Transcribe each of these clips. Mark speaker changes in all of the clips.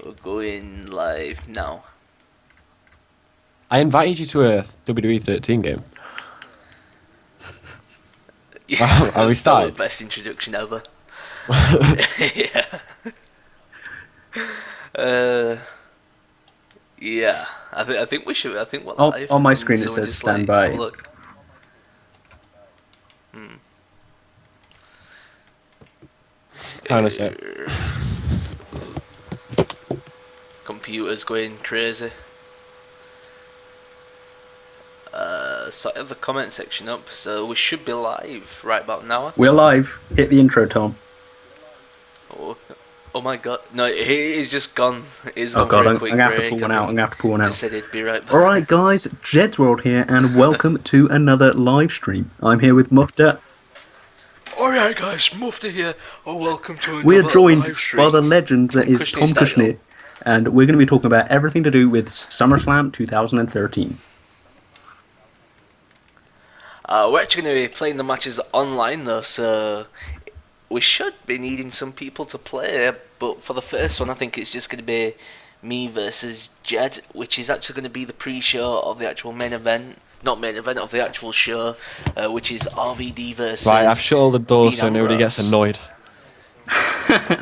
Speaker 1: We're going live now.
Speaker 2: I invited you to a WWE 13 game.
Speaker 1: Yeah,
Speaker 2: Are we
Speaker 1: that was the
Speaker 2: started?
Speaker 1: best introduction ever. Yeah. Uh, yeah. I think we should. I think we're live.
Speaker 3: On my
Speaker 1: Can
Speaker 3: screen it
Speaker 1: someone
Speaker 3: says
Speaker 1: just
Speaker 3: stand
Speaker 1: like have a
Speaker 3: by.
Speaker 1: look? Hmm.
Speaker 2: Hang on a sec.
Speaker 1: Computer's going crazy. So I have the comment section up, so we should be live right about now. I think.
Speaker 3: We're live. Hit the intro, Tom.
Speaker 1: Oh my god! No, he's just gone. He's
Speaker 3: Oh
Speaker 1: gone for
Speaker 3: god,
Speaker 1: a
Speaker 3: I'm
Speaker 1: quick
Speaker 3: gonna have to
Speaker 1: break.
Speaker 3: pull one
Speaker 1: I
Speaker 3: out.
Speaker 1: think
Speaker 3: I'm gonna have to pull one
Speaker 1: just
Speaker 3: out.
Speaker 1: said he'd be right back.
Speaker 3: Alright guys, JedsWorld here and welcome to another live stream. I'm here with Muuuftah.
Speaker 1: Alright guys, Muuuftah here. Oh, welcome to another
Speaker 3: We're joined
Speaker 1: live stream.
Speaker 3: by the legend that is
Speaker 1: Cushnie
Speaker 3: Tom
Speaker 1: style.
Speaker 3: Cushnie, and we're going to be talking about everything to do with SummerSlam 2013.
Speaker 1: We're actually going to be playing the matches online though, so we should be needing some people to play. But for the first one, I think it's just going to be me versus Jed, which is actually going to be the pre-show of the actual main event. Not main event of the actual show, which is RVD versus.
Speaker 2: Right, I've shut all the doors
Speaker 1: Dean
Speaker 2: so nobody gets
Speaker 1: Ambrose.
Speaker 2: annoyed.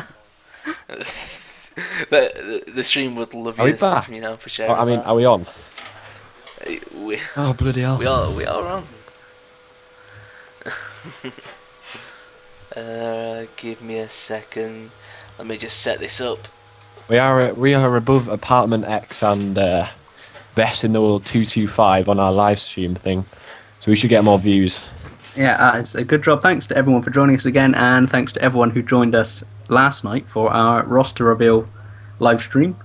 Speaker 1: The stream would love
Speaker 2: Are we
Speaker 1: you,
Speaker 2: back?
Speaker 1: you know, for sharing.
Speaker 2: I mean,
Speaker 1: that.
Speaker 2: are we on?
Speaker 1: we
Speaker 2: Oh, bloody hell.
Speaker 1: we are on. Give me a second. Let me just set this up.
Speaker 2: We are above Apartment X and Best in the World 225 on our live stream thing. So we should get more views.
Speaker 3: Yeah, it's a good job. Thanks to everyone for joining us again, and thanks to everyone who joined us last night for our roster reveal live stream.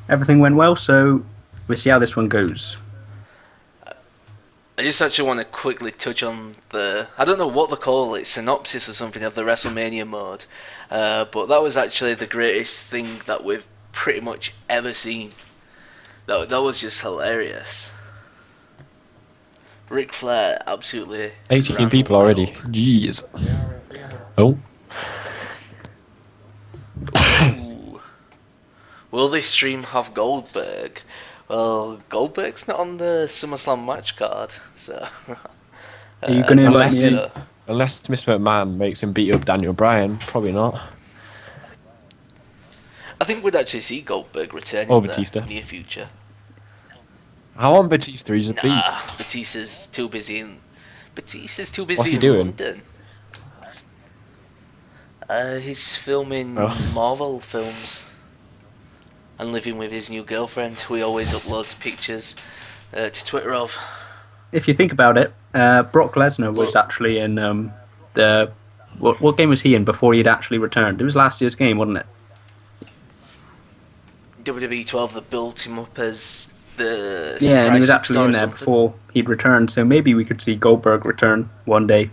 Speaker 3: Everything went well, so we'll see how this one goes.
Speaker 1: I just actually want to quickly touch on the, I don't know what they call it, synopsis or something of the WrestleMania mode, but that was actually the greatest thing that we've pretty much ever seen. That was just hilarious. Ric Flair absolutely
Speaker 2: 18
Speaker 1: ran
Speaker 2: people
Speaker 1: wild.
Speaker 2: already. Jeez. Oh.
Speaker 1: Ooh. Will this stream have Goldberg? Well, Goldberg's not on the SummerSlam match card, so.
Speaker 3: Are you going to invite
Speaker 2: unless
Speaker 3: me in?
Speaker 2: he- Unless Mr. McMahon makes him beat up Daniel Bryan. Probably not.
Speaker 1: I think we'd actually see Goldberg returning
Speaker 2: Or
Speaker 1: in the
Speaker 2: Batista.
Speaker 1: near future.
Speaker 2: I want Batista, he's a
Speaker 1: Nah,
Speaker 2: beast.
Speaker 1: Batista's too busy in
Speaker 2: What's he
Speaker 1: in
Speaker 2: doing?
Speaker 1: London. He's filming
Speaker 2: Oh.
Speaker 1: Marvel films and living with his new girlfriend, who he always uploads pictures to Twitter of.
Speaker 3: If you think about it, Brock Lesnar was actually in the... What game was he in before he'd actually returned? It was last year's game, wasn't it?
Speaker 1: WWE 12 that built him up as the
Speaker 3: Yeah, and he was
Speaker 1: surprise
Speaker 3: actually
Speaker 1: superstar
Speaker 3: in
Speaker 1: or
Speaker 3: there
Speaker 1: something.
Speaker 3: before he'd returned, so maybe we could see Goldberg return one day.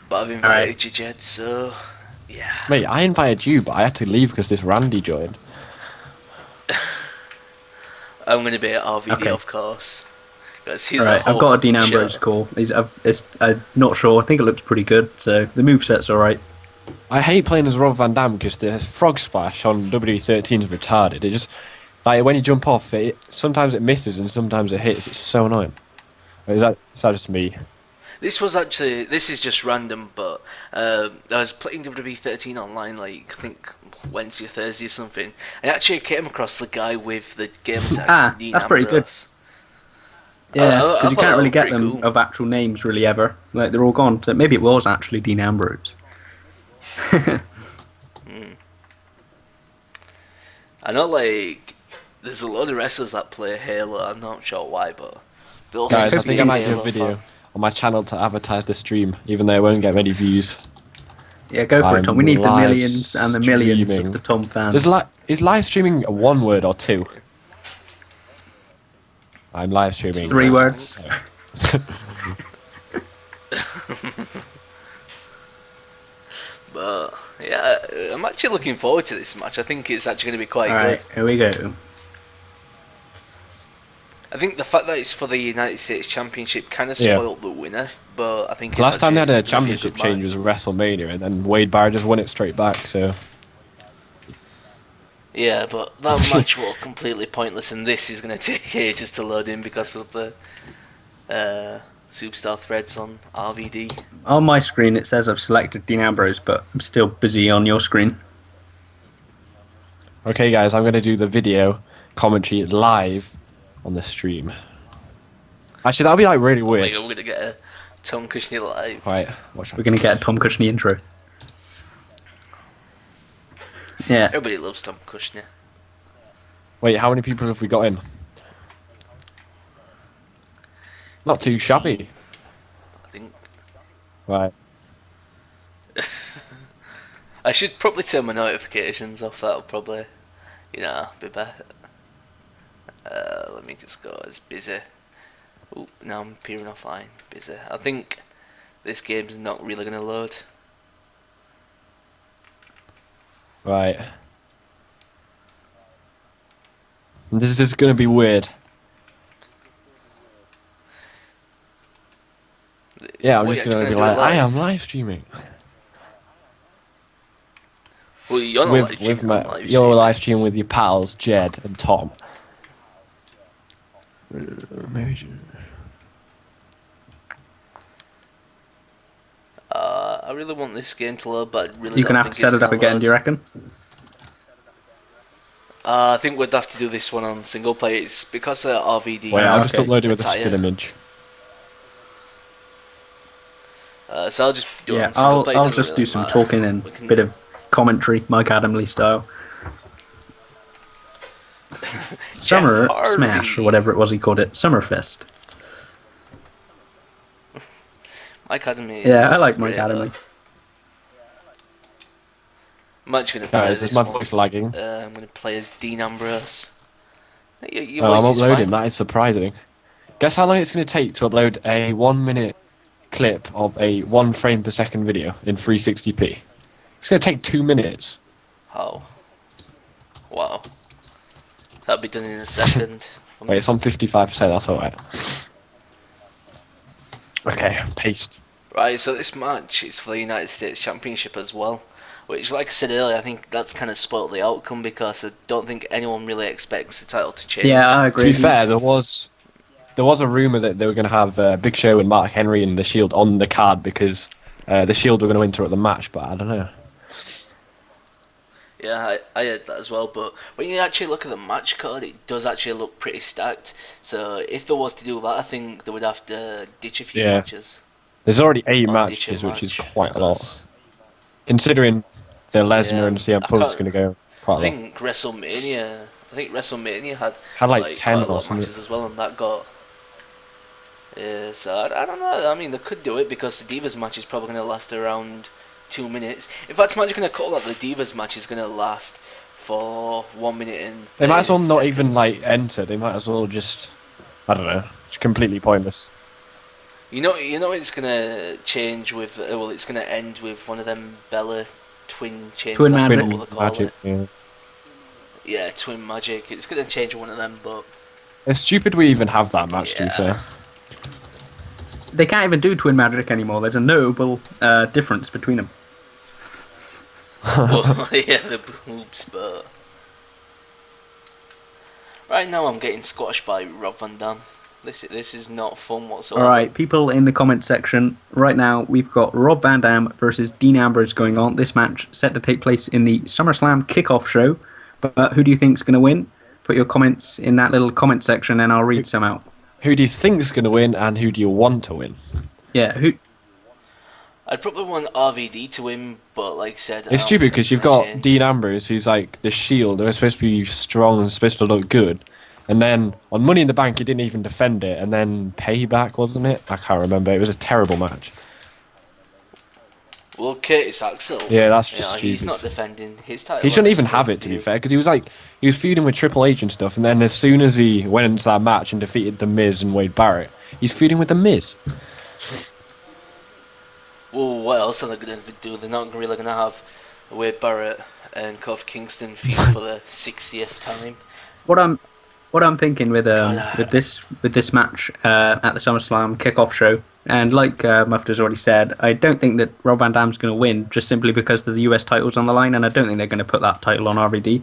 Speaker 1: But I've invited you, Jed, so yeah.
Speaker 2: Mate, I invited you, but I had to leave because this Randy joined.
Speaker 1: I'm going to be at RVD,
Speaker 3: Okay.
Speaker 1: of course. 'Cause he's
Speaker 3: Alright,
Speaker 1: the
Speaker 3: I've got a
Speaker 1: whole
Speaker 3: Dean
Speaker 1: show.
Speaker 3: Ambrose call. I'm not sure. I think it looks pretty good, so the moveset's alright.
Speaker 2: I hate playing as Rob Van Dam because the frog splash on W13 is retarded. It just, like, when you jump off, sometimes it misses and sometimes it hits. It's so annoying. Is that just me?
Speaker 1: This is just random, but I was playing WWE 13 online, like, I think Wednesday or Thursday or something, and actually I came across the guy with the game tag, Dean
Speaker 3: that's pretty good.
Speaker 1: Ambrose.
Speaker 3: Yeah,
Speaker 1: I
Speaker 3: because
Speaker 1: thought
Speaker 3: you
Speaker 1: that
Speaker 3: can't really
Speaker 1: was
Speaker 3: get
Speaker 1: pretty
Speaker 3: them
Speaker 1: cool.
Speaker 3: of actual names really ever. Like, they're all gone. So maybe it was actually Dean Ambrose.
Speaker 1: I know, like, there's a lot of wrestlers that play Halo, I'm not sure why, but they all
Speaker 2: Guys,
Speaker 1: seem
Speaker 2: I
Speaker 1: to
Speaker 2: think
Speaker 1: be
Speaker 2: I might do
Speaker 1: Halo
Speaker 2: a video
Speaker 1: fan.
Speaker 2: on my channel to advertise the stream, even though it won't get many views.
Speaker 3: Yeah, go for it, Tom. We need the
Speaker 2: live
Speaker 3: millions and the millions
Speaker 2: streaming.
Speaker 3: of the Tom fans.
Speaker 2: Is live streaming a one word or two? I'm live streaming.
Speaker 3: 3
Speaker 1: I
Speaker 3: words.
Speaker 1: But yeah, I'm actually looking forward to this match. I think it's actually going to be quite
Speaker 3: Alright,
Speaker 1: good.
Speaker 3: here we go.
Speaker 1: I think the fact that it's for the United States Championship kind of
Speaker 2: Yeah.
Speaker 1: spoiled the winner, but I think
Speaker 2: The last time they had a
Speaker 1: it's gonna be
Speaker 2: championship
Speaker 1: good
Speaker 2: change
Speaker 1: match.
Speaker 2: was WrestleMania, and then Wade Barrett just won it straight back. So
Speaker 1: Yeah, but that match was completely pointless, and this is going to take ages to load in because of the superstar threads on RVD.
Speaker 3: On my screen, it says I've selected Dean Ambrose, but I'm still busy on your screen.
Speaker 2: okay, guys, I'm gonna do the video commentary live on the stream. Actually, that'll be like really
Speaker 1: Oh my
Speaker 2: weird.
Speaker 1: god, we're going to get a Tom Cushnie live.
Speaker 2: Right, watch
Speaker 3: We're
Speaker 2: out.
Speaker 3: going to get a Tom Cushnie intro. Yeah.
Speaker 1: Everybody loves Tom Cushnie.
Speaker 2: Wait, how many people have we got in? Not too shabby.
Speaker 1: I think.
Speaker 2: Right.
Speaker 1: I should probably turn my notifications off. That'll probably, be better. Let me just go as busy. Oop, now I'm appearing offline. Busy. I think this game's not really going to load.
Speaker 2: Right. This is gonna be weird. Yeah, I'm
Speaker 1: What,
Speaker 2: just
Speaker 1: you're
Speaker 2: gonna be
Speaker 1: actually gonna
Speaker 2: like,
Speaker 1: do it
Speaker 2: I
Speaker 1: live?
Speaker 2: am live streaming
Speaker 1: Well, you're not live
Speaker 2: with
Speaker 1: streaming, I'm
Speaker 2: my
Speaker 1: live
Speaker 2: your
Speaker 1: streaming.
Speaker 2: live stream with your pals Jed and Tom. Maybe.
Speaker 1: I really want this game to load, but I really
Speaker 3: You're
Speaker 1: don't
Speaker 3: going to have
Speaker 1: think
Speaker 3: to set
Speaker 1: it's
Speaker 3: it up
Speaker 1: gonna
Speaker 3: again,
Speaker 1: load.
Speaker 3: do you reckon?
Speaker 1: I think we'd have to do this one on single player. It's because RVD.
Speaker 2: Wait, I'll just
Speaker 3: okay.
Speaker 2: upload it with a
Speaker 1: Retired.
Speaker 2: still image.
Speaker 1: So I'll just do it
Speaker 3: Yeah,
Speaker 1: on single
Speaker 3: I'll
Speaker 1: player. It doesn't
Speaker 3: just do
Speaker 1: really
Speaker 3: some
Speaker 1: matter.
Speaker 3: talking and
Speaker 1: We can-
Speaker 3: bit of commentary, Mike Adamley style. Summer
Speaker 1: Hardy.
Speaker 3: Smash, or whatever it was he called it. Summerfest.
Speaker 1: Mike Adamley.
Speaker 3: Yeah, I
Speaker 1: is
Speaker 3: like Mike
Speaker 1: great,
Speaker 3: Adamley.
Speaker 1: I'm actually going to play
Speaker 2: Guys,
Speaker 1: this
Speaker 2: is my
Speaker 1: one.
Speaker 2: voice lagging?
Speaker 1: I'm going to play as Dean Ambrose. Your
Speaker 2: Oh, I'm
Speaker 1: voice is
Speaker 2: uploading.
Speaker 1: fine.
Speaker 2: That is surprising. Guess how long it's going to take to upload a 1 minute clip of a 1 frame per second video in 360p? It's going to take 2 minutes.
Speaker 1: Oh. Wow. That'll be done in a second.
Speaker 2: Wait, it's on 55%. That's alright. Okay, paste.
Speaker 1: Right, so this match is for the United States Championship as well. Which, like I said earlier, I think that's kind of spoiled the outcome because I don't think anyone really expects the title to change.
Speaker 3: Yeah, I
Speaker 2: To
Speaker 3: agree.
Speaker 2: be fair, there was a rumor that they were going to have Big Show and Mark Henry and the Shield on the card because the Shield were going to interrupt the match, but I don't know.
Speaker 1: Yeah, I heard that as well, but when you actually look at the match card, it does actually look pretty stacked. So if there was to do that, I think they would have to ditch a few
Speaker 2: Yeah.
Speaker 1: matches.
Speaker 2: There's already 8
Speaker 1: Or ditch a
Speaker 2: matches, which is
Speaker 1: match,
Speaker 2: quite a lot.
Speaker 1: because
Speaker 2: Considering the Lesnar
Speaker 1: Yeah,
Speaker 2: and CM
Speaker 1: I
Speaker 2: Punk's
Speaker 1: can't-
Speaker 2: going to go quite a
Speaker 1: I
Speaker 2: lot.
Speaker 1: think WrestleMania had
Speaker 2: Like 10
Speaker 1: quite a
Speaker 2: or
Speaker 1: lot of
Speaker 2: something.
Speaker 1: matches as well, and that got. Yeah, so I don't know. I mean, they could do it because the Divas match is probably going to last around 2 minutes. In fact, I'm actually going to call that the Divas match is going to last for 1 minute and.
Speaker 2: They might as well
Speaker 1: 30
Speaker 2: not
Speaker 1: seconds.
Speaker 2: even like enter. They might as well just, I don't know, it's completely pointless.
Speaker 1: You know, it's gonna change with. Well, it's gonna end with one of them Bella twin chains.
Speaker 3: Twin
Speaker 1: I
Speaker 3: magic.
Speaker 1: forgot what they call
Speaker 2: Magic.
Speaker 1: it.
Speaker 2: Yeah.
Speaker 1: Yeah, twin magic. It's gonna change one of them, but
Speaker 2: It's stupid we even have that match. To be
Speaker 1: Yeah.
Speaker 2: fair,
Speaker 3: They can't even do Twin Magic anymore. There's a notable difference between them.
Speaker 1: well, yeah, the boobs. But right now, I'm getting squashed by Rob Van Dam. This is not fun whatsoever.
Speaker 3: Alright, people in the comment section, right now we've got Rob Van Dam versus Dean Ambrose going on. This match set to take place in the SummerSlam kickoff show. But who do you think's going to win? Put your comments in that little comment section and I'll read some out.
Speaker 2: who do you think's going to win, and who do you want to win?
Speaker 3: Yeah, who?
Speaker 1: I'd probably want RVD to win, but like I said, I
Speaker 2: It's
Speaker 1: don't
Speaker 2: stupid
Speaker 1: think
Speaker 2: because
Speaker 1: it's
Speaker 2: you've
Speaker 1: gonna
Speaker 2: got
Speaker 1: change.
Speaker 2: Dean Ambrose, who's like the Shield. They're supposed to be strong and supposed to look good, and then on Money in the Bank, he didn't even defend it. And then Payback, wasn't it? I can't remember. It was a terrible match.
Speaker 1: Well, Curtis Axel.
Speaker 2: Yeah, that's just
Speaker 1: He's
Speaker 2: stupid.
Speaker 1: not defending his title.
Speaker 2: He shouldn't
Speaker 1: on
Speaker 2: even
Speaker 1: this
Speaker 2: have it, to be
Speaker 1: pay-per-view.
Speaker 2: fair, because he was feuding with Triple H and stuff, and then as soon as he went into that match and defeated The Miz and Wade Barrett, he's feuding with The Miz.
Speaker 1: Well, what else are they going to do? They're not really going to have Wade Barrett and Kofi Kingston feud for the 60th time.
Speaker 3: What I'm What I'm thinking with this match at the SummerSlam kickoff show, and like Muuuftah's already said, I don't think that Rob Van Dam's going to win just simply because the US title's on the line, and I don't think they're going to put that title on RVD.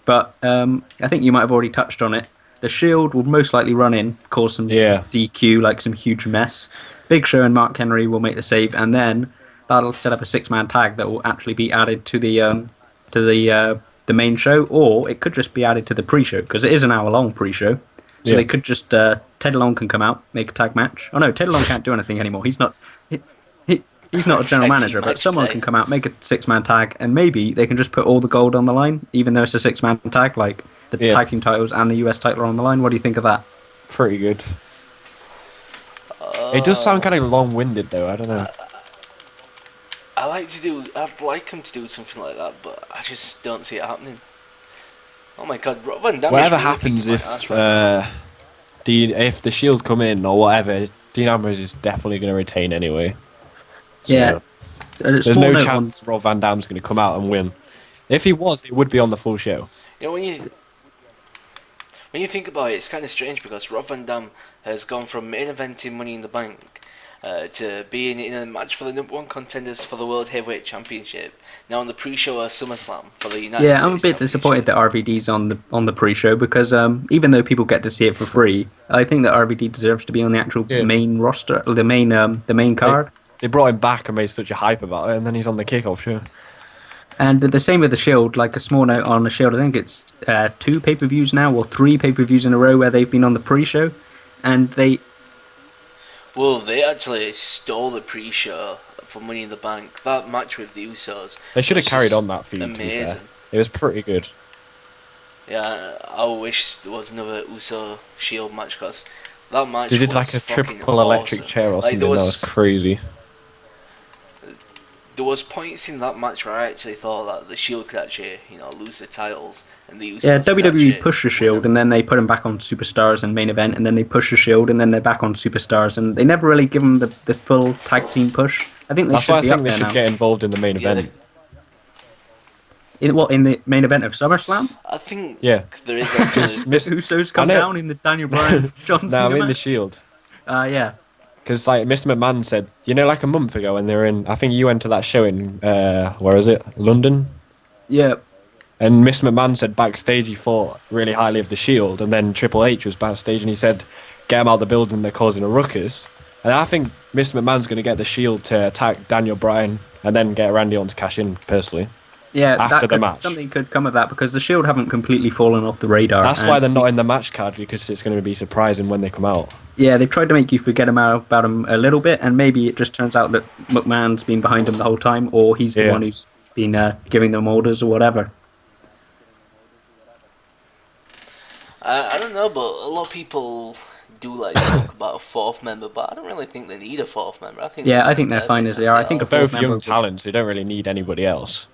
Speaker 3: But I think you might have already touched on it. The Shield will most likely run in, cause some DQ, like some huge mess. Big Show and Mark Henry will make the save, and then that'll set up a 6-man tag that will actually be added to the main show, or it could just be added to the pre-show because it is an hour-long pre-show. So they could just Ted Long can come out, make a tag match. Oh no, Ted Long can't do anything anymore. He's not he's not a general manager, but someone can come out, make a 6-man tag, and maybe they can just put all the gold on the line, even though it's a 6-man tag, like the tag team titles and the US title are on the line. What do you think of that?
Speaker 2: Pretty good. It does sound kind of long-winded, though. I don't know.
Speaker 1: I'd like him to do something like that, but I just don't see it happening. Oh my God, Rob Van Dam.
Speaker 2: Whatever happens if the Shield come in or whatever, Dean Ambrose is definitely going to retain anyway. So
Speaker 3: Yeah.
Speaker 2: there's no chance Rob Van Dam's going to come out and win. If he was, it would be on the full show.
Speaker 1: You know, when you think about it, it's kind of strange because Rob Van Dam has gone from main eventing Money in the Bank to being in a match for the #1 contenders for the World Heavyweight Championship. Now on the pre-show of SummerSlam for the United States
Speaker 3: I'm a bit disappointed that RVD's on the pre-show because even though people get to see it for free, I think that RVD deserves to be on the actual main roster, the main card.
Speaker 2: They brought him back and made such a hype about it, and then he's on the kickoff show.
Speaker 3: And the same with the Shield, like a small note on the Shield, I think it's 2 pay-per-views now, or 3 pay-per-views in a row where they've been on the pre-show, and they...
Speaker 1: Well, they actually stole the pre-show for Money in the Bank. That match with the Usos.
Speaker 2: They should have carried on that feud,
Speaker 1: amazing.
Speaker 2: to be fair. It was pretty good.
Speaker 1: Yeah, I wish there was another Uso Shield match, because that match
Speaker 2: They did
Speaker 1: was
Speaker 2: like a triple
Speaker 1: awesome.
Speaker 2: electric chair or something,
Speaker 1: There
Speaker 2: that was crazy.
Speaker 1: There was points in that match where I actually thought that the Shield could actually, lose the titles, and the Usos
Speaker 3: WWE push the Shield and then they put them back on Superstars and main event, and then they push the Shield and then they're back on Superstars, and they never really give them the full tag team push. I think they should be up there now.
Speaker 2: That's why I think they should get involved in the main event.
Speaker 3: In the main event of SummerSlam?
Speaker 1: I think
Speaker 2: there
Speaker 1: is actually...
Speaker 3: The Usos come down in the Daniel Bryan John Cena
Speaker 2: I'm in the
Speaker 3: match?
Speaker 2: Shield.
Speaker 3: Yeah.
Speaker 2: Because like Mr. McMahon said, like a month ago when they were in, I think you went to that show in, where is it? London?
Speaker 3: Yeah.
Speaker 2: And Mr. McMahon said backstage he thought really highly of the Shield, and then Triple H was backstage and he said, get them out of the building, they're causing a ruckus. And I think Mr. McMahon's going to get the Shield to attack Daniel Bryan and then get Randy on to cash in, personally.
Speaker 3: Yeah,
Speaker 2: after the match.
Speaker 3: Something could come of that because the Shield haven't completely fallen off the radar.
Speaker 2: That's why they're not in the match card, because it's going to be surprising when they come out.
Speaker 3: Yeah, they've tried to make you forget about them a little bit, and maybe it just turns out that McMahon's been behind them the whole time, or he's the one who's been giving them orders or whatever.
Speaker 1: I don't know, but a lot of people do like talk about a 4th member, but I don't really think they need a 4th member. I think
Speaker 3: they're fine as they are. I think
Speaker 2: they're both young talents. They don't really need anybody else.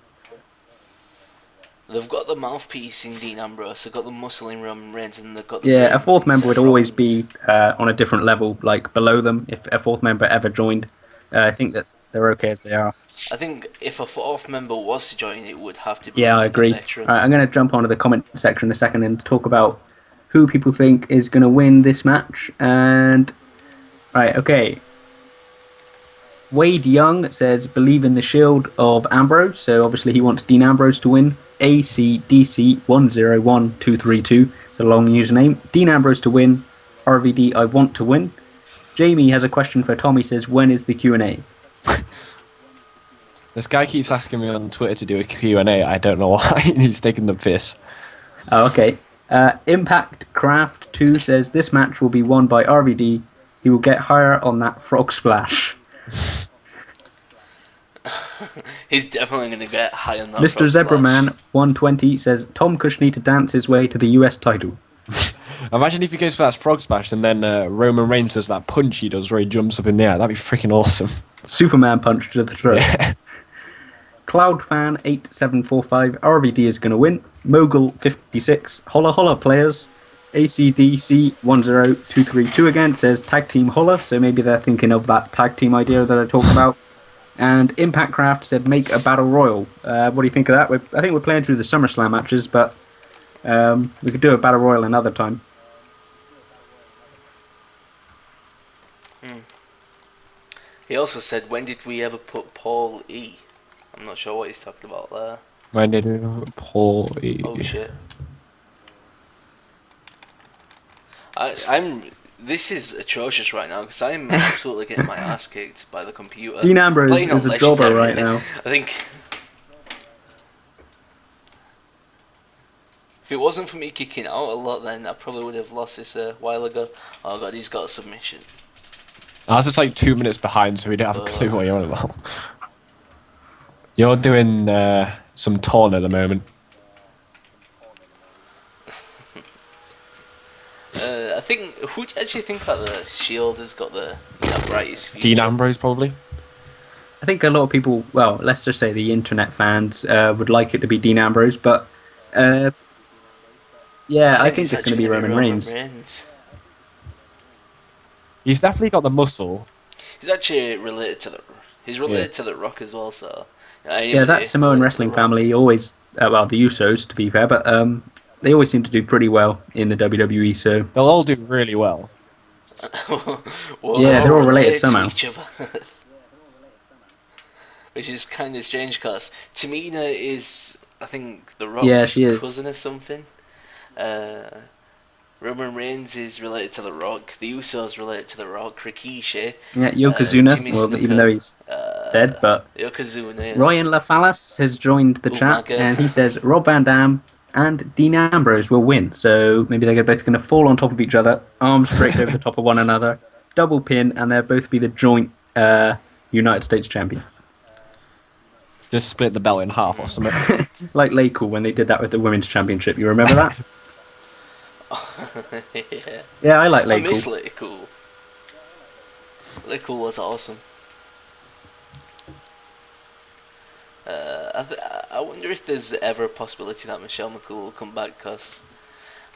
Speaker 1: They've got the mouthpiece in Dean Ambrose, they've got the muscle in Roman Reigns, and they've got the
Speaker 3: a 4th member would always be on a different level, like below them. If a 4th member ever joined, I think that they're okay as they are.
Speaker 1: I think if a 4th member was to join, it would have to be
Speaker 3: I agree.
Speaker 1: veteran.
Speaker 3: Alright, I'm going to jump onto the comment section in a second and talk about who people think is going to win this match. And okay. Wade Young says, believe in the Shield of Ambrose. So obviously he wants Dean Ambrose to win. ACDC101232. It's a long username. Dean Ambrose to win. RVD, I want to win. Jamie has a question for Tommy. Says, when is the Q&A?
Speaker 2: This guy keeps asking me on Twitter to do a Q&A. I don't know why. He's taking the piss.
Speaker 3: Oh, okay. Impact Craft 2 says, this match will be won by RVD. He will get higher on that frog splash.
Speaker 1: He's definitely going to get high on that.
Speaker 3: Mr. Zebraman 120 says Tom Cushnie to dance his way to the US title.
Speaker 2: Imagine if he goes for that frog splash and then Roman Reigns does that punch he does where he jumps up in the air. That'd be freaking awesome.
Speaker 3: Superman punch to the throat. Yeah. Cloudfan 8745 RVD is going to win. Mogul 56 Holla Holla players. ACDC 10232 again says tag team Holla, so maybe they're thinking of that tag team idea that I talked about. And Impact Craft said make a battle royal. What do you think of that? I think we're playing through the SummerSlam matches, but we could do a battle royal another time.
Speaker 1: He also said, when did we ever put Paul E? I'm not sure what he's talking about there.
Speaker 2: When did Paul E?
Speaker 1: Oh shit. I'm. This is atrocious right now because I'm absolutely getting my ass kicked by the computer.
Speaker 3: Dean Ambrose
Speaker 1: Playing on
Speaker 3: is a jobber
Speaker 1: Legendary,
Speaker 3: right now.
Speaker 1: I think if it wasn't for me kicking out a lot, then I probably would have lost this a while ago. Oh god, he's got a submission.
Speaker 2: I was just like 2 minutes behind, so we don't have a clue what you're on about. You're doing some torn at the moment.
Speaker 1: I think. Who do you actually think that the Shield has got the brightest future?
Speaker 2: Dean Ambrose, probably.
Speaker 3: I think a lot of people, well, let's just say the internet fans, would like it to be Dean Ambrose, but yeah, I think it's going to be Roman Reigns.
Speaker 2: He's definitely got the muscle.
Speaker 1: He's actually related to He's related to The Rock as well, so.
Speaker 3: Yeah, that Samoan wrestling family always, well, the Usos, to be fair, but they always seem to do pretty well in the WWE, so...
Speaker 2: They'll all do really well.
Speaker 1: Well,
Speaker 3: yeah, they're all related somehow.
Speaker 1: To each other. Which is kind of strange, because Tamina is, I think, The Rock's cousin or something. Roman Reigns is related to The Rock. The Usos related to The Rock. Rikishi.
Speaker 3: Yeah, Yokozuna, well, even though he's dead, but...
Speaker 1: Yokozuna, yeah.
Speaker 3: Ryan LaFallas has joined the chat, and he says Rob Van Dam and Dean Ambrose will win. So maybe they're both going to fall on top of each other, arms draped over the top of one another, double pin, and they'll both be the joint United States champion.
Speaker 2: Just split the belt in half or something.
Speaker 3: Like Lakel when they did that with the Women's Championship. You remember that?
Speaker 1: Yeah.
Speaker 3: Yeah, I like Lakel.
Speaker 1: I miss Lakel. Lakel was awesome. I wonder if there's ever a possibility that Michelle McCool will come back, because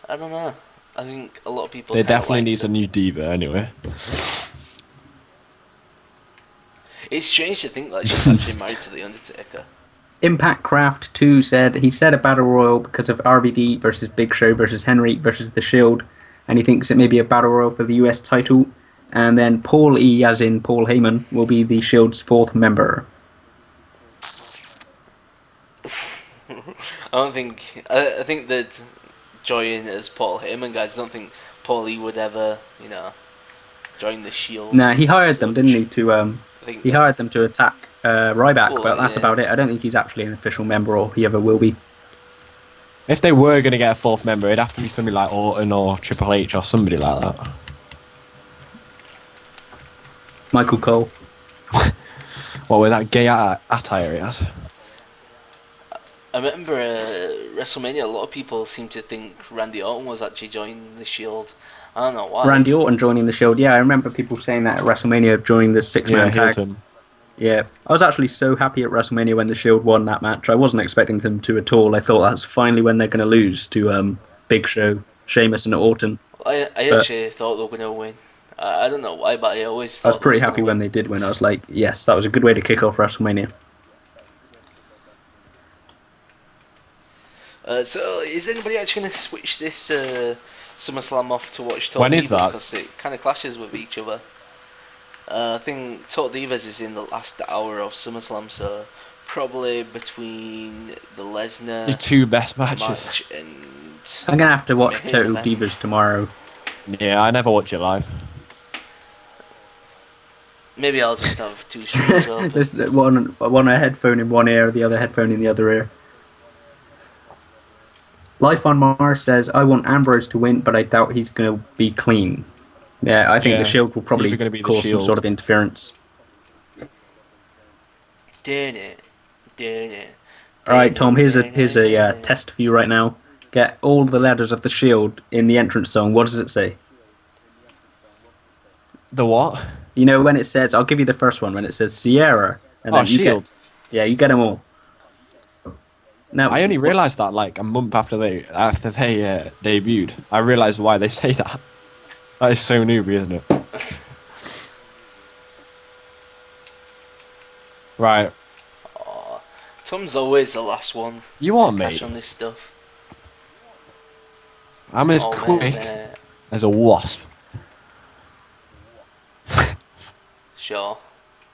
Speaker 1: I don't know. I think a lot of people.
Speaker 2: They definitely need a new diva anyway.
Speaker 1: It's strange to think that she's actually married to The Undertaker.
Speaker 3: Impact Craft 2 said he said a battle royal because of RVD versus Big Show versus Henry versus The Shield, and he thinks it may be a battle royal for the US title, and then Paul E, as in Paul Heyman, will be the Shield's 4th member.
Speaker 1: I think that join as Paul Heyman guys. I don't think Paul E would ever, join the Shield.
Speaker 3: Nah, he hired them, didn't he? He hired them to attack Ryback, but that's about it. I don't think he's actually an official member, or he ever will be.
Speaker 2: If they were going to get a 4th member, it'd have to be somebody like Orton or Triple H or somebody like that.
Speaker 3: Michael Cole.
Speaker 2: What, with that gay attire he has?
Speaker 1: I remember WrestleMania, a lot of people seem to think Randy Orton was actually joining the Shield. I don't know why.
Speaker 3: Randy Orton joining the Shield, yeah, I remember people saying that at WrestleMania joining the 6-man tag.
Speaker 2: Hilton.
Speaker 3: Yeah, I was actually so happy at WrestleMania when the Shield won that match. I wasn't expecting them to at all. I thought that's finally when they're going to lose to Big Show, Sheamus and Orton.
Speaker 1: I actually thought they were going to win. I don't know why, but I always thought
Speaker 3: I was pretty happy when they did win. I was like, yes, that was a good way to kick off WrestleMania.
Speaker 1: So, is anybody actually going to switch this SummerSlam off to watch Total
Speaker 2: When is
Speaker 1: Divas?
Speaker 2: that?
Speaker 1: Because it kind of clashes with each other. I think Total Divas is in the last hour of SummerSlam, so probably between the Lesnar
Speaker 2: The 2 best matches.
Speaker 1: match and...
Speaker 3: I'm going to have to watch
Speaker 1: Main
Speaker 3: Total
Speaker 1: event.
Speaker 3: Divas tomorrow.
Speaker 2: Yeah, I never watch it live.
Speaker 1: Maybe I'll just have 2 streams open.
Speaker 3: There's one a headphone in one ear, the other headphone in the other ear. Life on Mars says, I want Ambrose to win, but I doubt he's going to be clean. Yeah, I think the Shield will probably cause some sort of interference. Alright, Tom, here's a test for you right now. Get all the letters of the Shield in the entrance song. What does it say?
Speaker 2: The what?
Speaker 3: You know when it says, I'll give you the first one, when it says Sierra. And then
Speaker 2: Shield.
Speaker 3: You get them all. Now,
Speaker 2: I only realised that like a month after they debuted. I realised why they say that. That is so newbie, isn't it? Right.
Speaker 1: Oh, Tom's always the last one.
Speaker 2: You are,
Speaker 1: to
Speaker 2: mate.
Speaker 1: catch on this stuff.
Speaker 2: I'm as quick as a wasp.
Speaker 1: Sure.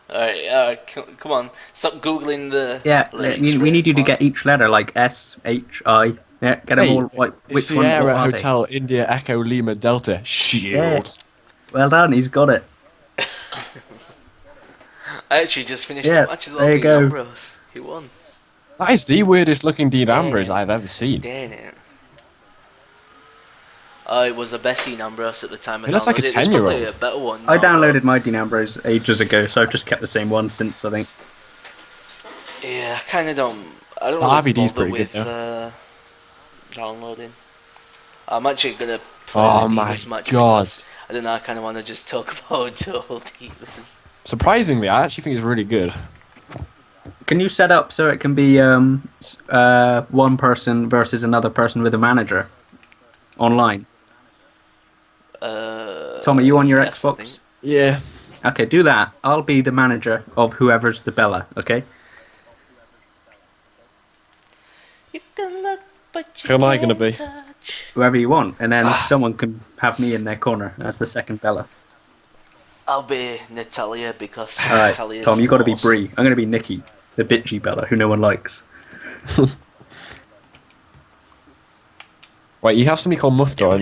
Speaker 1: Alright, come on. Stop googling the
Speaker 3: Yeah,
Speaker 1: lyrics.
Speaker 3: we need you to get each letter, like S, H, I. Yeah, get them
Speaker 2: Hey,
Speaker 3: all. Like, which one? What
Speaker 2: Sierra
Speaker 3: are they?
Speaker 2: Hotel India Echo Lima Delta
Speaker 3: Yeah.
Speaker 2: Shield.
Speaker 3: Well done. He's got it.
Speaker 1: I actually just finished the
Speaker 3: Yeah.
Speaker 1: match as well,
Speaker 3: There you
Speaker 1: Dean
Speaker 3: go.
Speaker 1: Ambrose. He won.
Speaker 2: That is the weirdest looking Dean
Speaker 1: Damn
Speaker 2: Ambrose
Speaker 1: it.
Speaker 2: I've ever seen.
Speaker 1: Damn it. Oh, it was the best Dean Ambrose at the time I
Speaker 2: He looks like a
Speaker 1: downloaded it. There's probably
Speaker 2: 10-year-old.
Speaker 1: a better one
Speaker 3: I
Speaker 1: now,
Speaker 3: downloaded my Dean Ambrose ages ago, so I've just kept the same one since. I think.
Speaker 1: but yeah, I kind of don't. I don't
Speaker 2: The
Speaker 1: really
Speaker 2: RVD's
Speaker 1: bother
Speaker 2: pretty good,
Speaker 1: with downloading. I'm actually gonna play
Speaker 2: Oh
Speaker 1: the
Speaker 2: my
Speaker 1: Divas match
Speaker 2: God.
Speaker 1: because I don't know. I kind of want to just talk about Total Divas.
Speaker 2: Surprisingly, I actually think it's really good.
Speaker 3: Can you set up so it can be one person versus another person with a manager online? Tom, are you on your
Speaker 1: yes, I think.
Speaker 3: Xbox?
Speaker 2: Yeah.
Speaker 3: Okay, do that. I'll be the manager of whoever's the Bella. Okay.
Speaker 1: You can look, but you
Speaker 2: Who am I gonna
Speaker 1: can't
Speaker 2: be?
Speaker 1: touch.
Speaker 3: Whoever you want, and then someone can have me in their corner as the second Bella.
Speaker 1: I'll be Natalia because
Speaker 3: All right,
Speaker 1: Natalia's
Speaker 3: Tom, you got to be
Speaker 1: awesome.
Speaker 3: Brie. I'm going to be Nikki, the bitchy Bella who no one likes.
Speaker 2: Wait, you have something called Muuuftah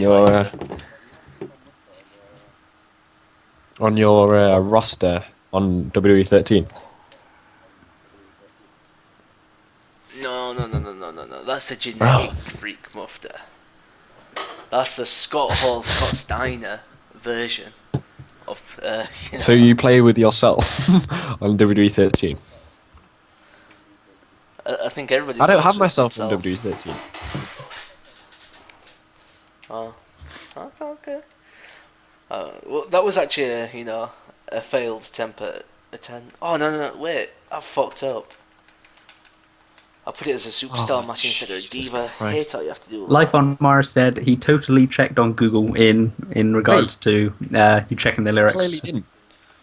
Speaker 2: on your roster on WWE 13.
Speaker 1: No. That's the genetic freak Muuuftah. That's the Scott Hall, Scott Steiner version of.
Speaker 2: So you play with yourself on WWE 13.
Speaker 1: I think everybody.
Speaker 2: I don't
Speaker 1: plays
Speaker 2: have
Speaker 1: with
Speaker 2: myself on
Speaker 1: themselves.
Speaker 2: WWE 13.
Speaker 1: Oh, okay. Well, that was actually a failed attempt. Oh no, wait, I fucked up. I put it as a superstar
Speaker 2: Oh,
Speaker 1: match instead of a
Speaker 2: Jesus
Speaker 1: diva.
Speaker 2: Christ.
Speaker 1: Hate how you have to do
Speaker 3: Life
Speaker 1: that.
Speaker 3: on Mars said he totally checked on Google in regards to you checking the lyrics.
Speaker 2: Clearly didn't.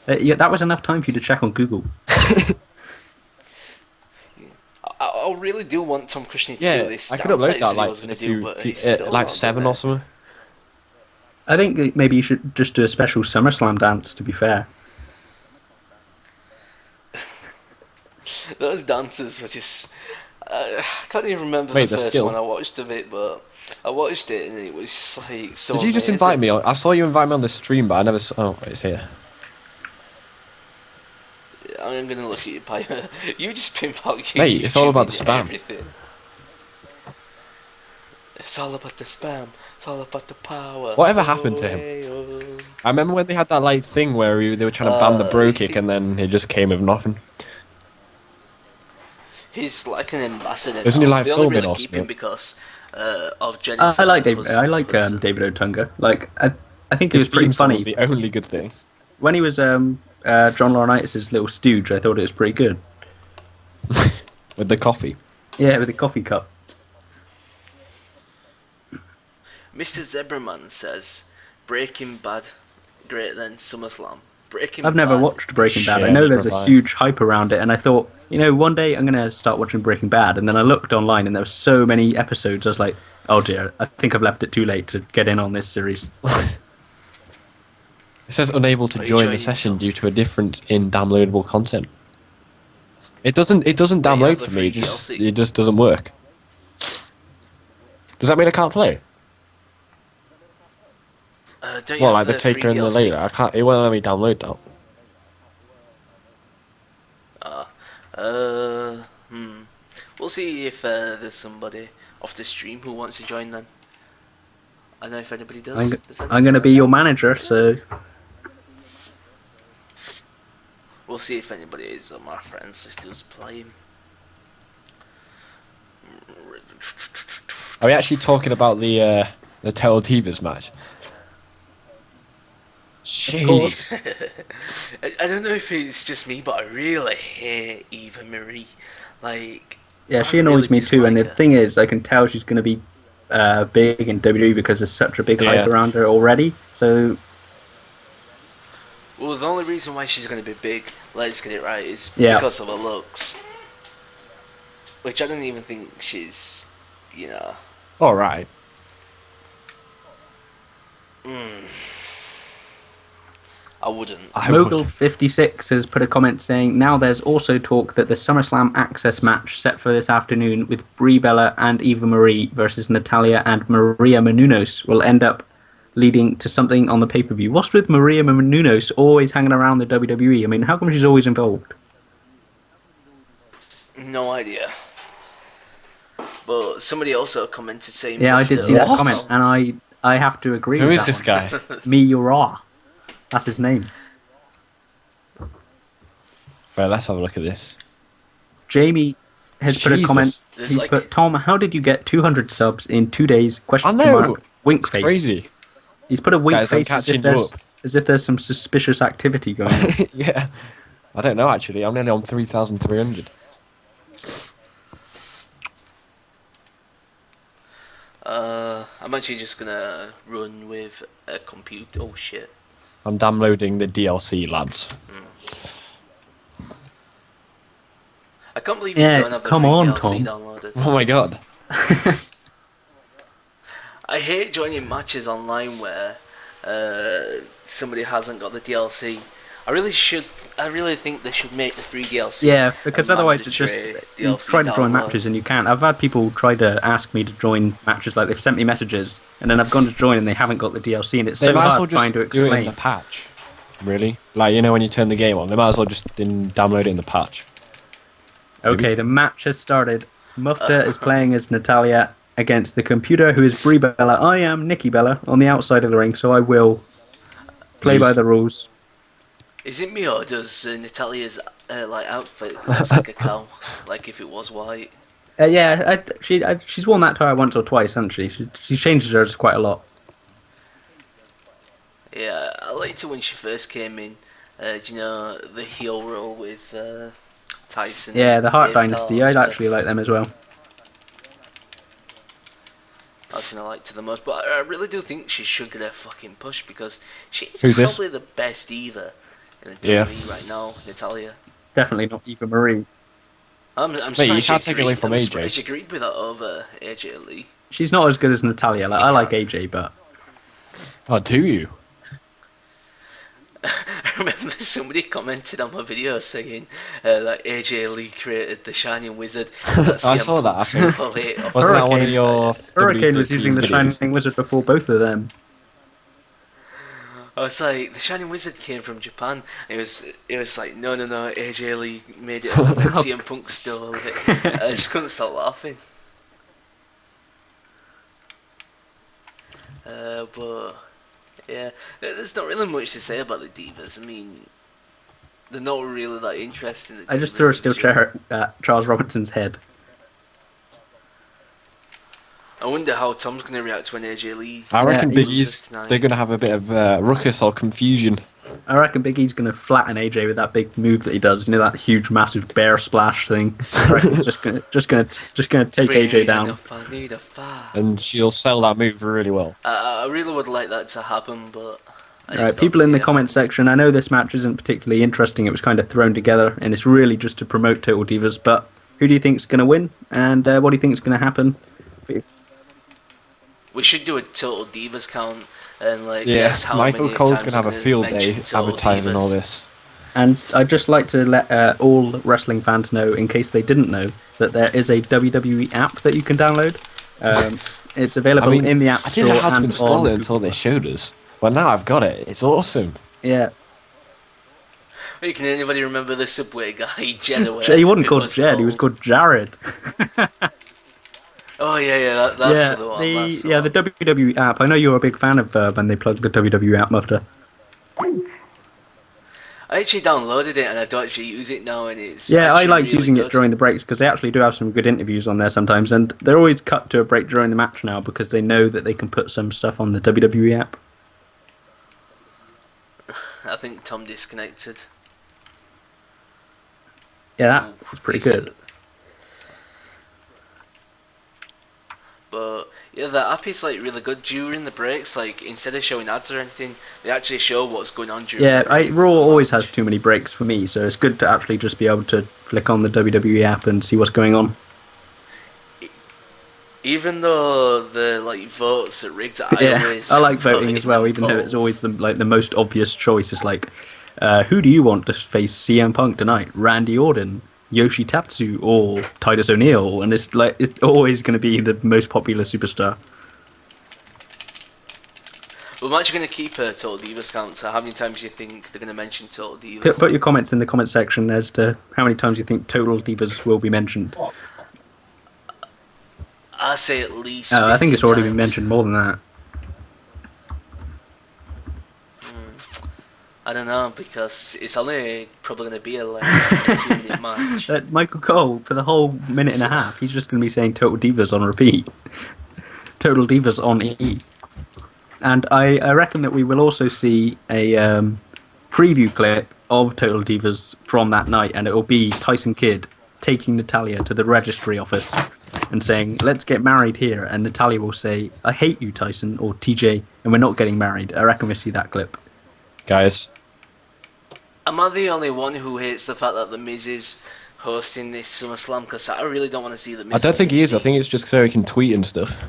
Speaker 3: Yeah, that was enough time for you to check on Google.
Speaker 1: I really do want Tom Cushnie to do
Speaker 2: Yeah,
Speaker 1: this.
Speaker 2: I could
Speaker 1: dance
Speaker 2: upload
Speaker 1: he
Speaker 2: that
Speaker 1: said he
Speaker 2: like
Speaker 1: was
Speaker 2: in
Speaker 1: gonna
Speaker 2: a few,
Speaker 1: do, but he's still
Speaker 2: like
Speaker 1: not
Speaker 2: 7
Speaker 1: done
Speaker 2: or
Speaker 1: it.
Speaker 2: something.
Speaker 3: I think maybe you should just do a special SummerSlam dance. To be fair,
Speaker 1: Those dances were just. I can't even remember
Speaker 2: Wait,
Speaker 1: the
Speaker 2: the
Speaker 1: first
Speaker 2: skill.
Speaker 1: one I watched of it, but I watched it and it was just like so.
Speaker 2: Did you just
Speaker 1: amazing.
Speaker 2: invite me on? I saw you invite me on the stream, but I never saw. Oh, it's here.
Speaker 1: I'm gonna look at you, Piper. You just pinpoint.
Speaker 2: Mate, it's all about the spam.
Speaker 1: Everything. It's all about the spam. It's all about the power.
Speaker 2: Whatever happened to him?
Speaker 1: him?
Speaker 2: I remember when they had that like thing where they were trying to ban the bro kick, and then it just came of nothing.
Speaker 1: He's like an ambassador.
Speaker 2: Isn't he
Speaker 1: now.
Speaker 2: like
Speaker 1: They only
Speaker 2: filming
Speaker 1: really
Speaker 2: or
Speaker 1: keep him
Speaker 2: something?
Speaker 1: because of Jennifer.
Speaker 3: I like David.
Speaker 1: because-
Speaker 3: I like
Speaker 1: because-
Speaker 3: David Otunga. Like I think it
Speaker 2: His
Speaker 3: was pretty
Speaker 2: theme song
Speaker 3: funny
Speaker 2: was the only good thing.
Speaker 3: when he was John Laurinaitis' little stooge. I thought it was pretty good.
Speaker 2: With the coffee.
Speaker 3: Yeah, with the coffee cup.
Speaker 1: Mr. Zebraman says Breaking Bad greater than SummerSlam. Breaking
Speaker 3: I've never
Speaker 1: Bad.
Speaker 3: watched Breaking Bad. I
Speaker 2: Share
Speaker 3: know
Speaker 2: me
Speaker 3: there's a
Speaker 2: provide.
Speaker 3: huge hype around it, and I thought, one day I'm gonna start watching Breaking Bad. And then I looked online, and there were so many episodes. I was like, oh dear, I think I've left it too late to get in on this series.
Speaker 2: It says unable to
Speaker 1: Are you
Speaker 2: join the
Speaker 1: joining
Speaker 2: session
Speaker 1: some?
Speaker 2: due to a difference in downloadable content. It doesn't
Speaker 1: you
Speaker 2: download
Speaker 1: have the
Speaker 2: for me.
Speaker 1: free DLC.
Speaker 2: It just doesn't work. Does that mean I can't play?
Speaker 1: Don't you
Speaker 2: Well,
Speaker 1: have
Speaker 2: like the
Speaker 1: free
Speaker 2: Taker and the
Speaker 1: DLC?
Speaker 2: later. I can't. It won't let me download that.
Speaker 1: We'll see if there's somebody off the stream who wants to join then. I don't know if anybody does. Does
Speaker 3: I'm gonna be your manager, so
Speaker 1: We'll see if anybody is on my friends list who's playing.
Speaker 2: Are we actually talking about the Total Divas match?
Speaker 3: course.
Speaker 2: Jeez.
Speaker 1: I don't know if it's just me, but I really hate Eva Marie. Like,
Speaker 3: yeah,
Speaker 1: I
Speaker 3: she annoys
Speaker 1: really
Speaker 3: me too. And the
Speaker 1: dislike her.
Speaker 3: thing is, I can tell she's gonna be big in WWE because there's such a big hype
Speaker 2: Yeah.
Speaker 3: around her already. So
Speaker 1: Well, the only reason why she's going to be big, let's get it right, is
Speaker 3: Yeah.
Speaker 1: because of her looks. Which I don't even think she's,
Speaker 2: All right.
Speaker 1: I wouldn't.
Speaker 2: I would.
Speaker 3: Mogul56 has put a comment saying, now there's also talk that the SummerSlam Access match set for this afternoon with Brie Bella and Eva Marie versus Natalia and Maria Menounos will end up leading to something on the pay-per-view. What's with Maria Menounos always hanging around the WWE? I mean, how come she's always involved?
Speaker 1: No idea. But somebody also commented saying...
Speaker 3: Yeah, I did see that
Speaker 2: What?
Speaker 3: comment, and I have to agree
Speaker 2: Who
Speaker 3: with
Speaker 2: is
Speaker 3: that
Speaker 2: this
Speaker 3: one.
Speaker 2: guy?
Speaker 3: Miura. That's his name.
Speaker 2: Right, let's have a look at this.
Speaker 3: Jamie has put a
Speaker 2: Jesus.
Speaker 3: comment.
Speaker 1: There's
Speaker 3: He's
Speaker 1: like-
Speaker 3: put, Tom, how did you get 200 subs in 2 days? Question
Speaker 2: I know.
Speaker 3: mark. Wink
Speaker 2: It's
Speaker 3: face.
Speaker 2: crazy.
Speaker 3: He's put a wink
Speaker 2: Guys, I'm
Speaker 3: face
Speaker 2: catching you up.
Speaker 3: as if there's some suspicious activity going on.
Speaker 2: Yeah. I don't know, actually. I'm nearly on 3,300.
Speaker 1: I'm actually just gonna run with a computer. Oh shit.
Speaker 2: I'm downloading the DLC, lads.
Speaker 1: I can't believe
Speaker 3: Yeah,
Speaker 1: you don't have the
Speaker 3: come
Speaker 1: free
Speaker 3: on,
Speaker 1: DLC
Speaker 3: Tom.
Speaker 1: downloaded.
Speaker 2: Oh my god.
Speaker 1: I hate joining matches online where somebody hasn't got the DLC. I really think they should make the free DLC.
Speaker 3: Yeah, because
Speaker 1: a
Speaker 3: otherwise it's just
Speaker 1: mandatory
Speaker 3: you
Speaker 1: DLC
Speaker 3: try to join
Speaker 1: download.
Speaker 3: matches and you can't. I've had people try to ask me to join matches, like they've sent me messages and then I've gone to join and they haven't got the DLC and it's
Speaker 2: They
Speaker 3: so
Speaker 2: might as well
Speaker 3: hard
Speaker 2: just
Speaker 3: trying to
Speaker 2: do it in
Speaker 3: explain.
Speaker 2: the patch. Really? Like, you know, when you turn the game on, they might as well just download it in the patch.
Speaker 3: Okay, the match has started. Muuuftah is playing as Natalia against the computer, who is Brie Bella. I am Nikki Bella on the outside of the ring, so I will play by
Speaker 2: Please.
Speaker 3: the rules.
Speaker 1: Is it me or does Natalia's like outfit looks like a cow? Like if it was white.
Speaker 3: Yeah, she's worn that tire once or twice, hasn't she? She changes hers quite a lot.
Speaker 1: Yeah, I liked it when she first came in. Do you know the heel role with Tyson?
Speaker 3: Yeah, the Hart
Speaker 1: David
Speaker 3: Dynasty.
Speaker 1: Hart,
Speaker 3: I'd
Speaker 1: so
Speaker 3: actually like them as well.
Speaker 1: That's what I liked her the most. But I really do think she should get a fucking push because she's
Speaker 2: Who's this?
Speaker 1: probably the best Eva in the
Speaker 2: Yeah.
Speaker 1: WWE right now, Natalia.
Speaker 3: Definitely not Eva Marie.
Speaker 1: I'm
Speaker 2: Mate, you
Speaker 1: surprised
Speaker 2: can't
Speaker 1: she
Speaker 2: take it away
Speaker 1: agreed-
Speaker 2: from
Speaker 1: I'm
Speaker 2: AJ.
Speaker 1: surprised she agreed with that over AJ Lee.
Speaker 3: She's not as good as Natalia. Like, I like AJ, but
Speaker 2: Oh, do you?
Speaker 1: I remember somebody commented on my video saying that AJ Lee created the Shining Wizard.
Speaker 2: I saw that, I think.
Speaker 1: think.
Speaker 2: Wasn't that one of
Speaker 3: Hurricane.
Speaker 2: your
Speaker 3: Hurricane was
Speaker 2: W13
Speaker 3: using the
Speaker 2: videos?
Speaker 3: Shining Wizard before both of them.
Speaker 1: I was like, the Shining Wizard came from Japan. It was like, no, AJ Lee made it up and then CM Punk stole it. I just couldn't stop laughing. But yeah, there's not really much to say about the Divas. I mean, they're not really that interesting. the
Speaker 3: I just
Speaker 1: Divas
Speaker 3: threw a
Speaker 1: in
Speaker 3: steel
Speaker 1: the show.
Speaker 3: chair at Charles Robinson's head.
Speaker 1: I wonder how Tom's going to react when AJ Lee.
Speaker 2: I reckon
Speaker 3: Yeah,
Speaker 2: Big
Speaker 1: he's
Speaker 2: E's,
Speaker 1: just nice.
Speaker 2: they're going to have a bit of ruckus or confusion.
Speaker 3: I reckon Big E's going to flatten AJ with that big move that he does. You know, that huge, massive bear splash thing. I reckon he's just gonna take AJ down.
Speaker 1: I need a fire.
Speaker 2: And she'll sell that move really well.
Speaker 1: I really would like that to happen, but. I just
Speaker 3: Alright,
Speaker 1: don't
Speaker 3: people in
Speaker 1: see
Speaker 3: the
Speaker 1: it
Speaker 3: comment section, I know this match isn't particularly interesting. It was kind of thrown together, and it's really just to promote Total Divas. But who do you think's going to win? And what do you think's going to happen?
Speaker 1: We should do a Total Divas count and like
Speaker 2: Yeah,
Speaker 1: guess how
Speaker 2: Michael
Speaker 1: many
Speaker 2: Cole's
Speaker 1: times
Speaker 2: going to have a
Speaker 1: we're gonna
Speaker 2: field day
Speaker 1: mention Total
Speaker 2: advertising
Speaker 1: Divas.
Speaker 2: all this.
Speaker 3: And I'd just like to let all wrestling fans know, in case they didn't know, that there is a WWE app that you can download. It's available in the App
Speaker 2: I
Speaker 3: Store.
Speaker 2: didn't know how to
Speaker 3: and
Speaker 2: install
Speaker 3: on
Speaker 2: it until
Speaker 3: Google
Speaker 2: they showed us. Well, now I've got it. It's awesome.
Speaker 3: Play. Yeah.
Speaker 1: Wait, can anybody remember the Subway guy, Jed? or
Speaker 3: He wasn't
Speaker 1: whatever
Speaker 3: called
Speaker 1: it
Speaker 3: Jed, he was called Jared.
Speaker 1: Oh yeah, that's
Speaker 3: yeah,
Speaker 1: the one.
Speaker 3: the
Speaker 1: that's
Speaker 3: yeah,
Speaker 1: one.
Speaker 3: the WWE app. I know you're a big fan of when they plugged the WWE app, Muuuftah.
Speaker 1: I actually downloaded it and I don't actually use it now, and it's
Speaker 3: Yeah, I
Speaker 1: actually
Speaker 3: like
Speaker 1: really
Speaker 3: using
Speaker 1: good.
Speaker 3: it during the breaks because they actually do have some good interviews on there sometimes, and they're always cut to a break during the match now because they know that they can put some stuff on the WWE app.
Speaker 1: I think Tom disconnected.
Speaker 3: Yeah, that's pretty
Speaker 1: He said
Speaker 3: good.
Speaker 1: it. But yeah, the app is like really good during the breaks. Like instead of showing ads or anything, they actually show what's going on during.
Speaker 3: Yeah,
Speaker 1: the break.
Speaker 3: Raw always has too many breaks for me, so it's good to actually just be able to flick on the WWE app and see what's going on.
Speaker 1: Even though the votes are rigged, I
Speaker 3: Yeah,
Speaker 1: always
Speaker 3: I like
Speaker 1: vote
Speaker 3: voting
Speaker 1: in
Speaker 3: as well,
Speaker 1: them
Speaker 3: even though it's always
Speaker 1: polls.
Speaker 3: the most obvious choice. It's like, who do you want to face CM Punk tonight? Randy Orton, Yoshitatsu, or Titus O'Neil? And it's always going to be the most popular superstar.
Speaker 1: We're actually going to keep a Total Divas count. So how many times do you think they're going to mention Total
Speaker 3: Put
Speaker 1: Divas?
Speaker 3: your comments in the comment section as to how many times you think Total Divas will be mentioned.
Speaker 1: I say at least
Speaker 3: I think
Speaker 1: 15
Speaker 3: it's already been
Speaker 1: times.
Speaker 3: mentioned more than that.
Speaker 1: I don't know because it's only probably going to be a 2 minute match.
Speaker 3: That Michael Cole, for the whole minute and a half, he's just going to be saying Total Divas on repeat. Total Divas on E. And I reckon that we will also see a preview clip of Total Divas from that night, and it will be Tyson Kidd taking Natalia to the registry office and saying, "Let's get married here." And Natalia will say, "I hate you, Tyson," or "TJ," and we're not getting married. I reckon we see that clip.
Speaker 2: Guys,
Speaker 1: Am I the only one who hates the fact that the Miz is hosting this SummerSlam? Because I really don't want to see the Miz.
Speaker 2: I don't
Speaker 1: on
Speaker 2: think he is. I
Speaker 1: TV.
Speaker 2: think it's just so he can tweet and stuff.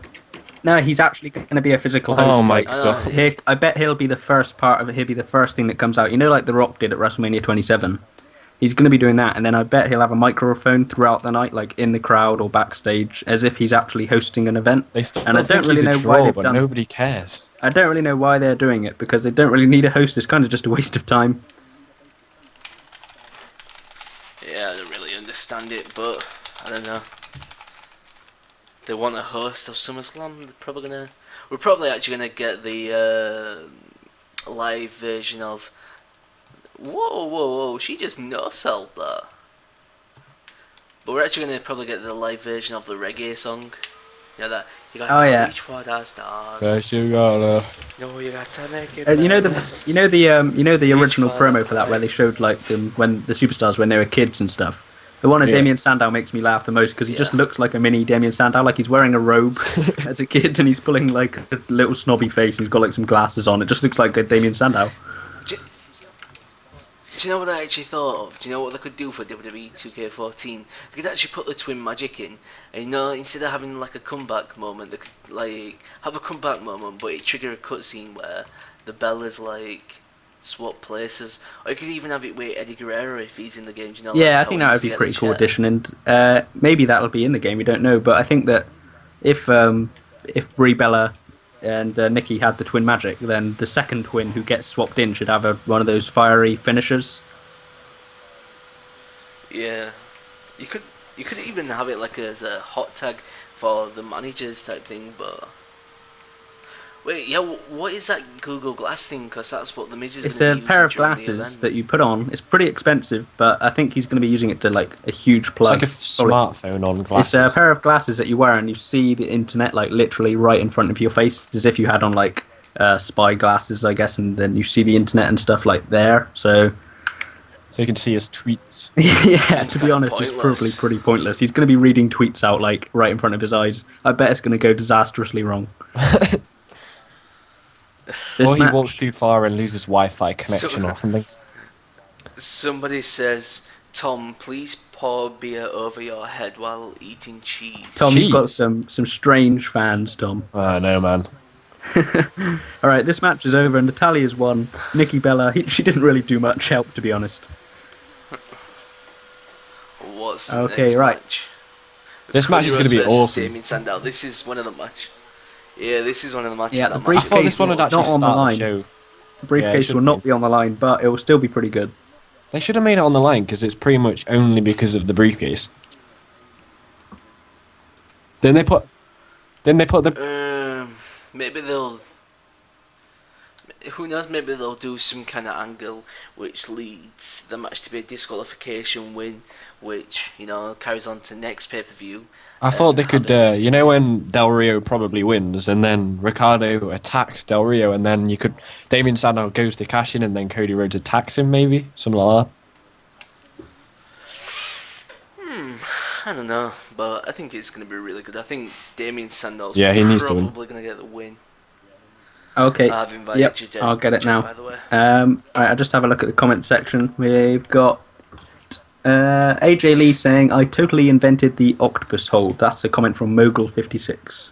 Speaker 3: No, he's actually going to be a physical host.
Speaker 2: Oh my
Speaker 3: like,
Speaker 2: god.
Speaker 3: I bet he'll be the first part of it. He'll be the first thing that comes out. You know, like The Rock did at WrestleMania 27. He's going to be doing that, and then I bet he'll have a microphone throughout the night, like in the crowd or backstage, as if he's actually hosting an event.
Speaker 2: They still
Speaker 3: And I don't
Speaker 2: think
Speaker 3: really
Speaker 2: he's a
Speaker 3: know why
Speaker 2: draw,
Speaker 3: they've
Speaker 2: but
Speaker 3: done.
Speaker 2: nobody cares.
Speaker 3: I don't really know why they're doing it because they don't really need a host. It's kind of just a waste of time.
Speaker 1: Yeah, I don't really understand it, but I don't know. They want a host of SummerSlam. We're probably actually gonna get the live version of. Whoa! She just no-sold that. But we're actually gonna probably get the live version of the reggae song. Yeah, that you got
Speaker 3: Oh,
Speaker 1: to
Speaker 3: yeah.
Speaker 1: reach for the stars.
Speaker 2: First you gotta...
Speaker 1: No, you got to make it.
Speaker 3: You know the
Speaker 1: Reach
Speaker 3: original
Speaker 1: for
Speaker 3: promo
Speaker 1: the
Speaker 3: for that where they
Speaker 1: prize.
Speaker 3: showed like them when the superstars when they were kids and stuff. The one of
Speaker 2: Yeah.
Speaker 3: Damien Sandow makes me laugh the most because he just
Speaker 1: Yeah.
Speaker 3: looks like a mini Damien Sandow, like he's wearing a robe as a kid and he's pulling like a little snobby face and he's got like some glasses on. It just looks like a Damien Sandow.
Speaker 1: Do you know what I actually thought of? Do you know what they could do for WWE 2K14? They could actually put the twin magic in, and instead of having like a comeback moment, they could like have a comeback moment, but it trigger a cutscene where the Bellas like swap places, or you could even have it with Eddie Guerrero if he's in the game. Do you know?
Speaker 3: Yeah,
Speaker 1: like,
Speaker 3: I
Speaker 1: how
Speaker 3: think
Speaker 1: he
Speaker 3: that would
Speaker 1: used to
Speaker 3: be
Speaker 1: get
Speaker 3: pretty
Speaker 1: the
Speaker 3: cool
Speaker 1: chair?
Speaker 3: addition, and maybe that'll be in the game. We don't know, but I think that if Brie Bella and Nikki had the twin magic, then the second twin who gets swapped in should have one of those fiery finishers.
Speaker 1: Yeah, you could even have it like as a hot tag for the managers type thing, but. Wait, yeah, what is that Google Glass thing? Because that's what the Miz is
Speaker 3: It's
Speaker 1: going
Speaker 3: a
Speaker 1: to be
Speaker 3: pair
Speaker 1: using
Speaker 3: of
Speaker 1: during the
Speaker 3: glasses
Speaker 1: event.
Speaker 3: that you put on. It's pretty expensive, but I think he's going to be using it to like a huge
Speaker 2: It's
Speaker 3: plug.
Speaker 2: like a smartphone on glasses.
Speaker 3: It's a pair of glasses that you wear and you see the internet like literally right in front of your face, as if you had on like spy glasses, I guess, and then you see the internet and stuff like there. So
Speaker 2: So you can see his tweets.
Speaker 3: yeah,
Speaker 1: Seems
Speaker 3: to be
Speaker 1: kinda
Speaker 3: honest, it's
Speaker 1: pointless.
Speaker 3: probably pretty pointless. He's going to be reading tweets out like right in front of his eyes. I bet it's going to go disastrously wrong. This
Speaker 2: Or he
Speaker 3: match-
Speaker 2: walks too far and loses Wi-Fi connection or something.
Speaker 1: Somebody says, "Tom, please pour beer over your head while eating cheese."
Speaker 3: Tom, you've got
Speaker 2: Cheese.
Speaker 3: some strange fans, Tom.
Speaker 2: I know, man.
Speaker 3: All right, this match is over and Natalia's won. Nikki Bella, she didn't really do much help, to be honest.
Speaker 1: What's the
Speaker 3: Okay,
Speaker 1: next
Speaker 3: right.
Speaker 1: match?
Speaker 2: This match is
Speaker 1: Cody
Speaker 2: gonna be
Speaker 1: Rhodes versus
Speaker 2: awesome.
Speaker 1: Damien Sandow. This is one of the match. Yeah, this is one of the matches.
Speaker 3: Yeah,
Speaker 1: that
Speaker 3: the
Speaker 1: match
Speaker 3: briefcase
Speaker 2: I thought this one would
Speaker 3: is
Speaker 2: actually
Speaker 3: not on the
Speaker 2: start the
Speaker 3: line.
Speaker 2: show.
Speaker 3: The
Speaker 2: Yeah, it
Speaker 3: briefcase
Speaker 2: should
Speaker 3: will not
Speaker 2: be.
Speaker 3: be on the line, but it will still be pretty good.
Speaker 2: They should have made it on the line because it's pretty much only because of the briefcase. Then they put the
Speaker 1: Maybe they'll. Who knows? Maybe they'll do some kind of angle which leads the match to be a disqualification win, which carries on to next pay per view.
Speaker 2: I thought they could,
Speaker 1: have it
Speaker 2: you know, when Del Rio probably wins, and then Ricardo attacks Del Rio, and then Damien Sandow goes to cash in, and then Cody Rhodes attacks him, maybe something like that.
Speaker 1: I don't know, but I think it's going to be really good. I think Damien Sandow's
Speaker 2: Yeah, he needs to win.
Speaker 1: probably going to get the win.
Speaker 3: Okay,
Speaker 1: I've invited
Speaker 3: yep,
Speaker 1: you, Jed,
Speaker 3: I'll get it now.
Speaker 1: by the way.
Speaker 3: Alright, I'll just have a look at the comment section. We've got AJ Lee saying, I totally invented the octopus hold. That's a comment from Mogul56.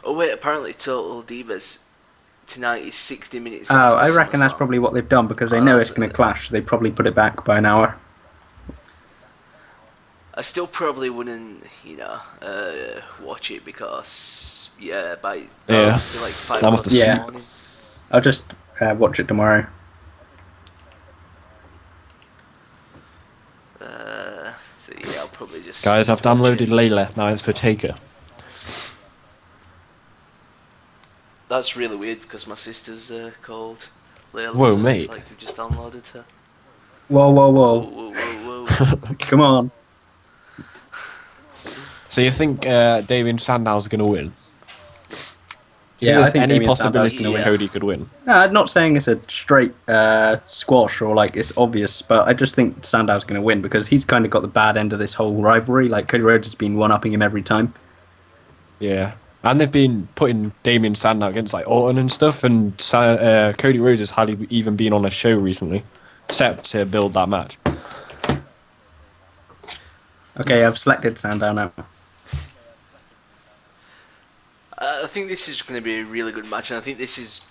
Speaker 1: Oh wait, apparently Total Divas tonight is 60 minutes
Speaker 3: Oh,
Speaker 1: after
Speaker 3: I reckon that's
Speaker 1: SummerSlam.
Speaker 3: probably what they've done because they
Speaker 1: Oh,
Speaker 3: know
Speaker 1: that's
Speaker 3: it's going to clash. They probably put it back by an hour.
Speaker 1: I still probably wouldn't, watch it because, by it'd be like 5
Speaker 2: I'm off
Speaker 1: o'clock
Speaker 2: the
Speaker 1: in the
Speaker 3: Yeah.
Speaker 1: morning.
Speaker 3: I'll just watch it tomorrow.
Speaker 1: So yeah, I'll probably just.
Speaker 2: Guys, I've
Speaker 1: watch
Speaker 2: downloaded
Speaker 1: it.
Speaker 2: Layla. Now it's for Taker.
Speaker 1: That's really weird because my sister's called Layla.
Speaker 2: Whoa,
Speaker 1: so
Speaker 2: mate.
Speaker 1: It's like you've just downloaded her.
Speaker 3: Whoa, whoa,
Speaker 1: Whoa,
Speaker 3: whoa.
Speaker 1: whoa, whoa, whoa.
Speaker 3: Come on.
Speaker 2: So you think Damien Sandow's going to win? Do you
Speaker 3: Yeah, I
Speaker 2: think
Speaker 3: think
Speaker 2: there's any
Speaker 3: Damien Sandow's
Speaker 2: possibility
Speaker 1: gonna win.
Speaker 2: Cody could win?
Speaker 3: No, I'm not saying it's a straight squash or like it's obvious, but I just think Sandow's going to win because he's kind of got the bad end of this whole rivalry. Like Cody Rhodes has been one-upping him every time.
Speaker 2: Yeah. And they've been putting Damien Sandow against like Orton and stuff, and Cody Rhodes has hardly even been on a show recently, except to build that match.
Speaker 3: Okay, I've selected Sandow now.
Speaker 1: I think this is going to be a really good match, and I think this is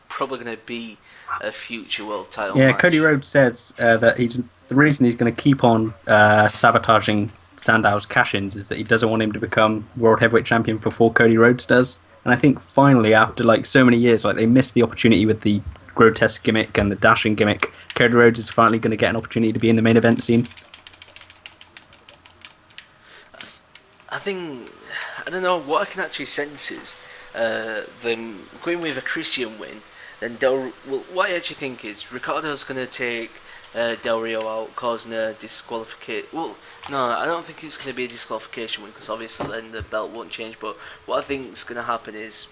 Speaker 1: probably going to be a future world title
Speaker 3: Yeah,
Speaker 1: match.
Speaker 3: Cody Rhodes says that the reason he's going to keep on sabotaging Sandow's cash-ins is that he doesn't want him to become World Heavyweight Champion before Cody Rhodes does. And I think finally, after like so many years, like they missed the opportunity with the grotesque gimmick and the dashing gimmick. Cody Rhodes is finally going to get an opportunity to be in the main event scene.
Speaker 1: I don't know, what I can actually sense is them going with a Christian win. Then what I actually think is Ricardo's going to take Del Rio out, causing a disqualification. Well, no, I don't think it's going to be a disqualification win because obviously then the belt won't change. But what I think is going to happen is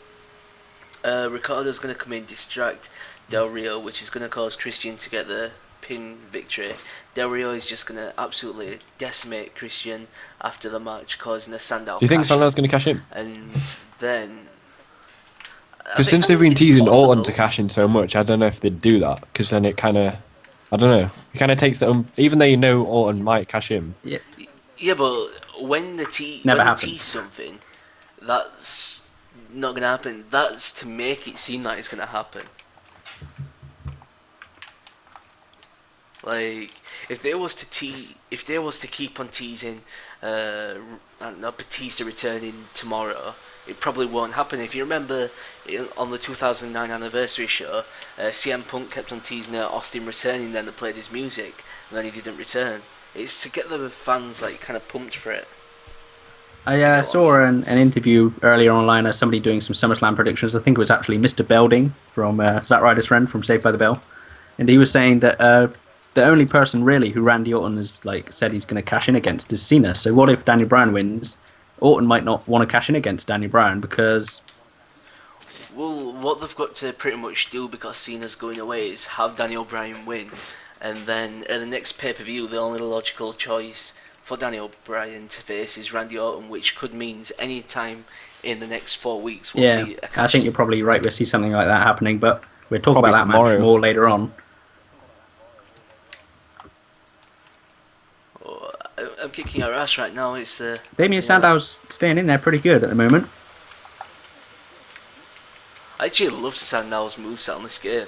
Speaker 1: Ricardo's going to come in, distract Del Rio, which is going to cause Christian to get the pin victory. Del Rio is just going to absolutely decimate Christian after the match, causing a Sandow.
Speaker 2: Do you think Sandow's going to cash in?
Speaker 1: And then.
Speaker 2: Because since they've been teasing Orton to cash in so much, I don't know if they'd do that. Because then it kind of, I don't know, it kind of takes the even though you know Orton might cash in.
Speaker 1: Yeah, but when they tease something, that's not gonna happen. That's to make it seem like it's gonna happen. Like if they was to keep on teasing, I don't know, Batista returning tomorrow, it probably won't happen. If you remember on the 2009 anniversary show, CM Punk kept on teasing Austin returning, then they played his music, and then he didn't return. It's to get the fans like kind of pumped for it.
Speaker 3: I saw an interview earlier online of somebody doing some SummerSlam predictions. I think it was actually Mr. Belding from Zack Ryder's friend from Saved by the Bell, and he was saying that the only person really who Randy Orton has like said he's going to cash in against is Cena. So what if Daniel Bryan wins? Orton might not want to cash in against Daniel Bryan because...
Speaker 1: Well, what they've got to pretty much do because Cena's going away is have Daniel Bryan win, and then at the next pay-per-view the only logical choice for Daniel Bryan to face is Randy Orton, which could mean any time in the next 4 weeks we'll see a cash.
Speaker 3: I think you're probably right, we'll see something like that happening, but we'll talk
Speaker 2: Probably
Speaker 3: about that
Speaker 2: tomorrow.
Speaker 3: match more later on.
Speaker 1: I'm kicking our ass right now. It's
Speaker 3: Damien Sandow's staying in there pretty good at the moment.
Speaker 1: I actually love Sandow's moveset on this game.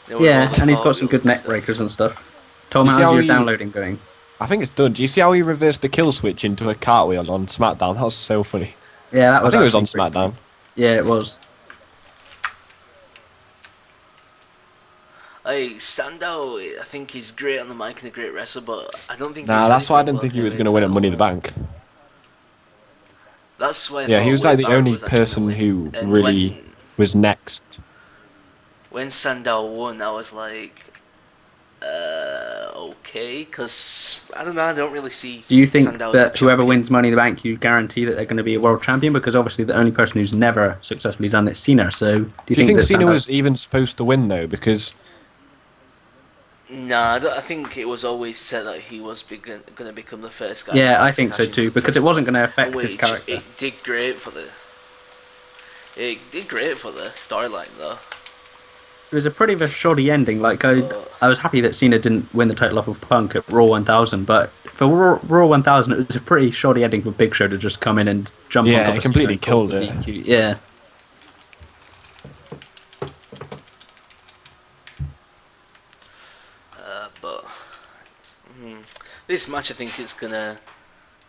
Speaker 3: Yeah, and he's got some good neck breakers and stuff. Tom, how's your downloading going?
Speaker 2: I think it's done. Do you see how he reversed the kill switch into a cartwheel on SmackDown? That was so funny.
Speaker 3: Yeah, that was.
Speaker 2: I think it was on SmackDown.
Speaker 3: Yeah, it was.
Speaker 1: Like Sandow, I think he's great on the mic and a great wrestler, but I don't think.
Speaker 2: Nah, that's why I didn't think he was going to win at Money in the Bank.
Speaker 1: That's why.
Speaker 2: Yeah, he was like the only person who really was next.
Speaker 1: When Sandow won, I was like, okay, because I don't know, I don't really see.
Speaker 3: Do you think
Speaker 1: Sandow
Speaker 3: that whoever wins Money in the Bank, you guarantee that they're going to be a world champion? Because obviously the only person who's never successfully done it's Cena. So do you think
Speaker 2: Cena was even supposed to win though? Because
Speaker 1: no, I think it was always said that he was going to become the first guy.
Speaker 3: Yeah, I think so too, because it wasn't going to affect his character.
Speaker 1: It did great for the storyline though.
Speaker 3: was a pretty of a shoddy ending. Like I was happy that Cena didn't win the title off of Punk at Raw 1000, but for Raw 1000, it was a pretty shoddy ending for Big Show to just come in and jump on top of
Speaker 2: it completely
Speaker 3: Cena and cause
Speaker 2: killed
Speaker 3: the
Speaker 2: it.
Speaker 3: DQ. Yeah.
Speaker 1: But this match, I think, is gonna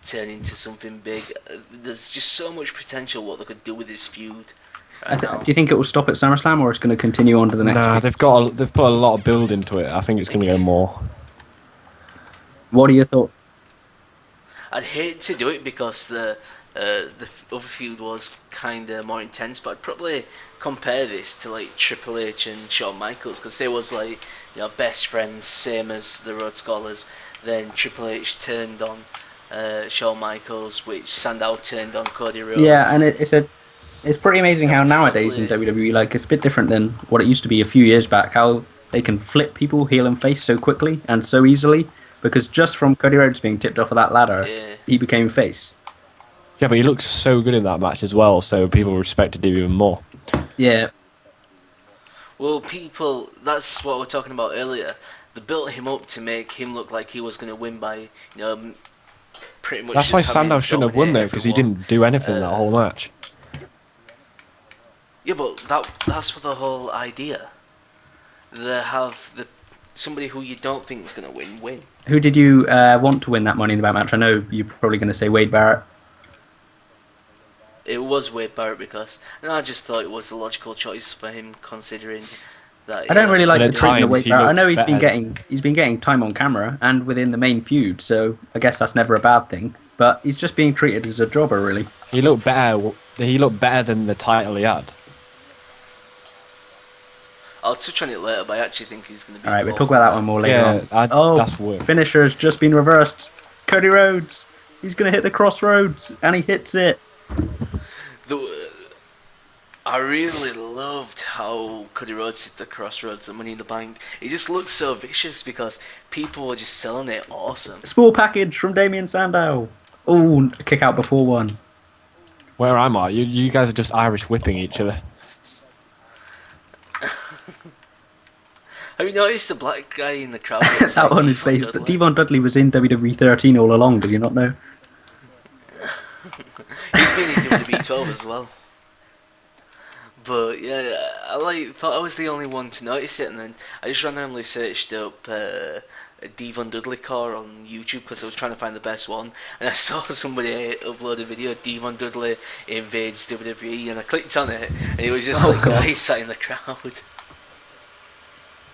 Speaker 1: turn into something big. There's just so much potential what they could do with this feud.
Speaker 3: Do you think it will stop at SummerSlam, or it's going to continue on to the next
Speaker 2: Nah,
Speaker 3: week?
Speaker 2: they've put a lot of build into it. I think it's going to go more.
Speaker 3: What are your thoughts?
Speaker 1: I'd hate to do it because the other feud was kind of more intense, but I'd probably compare this to like Triple H and Shawn Michaels, because they was like, you know, best friends, same as the Road Scholars. Then Triple H turned on Shawn Michaels, which Sandow turned on Cody Rhodes.
Speaker 3: Yeah, and it's pretty amazing how nowadays in WWE, like, it's a bit different than what it used to be a few years back, how they can flip people heel and face so quickly and so easily, because just from Cody Rhodes being tipped off of that ladder, he became face.
Speaker 2: Yeah, but he looks so good in that match as well, so people respected him even more.
Speaker 3: Yeah.
Speaker 1: Well, people, that's what we were talking about earlier. They built him up to make him look like he was going to win by, you know, pretty much.
Speaker 2: That's why Sandow shouldn't have won though, because he didn't do anything that whole match.
Speaker 1: Yeah, but that's for the whole idea. They have somebody who you don't think is going to win.
Speaker 3: Who did you want to win that Money in the Bank match? I know you're probably going to say Wade Barrett.
Speaker 1: It was Wade Barrett because, and I just thought it was the logical choice for him, considering that.
Speaker 3: I don't really like the treatment of Wade Barrett. I know he's
Speaker 2: better.
Speaker 3: been getting time on camera and within the main feud, so I guess that's never a bad thing. But he's just being treated as a jobber, really.
Speaker 2: He looked better. He looked better than the title he had.
Speaker 1: I'll touch on it later, but I actually think he's going to be.
Speaker 3: Alright, we'll talk about that one more later on.
Speaker 2: That's weird.
Speaker 3: Finisher has just been reversed. Cody Rhodes. He's going to hit the crossroads, and he hits it.
Speaker 1: I really loved how Cody Rhodes hit the crossroads and Money in the Bank. It just looked so vicious because people were just selling it awesome.
Speaker 3: Small package from Damien Sandow. Oh, kick out before one.
Speaker 2: Where am I? You guys are just Irish whipping each other.
Speaker 1: Have you noticed the black guy in the crowd?
Speaker 3: That's out on his face. Devon Dudley was in WWE 13 all along, did you not know?
Speaker 1: He's been in WWE 12 as well. But yeah, I thought I was the only one to notice it, and then I just randomly searched up a Devon Dudley car on YouTube because I was trying to find the best one, and I saw somebody upload a video of Devon Dudley invades WWE, and I clicked on it, and it was just like guys sat in the crowd.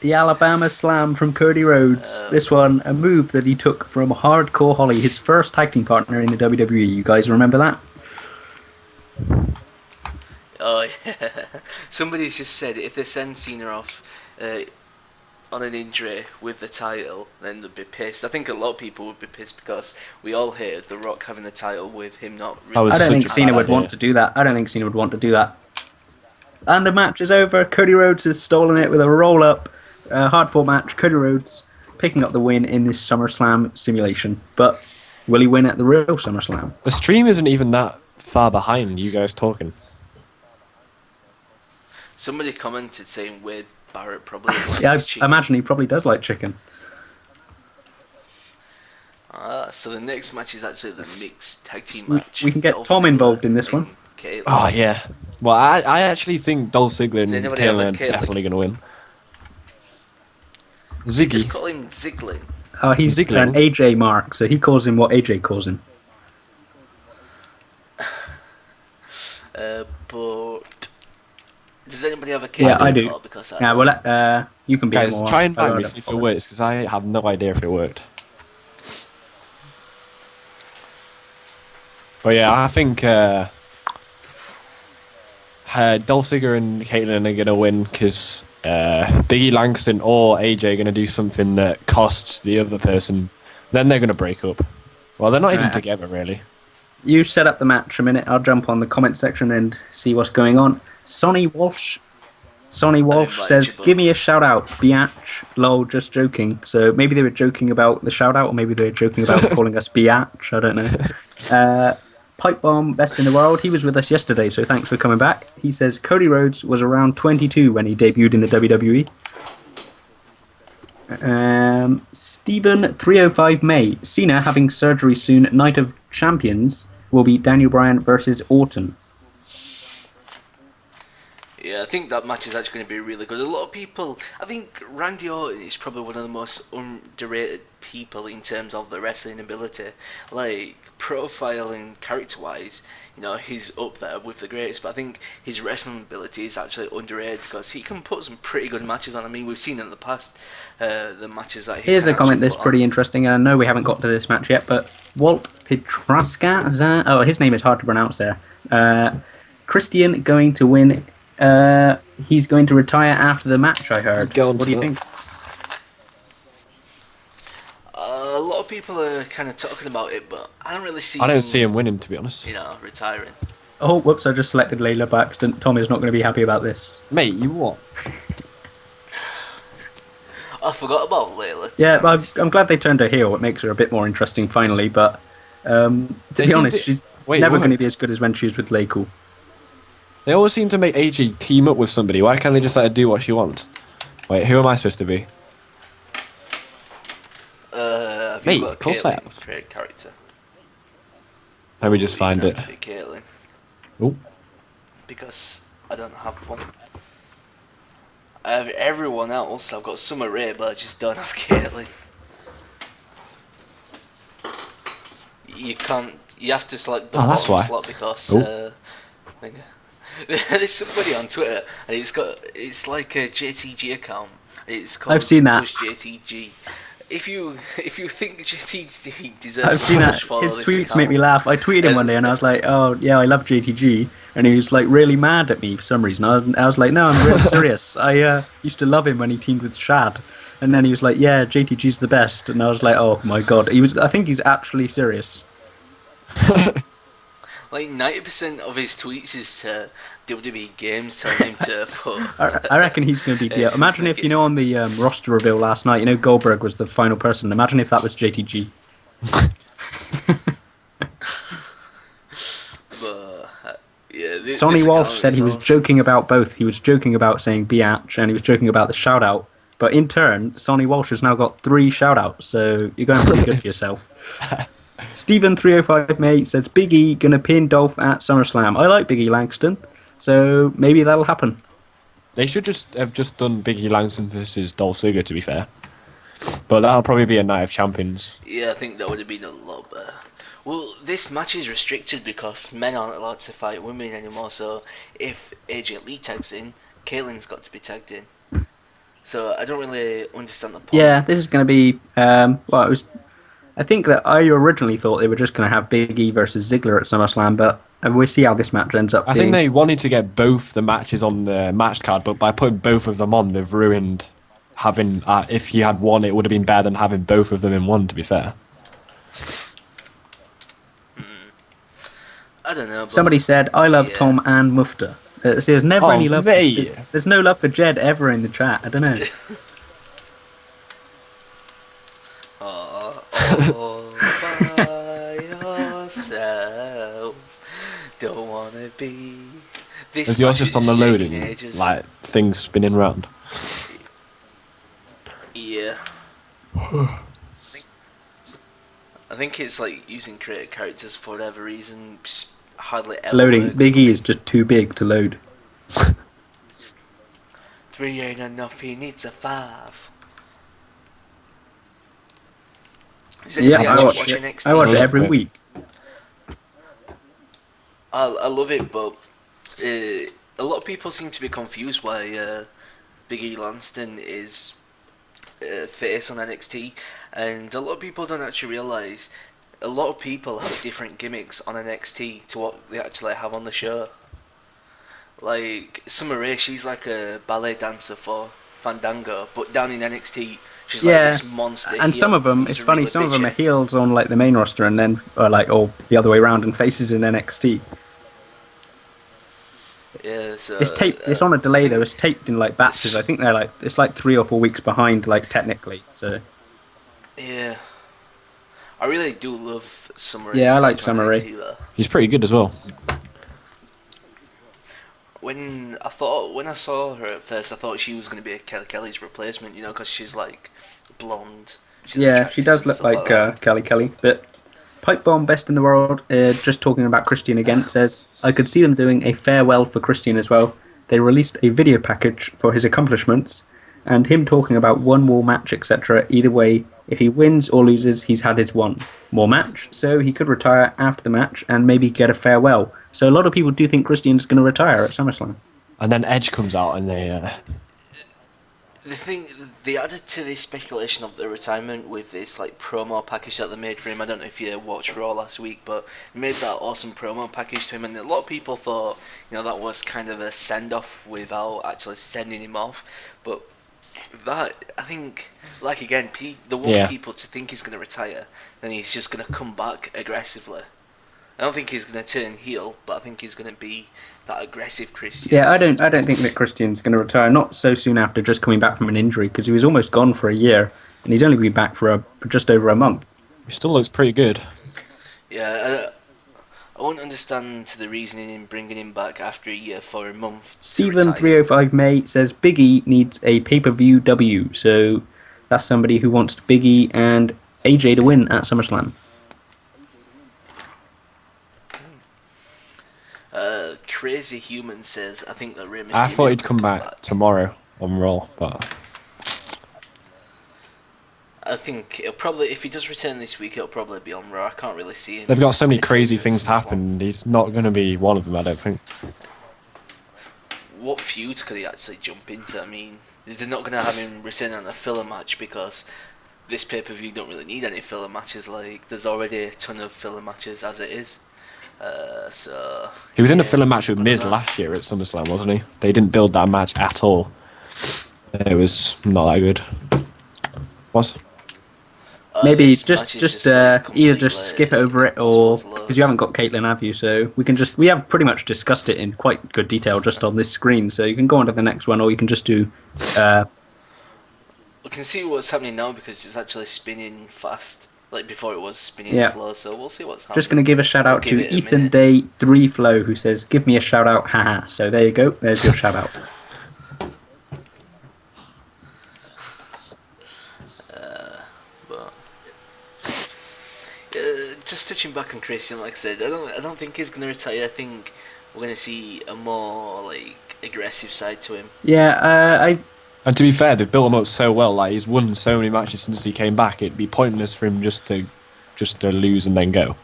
Speaker 3: The Alabama Slam from Cody Rhodes. This one, a move that he took from Hardcore Holly, his first tag team partner in the WWE. You guys remember that?
Speaker 1: Oh yeah. Somebody's just said if they send Cena off on an injury with the title, then they'd be pissed. I think a lot of people would be pissed because we all hated The Rock having the title with him not. Really
Speaker 3: I don't think Cena would want to do that. And the match is over. Cody Rhodes has stolen it with a roll-up. Hard-fought match. Cody Rhodes picking up the win in this SummerSlam simulation. But will he win at the real SummerSlam?
Speaker 2: The stream isn't even that far behind you guys talking.
Speaker 1: Somebody commented saying Wade Barrett probably likes
Speaker 3: Yeah, I
Speaker 1: chicken.
Speaker 3: imagine he probably does like chicken.
Speaker 1: So the next match is actually the mixed tag team match.
Speaker 3: We can get
Speaker 1: Dolph
Speaker 3: Tom
Speaker 1: Ziggler
Speaker 3: involved in this
Speaker 1: and
Speaker 3: one.
Speaker 1: Kayla.
Speaker 2: Oh yeah. Well, I actually think Dolph Ziggler and
Speaker 1: anybody have a
Speaker 2: Kayla are
Speaker 1: Kayla?
Speaker 2: definitely going to win.
Speaker 1: Just
Speaker 2: Ziggy.
Speaker 1: call him Ziggler.
Speaker 3: Oh, he's
Speaker 2: Ziggler.
Speaker 3: an AJ mark, so he calls him what AJ calls him.
Speaker 1: But does anybody have a Kayla?
Speaker 3: Yeah, I do.
Speaker 1: Because
Speaker 3: Yeah, well, you can be
Speaker 2: Guys,
Speaker 3: more.
Speaker 2: try and invite me, see if it works, because I have no idea if it worked. But yeah, I think Dolph Ziggler and Caitlyn are going to win because Biggie Langston or AJ are going to do something that costs the other person. Then they're going to break up. Well, they're not even together, really.
Speaker 3: You set up the match a minute. I'll jump on the comment section and see what's going on. Sonny Walsh says, "Give me a shout out, biatch." Lol, just joking. So maybe they were joking about the shout out, or maybe they were joking about calling us biatch. I don't know. Pipe Bomb, best in the world. He was with us yesterday, so thanks for coming back. He says Cody Rhodes was around 22 when he debuted in the WWE. Stephen 305 May. Cena having surgery soon. Night of Champions will be Daniel Bryan versus Orton.
Speaker 1: Yeah, I think that match is actually going to be really good. A lot of people, I think Randy Orton is probably one of the most underrated people in terms of the wrestling ability. Like, profile and character-wise, you know, he's up there with the greatest, but I think his wrestling ability is actually underrated because he can put some pretty good matches on. I mean, we've seen in the past the matches that he
Speaker 3: Here's
Speaker 1: can
Speaker 3: a comment
Speaker 1: actually
Speaker 3: that's
Speaker 1: put
Speaker 3: pretty
Speaker 1: on.
Speaker 3: interesting, and I know we haven't got to this match yet, but Walt Petraska, oh, his name is hard to pronounce there. Christian going to win. He's going to retire after the match, I heard.
Speaker 2: Go on
Speaker 3: What
Speaker 2: to
Speaker 3: do you
Speaker 2: that.
Speaker 3: think?
Speaker 1: A lot of people are kind of talking about it, but I don't really see.
Speaker 2: I don't see him winning, to be honest.
Speaker 1: You know, retiring.
Speaker 3: Oh, whoops, I just selected Layla by accident. Tom is not going to be happy about this.
Speaker 2: Mate, you what?
Speaker 1: I forgot about Layla.
Speaker 3: Yeah, but I'm glad they turned her heel. It makes her a bit more interesting finally, but to
Speaker 2: They
Speaker 3: be
Speaker 2: seem
Speaker 3: honest,
Speaker 2: to-
Speaker 3: she's
Speaker 2: Wait,
Speaker 3: never
Speaker 2: what?
Speaker 3: going to be as good as when she was with Laycool.
Speaker 2: They always seem to make AJ team up with somebody. Why can't they just let her do what she wants? Wait, who am I supposed to be?
Speaker 1: Have
Speaker 2: Mate,
Speaker 1: you got a
Speaker 2: call
Speaker 1: Caitlyn
Speaker 2: Seth.
Speaker 1: trade character?
Speaker 2: Let me just find
Speaker 1: You're
Speaker 2: it.
Speaker 1: gonna have to be Caitlyn,
Speaker 2: Oh,
Speaker 1: because I don't have one. I have everyone else. I've got Summer Rae, but I just don't have Caitlyn. You can't. You have to select the
Speaker 2: Oh, that's
Speaker 1: bottom
Speaker 2: why.
Speaker 1: slot because
Speaker 2: Oh.
Speaker 1: there's somebody on Twitter and it's like a JTG account. It's called
Speaker 3: I've seen that.
Speaker 1: Push JTG. If you think JTG deserves
Speaker 3: I've seen
Speaker 1: a
Speaker 3: that.
Speaker 1: push, follow
Speaker 3: His
Speaker 1: this
Speaker 3: tweets
Speaker 1: account.
Speaker 3: make me laugh. I tweeted him one day and I was like, oh, yeah, I love JTG. And he was like really mad at me for some reason. I was like, no, I'm really serious. I used to love him when he teamed with Shad. And then he was like, yeah, JTG's the best. And I was like, oh my god. I think he's actually serious.
Speaker 1: Like 90% of his tweets is WWE games telling him to put.
Speaker 3: I reckon he's going to be deal. Imagine if, on the roster reveal last night, Goldberg was the final person. Imagine if that was JTG. Sonny Walsh said he was joking about both. He was joking about saying biatch and he was joking about the shout out. But in turn, Sonny Walsh has now got 3 shout outs, so you're going pretty good for yourself. Stephen 305 May says Big E gonna pin Dolph at SummerSlam. I like Big E Langston, so maybe that'll happen.
Speaker 2: they should have just done Biggie Langston versus Dolph Ziggler, to be fair. But that'll probably be a Night of Champions.
Speaker 1: Yeah, I think that would have been a lot better. Well, this match is restricted because men aren't allowed to fight women anymore, so if AJ Lee tags in, Caitlyn's got to be tagged in. So I don't really understand the point.
Speaker 3: Yeah, this is going to be... I think that I originally thought they were just going to have Big E versus Ziggler at SummerSlam, but we'll see how this match ends up
Speaker 2: I
Speaker 3: being.
Speaker 2: think they wanted to get both the matches on the match card, but by putting both of them on, they've ruined having... if you had one, it would have been better than having both of them in one, to be fair.
Speaker 1: I don't know. But
Speaker 3: Somebody said, I love Tom and Muuuftah. See, there's never any love.
Speaker 2: Mate.
Speaker 3: There's no love for Jed ever in the chat. I don't know.
Speaker 1: all by yourself. Don't wanna be. This
Speaker 2: Is yours
Speaker 1: match
Speaker 2: just on
Speaker 1: is
Speaker 2: the
Speaker 1: taking
Speaker 2: loading,
Speaker 1: ages.
Speaker 2: like things spinning round?
Speaker 1: Yeah. I think it's like using creative characters for whatever reason. Hardly ever
Speaker 3: Loading.
Speaker 1: works.
Speaker 3: Big E is just too big to load.
Speaker 1: 3 ain't enough. He needs a 5. Is
Speaker 3: Yeah,
Speaker 1: anybody
Speaker 3: I
Speaker 1: else
Speaker 3: watch
Speaker 1: watching
Speaker 3: it.
Speaker 1: NXT?
Speaker 3: I watch it
Speaker 2: Yeah.
Speaker 3: every week.
Speaker 1: I love it, but a lot of people seem to be confused why Big E Langston is face on NXT, and a lot of people don't actually realise a lot of people have different gimmicks on NXT to what they actually have on the show. Like Summer Rae, she's like a ballet dancer for Fandango, but down in NXT, she's like this monster.
Speaker 3: And some of them,
Speaker 1: who's
Speaker 3: it's funny,
Speaker 1: really
Speaker 3: some of them are
Speaker 1: bitchy.
Speaker 3: heels on like the main roster, and then or the other way around, and faces in NXT.
Speaker 1: Yeah, so,
Speaker 3: It's taped. It's on a delay though. It's taped in like batches. I think it's like 3 or 4 weeks behind, like technically. So
Speaker 1: Yeah. I really do love Summer.
Speaker 3: Yeah, I like Summer Rae.
Speaker 2: He's pretty good as well.
Speaker 1: When I saw her at first, I thought she was going to be Kelly's replacement, you know, because she's like blonde. She's
Speaker 3: Yeah, she
Speaker 1: attractive
Speaker 3: does
Speaker 1: and
Speaker 3: look
Speaker 1: stuff
Speaker 3: like
Speaker 1: that.
Speaker 3: Kelly. But Pipe Bomb, best in the world, just talking about Christian again, says, I could see them doing a farewell for Christian as well. They released a video package for his accomplishments, and him talking about one more match, etc. Either way, if he wins or loses, he's had his one more match, so he could retire after the match and maybe get a farewell. So a lot of people do think Christian's going to retire at SummerSlam.
Speaker 2: And then Edge comes out and they...
Speaker 1: The thing they added to the speculation of the retirement with this like promo package that they made for him. I don't know if you watched Raw last week, but they made that awesome promo package to him, and a lot of people thought, you know, that was kind of a send off without actually sending him off. But that, I think, like again, they want people to think he's going to retire, then he's just going to come back aggressively. I don't think he's going to turn heel, but I think he's going to be that aggressive Christian.
Speaker 3: Yeah, I don't think that Christian's going to retire. Not so soon after just coming back from an injury, because he was almost gone for a year, and he's only been back for just over a month.
Speaker 2: He still looks pretty good.
Speaker 1: Yeah, I won't understand the reasoning in bringing him back after a year for a month.
Speaker 3: Stephen305 May says Big E needs a pay-per-view W, so that's somebody who wants Big E and AJ to win at SummerSlam.
Speaker 1: Crazy Human says, I think that Rey Mysterio
Speaker 2: I thought he'd
Speaker 1: could
Speaker 2: come back tomorrow on Raw, but...
Speaker 1: I think it'll probably, if he does return this week, it'll probably be on Raw. I can't really see him.
Speaker 2: They've got so many crazy things to happen, he's not going to be one of them, I don't think.
Speaker 1: What feuds could he actually jump into? I mean, they're not going to have him return on a filler match because this pay-per-view don't really need any filler matches. Like, there's already a ton of filler matches as it is. So
Speaker 2: he was in a filler match with Miz last year at SummerSlam, wasn't he? They didn't build that match at all. It was not that good.
Speaker 3: Maybe just either just skip over it, or because you haven't got Caitlyn, have you? So we have pretty much discussed it in quite good detail just on this screen. So you can go on to the next one, or you can just do.
Speaker 1: We can see what's happening now because it's actually spinning fast. Like before it was spinning slow, so we'll see what's happening.
Speaker 3: Just going to give a shout out to Ethan Day 3 Flow, who says, give me a shout out, haha. So there you go, there's your shout out.
Speaker 1: Just touching back on Christian, like I said, I don't think he's going to retire. I think we're going to see a more like aggressive side to him.
Speaker 3: Yeah,
Speaker 2: And to be fair, they've built him up so well. Like, he's won so many matches since he came back. It'd be pointless for him just to lose and then go.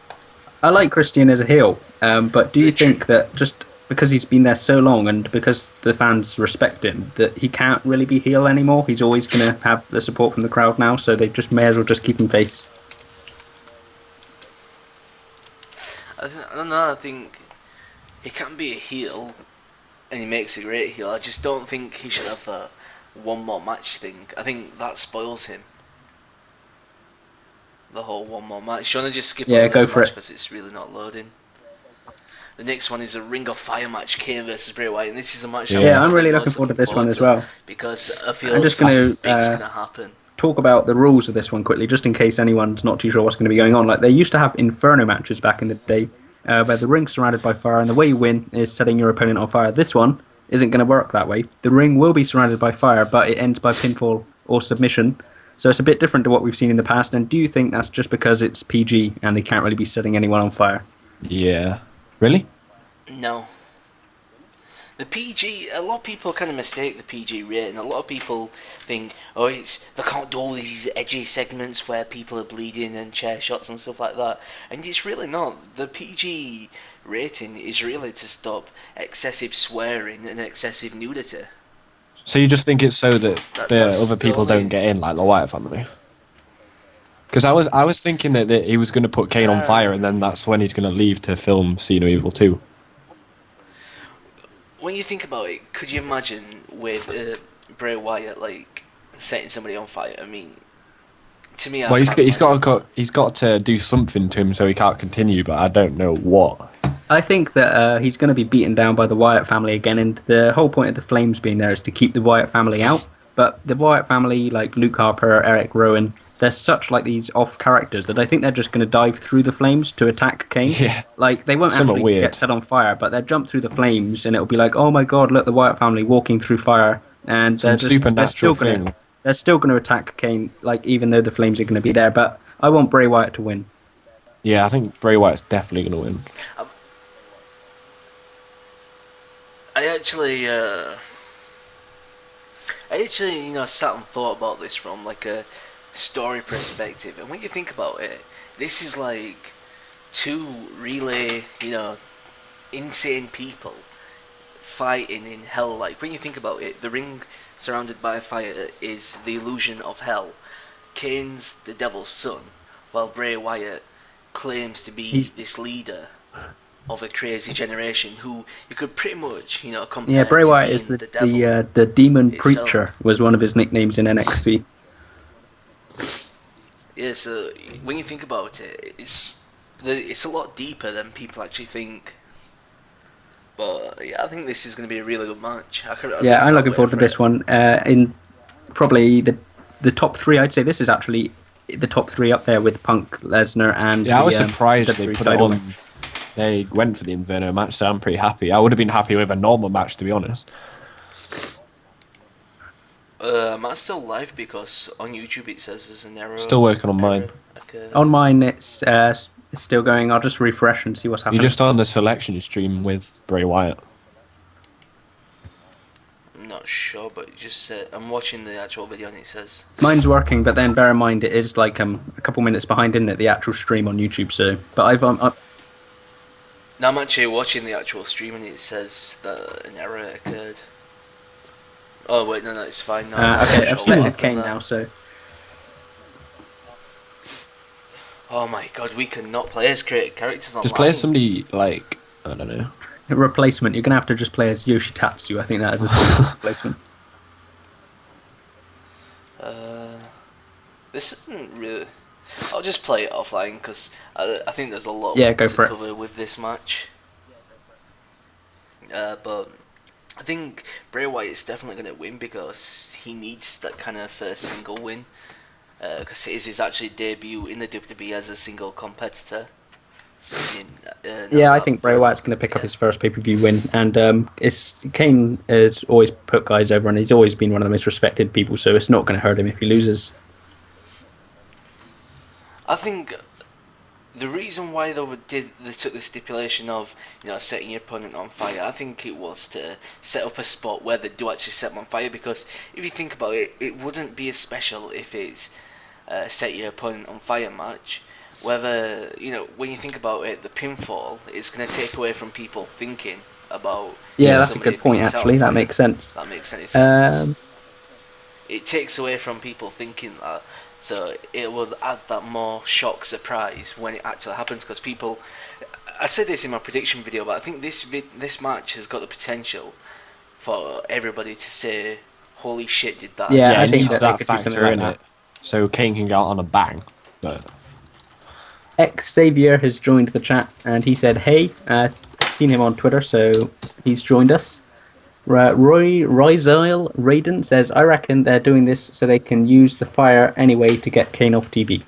Speaker 3: I like Christian as a heel, but do you think that just because he's been there so long and because the fans respect him, that he can't really be heel anymore? He's always going to have the support from the crowd now, so they just may as well just keep him face.
Speaker 1: I don't know. I think he can be a heel, and he makes a great heel. I just don't think he should have a one more match thing. I think that spoils him. The whole one more match. Do you want to just skip over
Speaker 3: go
Speaker 1: this
Speaker 3: for
Speaker 1: match
Speaker 3: it.
Speaker 1: because it's really not loading? The next one is a Ring of Fire match, Kane versus Bray Wyatt, and this is a match.
Speaker 3: I'm really looking forward to this one as well.
Speaker 1: Because I feel
Speaker 3: I'm just going
Speaker 1: it's going to happen.
Speaker 3: Talk about the rules of this one quickly, just in case anyone's not too sure what's going to be going on. Like, they used to have Inferno matches back in the day, where the ring's surrounded by fire, and the way you win is setting your opponent on fire. This one isn't going to work that way. The ring will be surrounded by fire, but it ends by pinfall or submission. So it's a bit different to what we've seen in the past. And do you think that's just because it's PG and they can't really be setting anyone on fire?
Speaker 2: Yeah. Really?
Speaker 1: No. The PG, a lot of people kind of mistake the PG rating. A lot of people think, they can't do all these edgy segments where people are bleeding and chair shots and stuff like that. And it's really not. The PG rating is really to stop excessive swearing and excessive nudity.
Speaker 2: So you just think it's so that the other people don't get in, like the Wyatt family? Because I was thinking that he was going to put Kane on fire, and then that's when he's going to leave to film See No Evil 2.
Speaker 1: When you think about it, could you imagine with Bray Wyatt like setting somebody on fire? I mean, to me,
Speaker 2: he's got to do something to him so he can't continue, but I don't know what.
Speaker 3: I think that he's going to be beaten down by the Wyatt family again, and the whole point of the Flames being there is to keep the Wyatt family out. But the Wyatt family, like Luke Harper, Eric Rowan, they're such like these off characters that I think they're just going to dive through the flames to attack Kane.
Speaker 2: Yeah.
Speaker 3: Like they won't
Speaker 2: Somewhat
Speaker 3: actually
Speaker 2: weird.
Speaker 3: get set on fire, but they'll jump through the flames, and it'll be like, oh my god, look, the Wyatt family walking through fire, and
Speaker 2: Some supernatural
Speaker 3: they're still going to attack Kane, like even though the flames are going to be there. But I want Bray Wyatt to win.
Speaker 2: Yeah, I think Bray Wyatt's definitely going to win.
Speaker 1: I actually, sat and thought about this from like a story perspective, and when you think about it, this is like two really, insane people fighting in hell. Like when you think about it, the ring surrounded by fire is the illusion of hell. Kane's the devil's son, while Bray Wyatt claims to be this leader of a crazy generation who you could pretty much, compare.
Speaker 3: Yeah, Bray
Speaker 1: to
Speaker 3: Wyatt is
Speaker 1: being the devil.
Speaker 3: the demon
Speaker 1: itself.
Speaker 3: preacher was one of his nicknames in NXT.
Speaker 1: Yeah, so when you think about it, it's a lot deeper than people actually think. But yeah, I think this is going to be a really good match.
Speaker 3: Yeah, I'm looking forward to this one. In probably the top three, I'd say this is actually the top three up there with Punk, Lesnar, and
Speaker 2: Yeah, I was surprised they
Speaker 3: WWE
Speaker 2: put it
Speaker 3: title.
Speaker 2: on. They went for the Inferno match, so I'm pretty happy. I would have been happy with a normal match, to be honest.
Speaker 1: That's still live because on YouTube it says there's an error.
Speaker 2: Still working on mine.
Speaker 1: occurred.
Speaker 3: On mine, it's still going. I'll just refresh and see what's happening.
Speaker 2: You're just on the selection stream with Bray Wyatt.
Speaker 1: I'm not sure, but it just said I'm watching the actual video and it says.
Speaker 3: Mine's working, but then bear in mind it is like a couple minutes behind, isn't it? The actual stream on YouTube. So, but I've
Speaker 1: Now I'm actually watching the actual stream and it says that an error occurred. Oh wait, no, it's fine now.
Speaker 3: okay, I've
Speaker 1: Sure,
Speaker 3: selected
Speaker 1: what
Speaker 3: Kane
Speaker 1: happened
Speaker 3: now. So
Speaker 1: Oh my god, we cannot play as creative characters online.
Speaker 2: Just play as somebody, like, I don't know.
Speaker 3: a replacement. You're gonna have to just play as Yoshitatsu. I think that is a simple replacement.
Speaker 1: This isn't really. I'll just play it offline because I think there's a lot
Speaker 3: Yeah, go
Speaker 1: to
Speaker 3: for it.
Speaker 1: cover with this match. But I think Bray Wyatt is definitely going to win because he needs that kind of first single win. Because it is his actually debut in the WWE as a single competitor.
Speaker 3: Yeah, I think Bray Wyatt's going to pick up his first pay-per-view win, and Kane has always put guys over, and he's always been one of the most respected people, so it's not going to hurt him if he loses.
Speaker 1: I think the reason why they took the stipulation of setting your opponent on fire, I think it was to set up a spot where they do actually set them on fire. Because if you think about it, it wouldn't be as special if it's set your opponent on fire match. Whether when you think about it, the pinfall is going to take away from people thinking about.
Speaker 3: Yeah, that's a
Speaker 1: somebody
Speaker 3: good point.
Speaker 1: being set on
Speaker 3: Actually, that
Speaker 1: fire.
Speaker 3: makes sense.
Speaker 1: That makes any sense.
Speaker 3: Um,
Speaker 1: It takes away from people thinking that, so it will add that more shock surprise when it actually happens. Because people, I said this in my prediction video, but I think this match has got the potential for everybody to say, "Holy shit, did that?"
Speaker 3: Yeah,
Speaker 2: Yeah,
Speaker 3: I
Speaker 2: it
Speaker 3: think
Speaker 2: needs
Speaker 3: that they
Speaker 2: that
Speaker 3: could do something
Speaker 2: factor
Speaker 3: like
Speaker 2: in
Speaker 3: that.
Speaker 2: it. So Kane can go out on a bang. But
Speaker 3: Xavier has joined the chat, and he said, "Hey, seen him on Twitter, so he's joined us." Roy Rizal Raiden says, "I reckon they're doing this so they can use the fire anyway to get Kane off TV."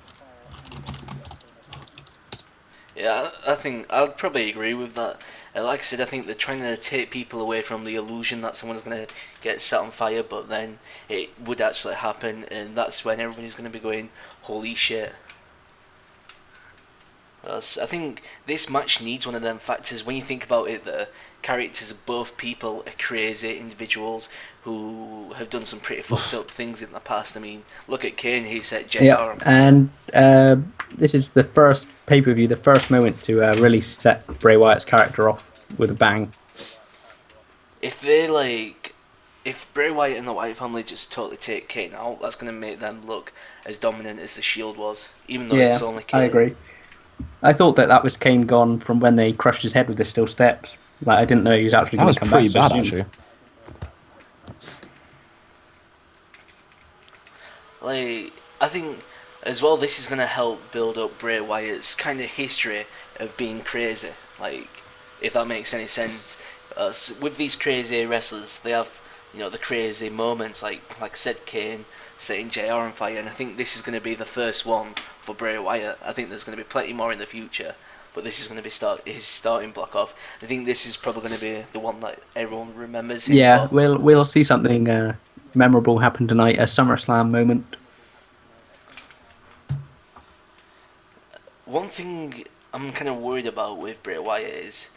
Speaker 1: Yeah, I think I'd probably agree with that. Like I said, I think they're trying to take people away from the illusion that someone's going to get set on fire, but then it would actually happen, and that's when everybody's going to be going, "Holy shit." I think this match needs one of them factors. When you think about it, the characters of both people are crazy individuals who have done some pretty fucked up things in the past. I mean, look at Kane, he set Jet
Speaker 3: Yeah,
Speaker 1: Arm.
Speaker 3: and this is the first pay-per-view, the first moment to really set Bray Wyatt's character off with a bang.
Speaker 1: If Bray Wyatt and the Wyatt family just totally take Kane out, that's going to make them look as dominant as the Shield was, even though
Speaker 3: Yeah,
Speaker 1: it's only Kane.
Speaker 3: I agree. I thought that was Kane gone from when they crushed his head with the steel steps. Like, I didn't know he was actually
Speaker 2: that
Speaker 3: going
Speaker 2: was
Speaker 3: to come
Speaker 2: pretty
Speaker 3: back so
Speaker 2: bad,
Speaker 3: soon.
Speaker 2: actually.
Speaker 1: Like, I think as well, this is going to help build up Bray Wyatt's kind of history of being crazy. Like, if that makes any sense. With these crazy wrestlers, they have the crazy moments. Like I said, Kane setting JR on fire, and I think this is going to be the first one for Bray Wyatt. I think there's going to be plenty more in the future, but this is going to be his starting block off. I think this is probably going to be the one that everyone remembers him
Speaker 3: Yeah,
Speaker 1: for.
Speaker 3: we'll see something memorable happen tonight, a SummerSlam moment.
Speaker 1: One thing I'm kind of worried about with Bray Wyatt is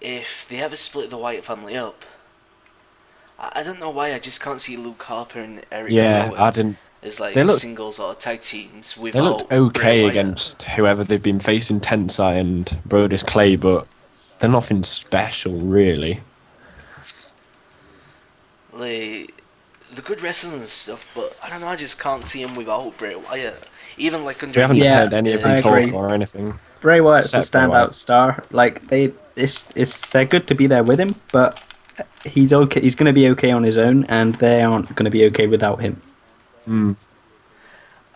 Speaker 1: if they ever split the Wyatt family up. I don't know why I just can't see Luke Harper and Eric
Speaker 2: Yeah,
Speaker 1: Rowan
Speaker 2: I didn't.
Speaker 1: as like
Speaker 2: They looked.
Speaker 1: singles or tag teams
Speaker 2: They
Speaker 1: without
Speaker 2: looked
Speaker 1: Bray
Speaker 2: okay
Speaker 1: Wyatt.
Speaker 2: against whoever they've been facing, Tensai and Brodus Clay, but they're nothing special, really.
Speaker 1: Like, the good wrestling and stuff, but I don't know. I just can't see him without Bray Wyatt. Even like under
Speaker 2: We haven't
Speaker 3: Yeah,
Speaker 2: heard any of them
Speaker 3: I
Speaker 2: talk
Speaker 3: agree.
Speaker 2: or anything.
Speaker 3: Bray Wyatt's the
Speaker 2: Except Bray
Speaker 3: standout
Speaker 2: Wyatt.
Speaker 3: star. Like they're good to be there with him, but he's okay. He's going to be okay on his own, and they aren't going to be okay without him.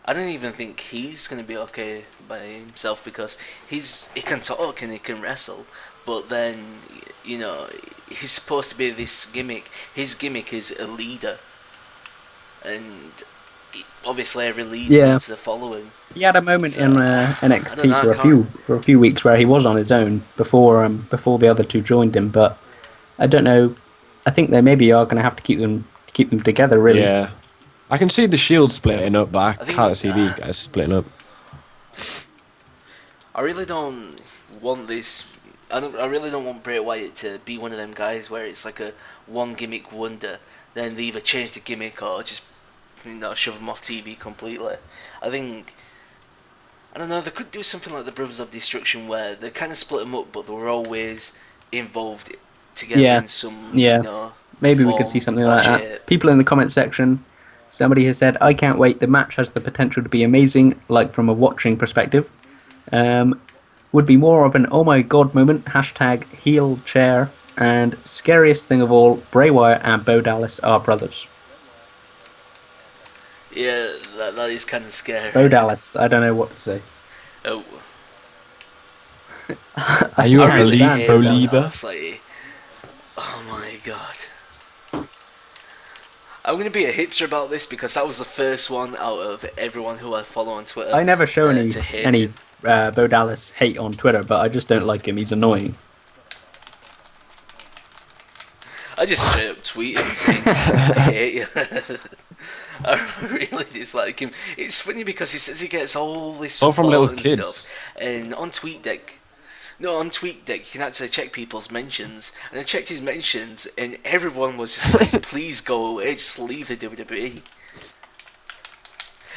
Speaker 1: I don't even think he's gonna be okay by himself because he can talk and he can wrestle, but then he's supposed to be this gimmick. His gimmick is a leader, and obviously every leader
Speaker 3: Yeah.
Speaker 1: needs a following.
Speaker 3: He had a moment
Speaker 1: So,
Speaker 3: in
Speaker 1: I
Speaker 3: NXT
Speaker 1: don't know,
Speaker 3: for
Speaker 1: I
Speaker 3: a few weeks where he was on his own before the other two joined him. But I don't know. I think they maybe are going to have to keep them together. Really.
Speaker 2: Yeah. I can see the Shield splitting up, but I
Speaker 1: think,
Speaker 2: can't see these guys splitting up.
Speaker 1: I really don't want this. I really don't want Bray Wyatt to be one of them guys where it's like a one gimmick wonder. Then they either change the gimmick or just shove him off TV completely. I think. I don't know. They could do something like the Brothers of Destruction where they kind of split them up, but they were always involved together
Speaker 3: Yeah.
Speaker 1: in some.
Speaker 3: Yeah. Maybe we could
Speaker 1: form
Speaker 3: see something
Speaker 1: or
Speaker 3: like that.
Speaker 1: shape.
Speaker 3: People in the comment section, somebody has said, "I can't wait. The match has the potential to be amazing, like from a watching perspective. Would be more of an oh my god moment. Hashtag heel chair. And scariest thing of all, Bray Wyatt and Bo Dallas are brothers.
Speaker 1: Yeah, that is kind of scary.
Speaker 3: Bo Dallas. I don't know what to say.
Speaker 1: Oh.
Speaker 2: Are you
Speaker 3: I
Speaker 2: a
Speaker 3: really can't.
Speaker 2: believer?
Speaker 1: It's like, oh my god. I'm gonna be a hipster about this because that was the first one out of everyone who I follow on Twitter.
Speaker 3: I never show
Speaker 1: to hate
Speaker 3: any
Speaker 1: him.
Speaker 3: Bo Dallas hate on Twitter, but I just don't like him. He's annoying.
Speaker 1: I just straight up tweet him saying, I hate you. I really dislike him. It's funny because he says he gets all this
Speaker 2: So from
Speaker 1: support
Speaker 2: little
Speaker 1: and
Speaker 2: kids.
Speaker 1: stuff. And on TweetDeck, you can actually check people's mentions. And I checked his mentions, and everyone was just like, please go away, just leave the WWE.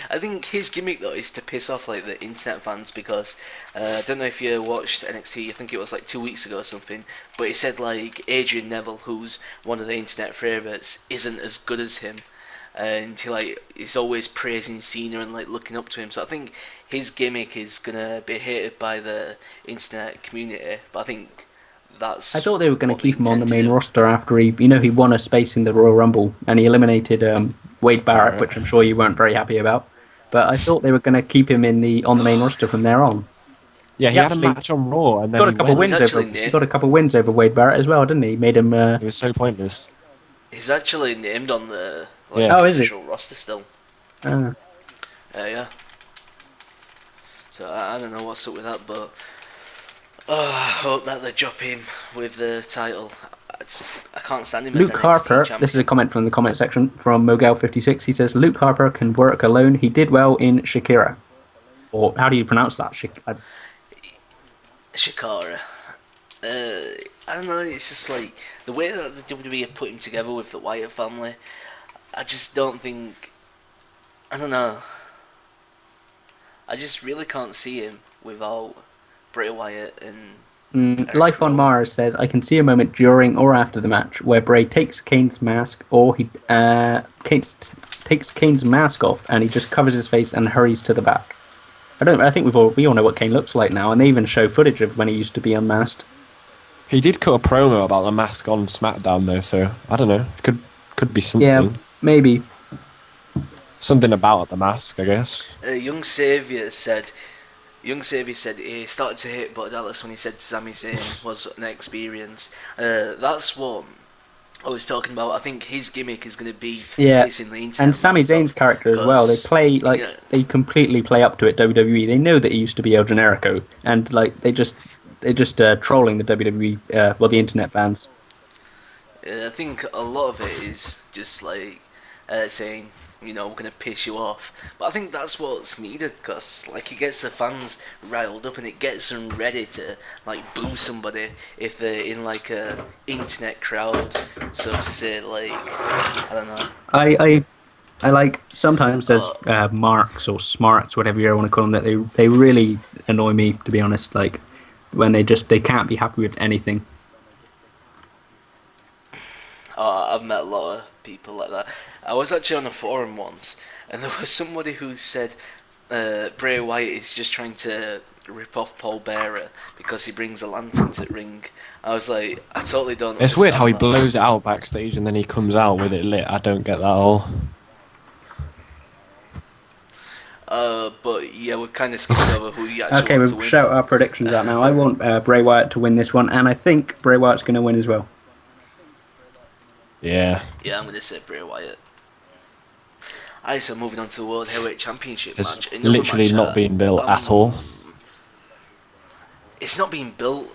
Speaker 1: I think his gimmick though is to piss off like the internet fans because I don't know if you watched NXT. I think it was like 2 weeks ago or something. But he said like Adrian Neville, who's one of the internet favourites, isn't as good as him, and he's always praising Cena and like looking up to him. So I think his gimmick is gonna be hated by the internet community. But I think that's.
Speaker 3: I thought they were going
Speaker 1: what
Speaker 3: to keep
Speaker 1: they
Speaker 3: him on the
Speaker 1: intend to
Speaker 3: main
Speaker 1: do.
Speaker 3: roster after he won a space in the Royal Rumble and he eliminated Wade Barrett, which I'm sure you weren't very happy about. But I thought they were going to keep him on the main roster from there on.
Speaker 2: Yeah,
Speaker 3: He
Speaker 2: he had a
Speaker 3: actually
Speaker 2: match on Raw, and then
Speaker 3: Got a
Speaker 2: he
Speaker 3: couple
Speaker 2: went.
Speaker 3: wins
Speaker 1: He's
Speaker 3: over.
Speaker 1: actually
Speaker 3: He got a couple wins over Wade Barrett as well, didn't he? Made him.
Speaker 2: It was so pointless.
Speaker 1: He's actually named on the
Speaker 2: Yeah.
Speaker 3: Oh, is he?
Speaker 1: official roster still. Yeah. So I don't know what's up with that, but I hope that they drop him with the title. I can't stand him as
Speaker 3: Luke
Speaker 1: NXT
Speaker 3: Harper.
Speaker 1: champion.
Speaker 3: This is a comment from the comment section from Mogel56. He says Luke Harper can work alone. He did well in Shakira. Or how do you pronounce that?
Speaker 1: Shikara. I don't know. It's just like the way that the WWE have put him together with the Wyatt family. I just don't think. I don't know. I just really can't see him without Bray Wyatt and.
Speaker 3: Life on Mars says, I can see a moment during or after the match where Bray takes Kane's mask, or he takes Kane's mask off and he just covers his face and hurries to the back. I think we all know what Kane looks like now, and they even show footage of when he used to be unmasked.
Speaker 2: He did cut a promo about the mask on SmackDown though, so I don't know. It could be something.
Speaker 3: Yeah, maybe.
Speaker 2: Something about the mask, I guess.
Speaker 1: Young Saviour said he started to hate Bo Dallas when he said Sami Zayn was an experience. That's what I was talking about. I think his gimmick is going to be
Speaker 3: Yeah,
Speaker 1: pissing the
Speaker 3: and
Speaker 1: internet
Speaker 3: Sami
Speaker 1: minds
Speaker 3: Zayn's
Speaker 1: off
Speaker 3: character as well. They
Speaker 1: because
Speaker 3: play
Speaker 1: yeah,
Speaker 3: they completely play up to it. WWE. They know that he used to be El Generico, and like they just trolling the WWE. Well, the internet fans.
Speaker 1: I think a lot of it is just like saying, we're going to piss you off. But I think that's what's needed because, like, it gets the fans riled up and it gets them ready to, like, boo somebody if they're in, like, a internet crowd, so to say, like, I don't know.
Speaker 3: I I like sometimes there's
Speaker 1: Uh,
Speaker 3: marks or smarts, whatever you want to call them, that they really annoy me, to be honest. Like when they can't be happy with anything.
Speaker 1: I've met a lot of people like that. I was actually on a forum once, and there was somebody who said Bray Wyatt is just trying to rip off Paul Bearer because he brings a lantern to the ring. I was like, I totally don't
Speaker 2: It's weird how he
Speaker 1: understand that.
Speaker 2: blows it out backstage and then he comes out with it lit. I don't get that at all.
Speaker 1: But yeah, we're kind of skipping over who you actually
Speaker 3: Okay,
Speaker 1: want to
Speaker 3: we'll
Speaker 1: win.
Speaker 3: shout our predictions out now. I want Bray Wyatt to win this one, and I think Bray Wyatt's going to win as well.
Speaker 2: Yeah.
Speaker 1: Yeah, I'm going to say Bray Wyatt. Alright, so moving on to the World Heavyweight Championship
Speaker 2: It's
Speaker 1: match. Another
Speaker 2: literally
Speaker 1: match
Speaker 2: not being built at all.
Speaker 1: it's not being built,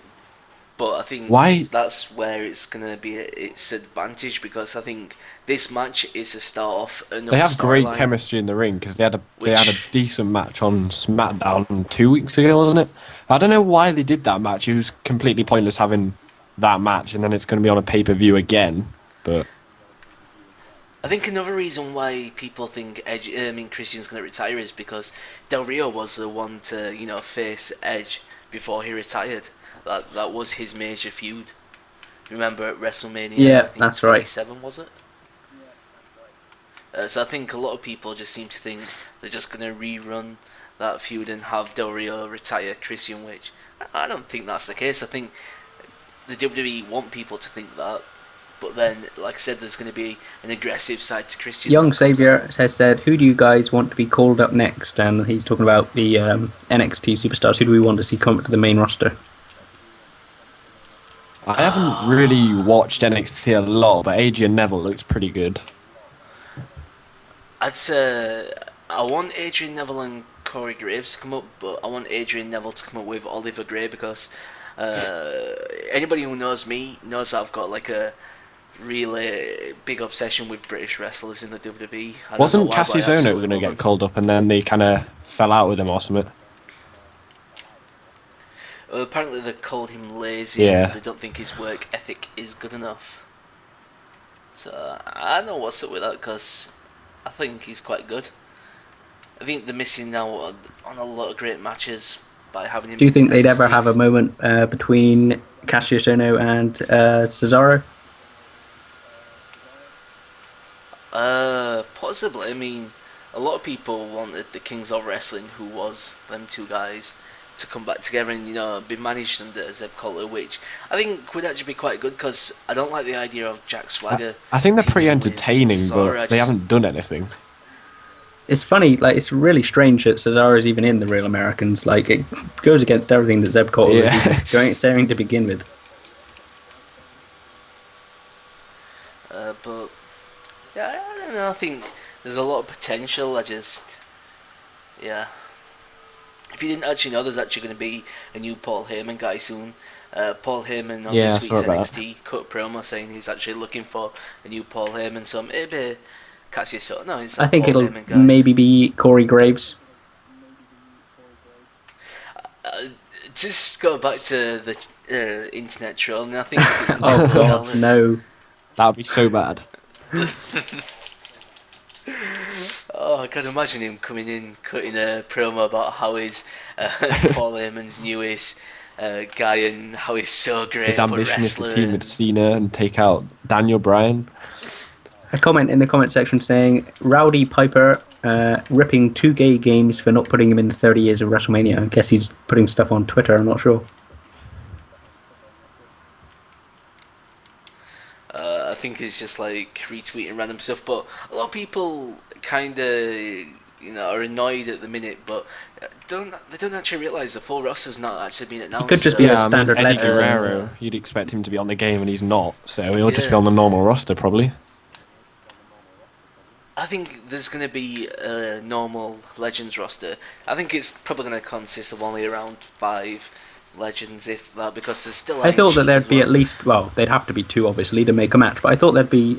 Speaker 1: but I think
Speaker 2: Why?
Speaker 1: that's where it's gonna be its advantage because I think this match is a start off another
Speaker 2: They have great
Speaker 1: storyline,
Speaker 2: chemistry in the ring because they had a
Speaker 1: which
Speaker 2: decent match on SmackDown 2 weeks ago, wasn't it? I don't know why they did that match. It was completely pointless having that match, and then it's going to be on a pay-per-view again. But
Speaker 1: I think another reason why people think Christian's gonna retire is because Del Rio was the one to face Edge before he retired. That was his major feud. Remember at WrestleMania? I
Speaker 3: Yeah,
Speaker 1: think
Speaker 3: that's right.
Speaker 1: 27 was it? So I think a lot of people just seem to think they're just going to rerun that feud and have Del Rio retire Christian, which I don't think that's the case. I think the WWE want people to think that, but then, like I said, there's going to be an aggressive side to Christian.
Speaker 3: Young Savior has said, "Who do you guys want to be called up next?" And he's talking about the NXT superstars. Who do we want to see come up to the main roster?
Speaker 2: I haven't really watched NXT a lot, but Adrian Neville looks pretty good.
Speaker 1: I'd say I want Adrian Neville and Corey Graves to come up, but I want Adrian Neville to come up with Oliver Grey because anybody who knows me knows that I've got like a really big obsession with British wrestlers in the WWE.
Speaker 2: Wasn't Cassius Ohno going to get called up and then they kind of fell out with him or something?
Speaker 1: Apparently they called him lazy.
Speaker 2: Yeah.
Speaker 1: They don't think his work ethic is good enough. So I don't know what's up with that because I think he's quite good. I think they're missing out on a lot of great matches by having him.
Speaker 3: Do you think they'd ever have a moment between Cassius Ohno and Cesaro?
Speaker 1: Possibly. I mean, a lot of people wanted the Kings of Wrestling, who was them two guys, to come back together and be managed under Zeb Colter, which I think would actually be quite good because I don't like the idea of Jack Swagger.
Speaker 2: I think they're pretty
Speaker 1: teaming with
Speaker 2: entertaining,
Speaker 1: Cesaro.
Speaker 2: but they haven't done anything.
Speaker 3: It's funny, like it's really strange that Cesaro's even in the Real Americans. Like it goes against everything that Zeb Colter was even saying to begin with.
Speaker 1: But yeah, I don't know. I think there's a lot of potential. Yeah. If you didn't actually know, there's actually going to be a new Paul Heyman guy soon. Paul Heyman on this week's NXT cut a promo saying he's actually looking for a new Paul Heyman. So maybe Cassius Ohno. No, it's
Speaker 3: I think
Speaker 1: Paul
Speaker 3: it'll
Speaker 1: Heyman guy.
Speaker 3: maybe be Corey Graves.
Speaker 1: Just go back to the internet troll, and I think it's
Speaker 3: Oh God, no!
Speaker 2: That would be so bad.
Speaker 1: Oh, I can imagine him coming in, cutting a promo about how he's Paul Heyman's newest guy and how he's so great.
Speaker 2: His ambition is to team with Cena and take out Daniel Bryan.
Speaker 3: A comment in the comment section saying Rowdy Piper ripping 2 gay games for not putting him in the 30 years of WrestleMania. I guess he's putting stuff on Twitter. I'm not sure.
Speaker 1: I think he's just like retweeting random stuff, but a lot of people kind of are annoyed at the minute, but they don't actually realise the full roster's not actually been announced.
Speaker 3: He could just be a
Speaker 2: Yeah, I mean,
Speaker 3: standard
Speaker 2: Eddie
Speaker 3: legend.
Speaker 2: Guerrero, you'd expect him to be on the game, and he's not, so he'll just be
Speaker 1: Yeah.
Speaker 2: on the normal roster, probably.
Speaker 1: I think there's going to be a normal Legends roster. I think it's probably going to consist of only around 5 Legends, if that, because there's still.
Speaker 3: I thought that
Speaker 1: IG
Speaker 3: there'd
Speaker 1: as
Speaker 3: be
Speaker 1: well.
Speaker 3: at least, well, they'd have to be 2 obviously to make a match, but I thought there'd be,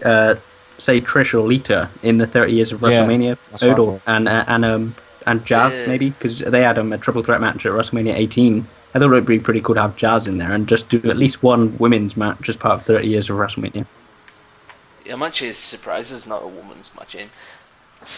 Speaker 3: say, Trish or Lita in the 30 years of
Speaker 2: Yeah,
Speaker 3: WrestleMania,
Speaker 2: that's what I
Speaker 3: Odell
Speaker 2: thought.
Speaker 3: and Jazz
Speaker 1: Yeah.
Speaker 3: maybe, because they had a triple threat match at WrestleMania 18. I thought it'd be pretty cool to have Jazz in there and just do at least one women's match as part of 30 years of WrestleMania.
Speaker 1: Yeah, I'm actually surprised there's not a woman's match in.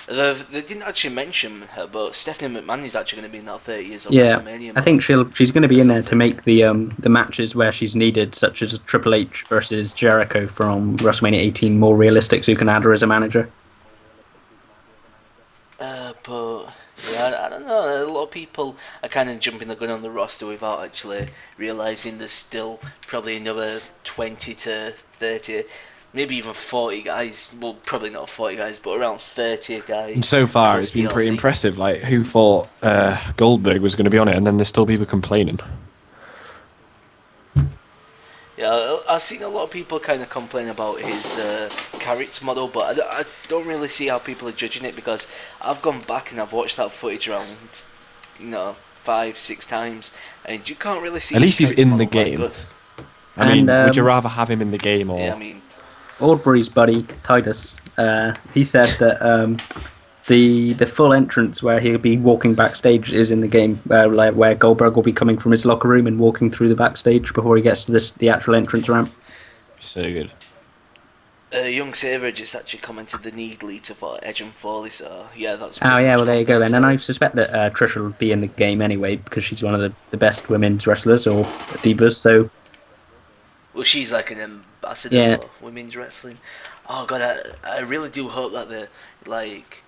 Speaker 1: They didn't actually mention her, but Stephanie McMahon is actually going to be in that 30 years of
Speaker 3: Yeah,
Speaker 1: WrestleMania.
Speaker 3: I think she's going to be in there to make the matches where she's needed, such as Triple H versus Jericho from WrestleMania 18, more realistic, so you can add her as a manager.
Speaker 1: But yeah, I don't know. A lot of people are kind of jumping the gun on the roster without actually realizing there's still probably another 20 to 30, maybe even 40 guys. Well, probably not 40 guys, but around 30 guys.
Speaker 2: And so far,
Speaker 1: plus
Speaker 2: it's been pretty
Speaker 1: DLC.
Speaker 2: impressive. Like, who thought Goldberg was going to be on it, and then there's still people complaining.
Speaker 1: Yeah, I've seen a lot of people kind of complain about his character model, but I don't really see how people are judging it, because I've gone back and I've watched that footage around, 5-6 times, and you can't really see.
Speaker 2: At least
Speaker 1: his
Speaker 2: he's in
Speaker 1: character
Speaker 2: the
Speaker 1: model that
Speaker 2: game.
Speaker 1: good.
Speaker 2: I mean,
Speaker 3: And,
Speaker 2: would you rather have him in the game or?
Speaker 1: Yeah, I mean,
Speaker 3: Aubrey's buddy Titus, he said that the full entrance where he'll be walking backstage is in the game, like where Goldberg will be coming from his locker room and walking through the backstage before he gets to the actual entrance ramp.
Speaker 2: So good.
Speaker 1: Young Saver just actually commented the need Lita for Edge and Foley, so yeah, that's.
Speaker 3: Oh yeah, well there you go then. And I
Speaker 1: I
Speaker 3: suspect that Trish will be in the game anyway because she's one of the best women's wrestlers or divas. So
Speaker 1: Well, she's like an ambassador
Speaker 3: Yeah.
Speaker 1: for women's wrestling. Oh god, I really do hope that the like.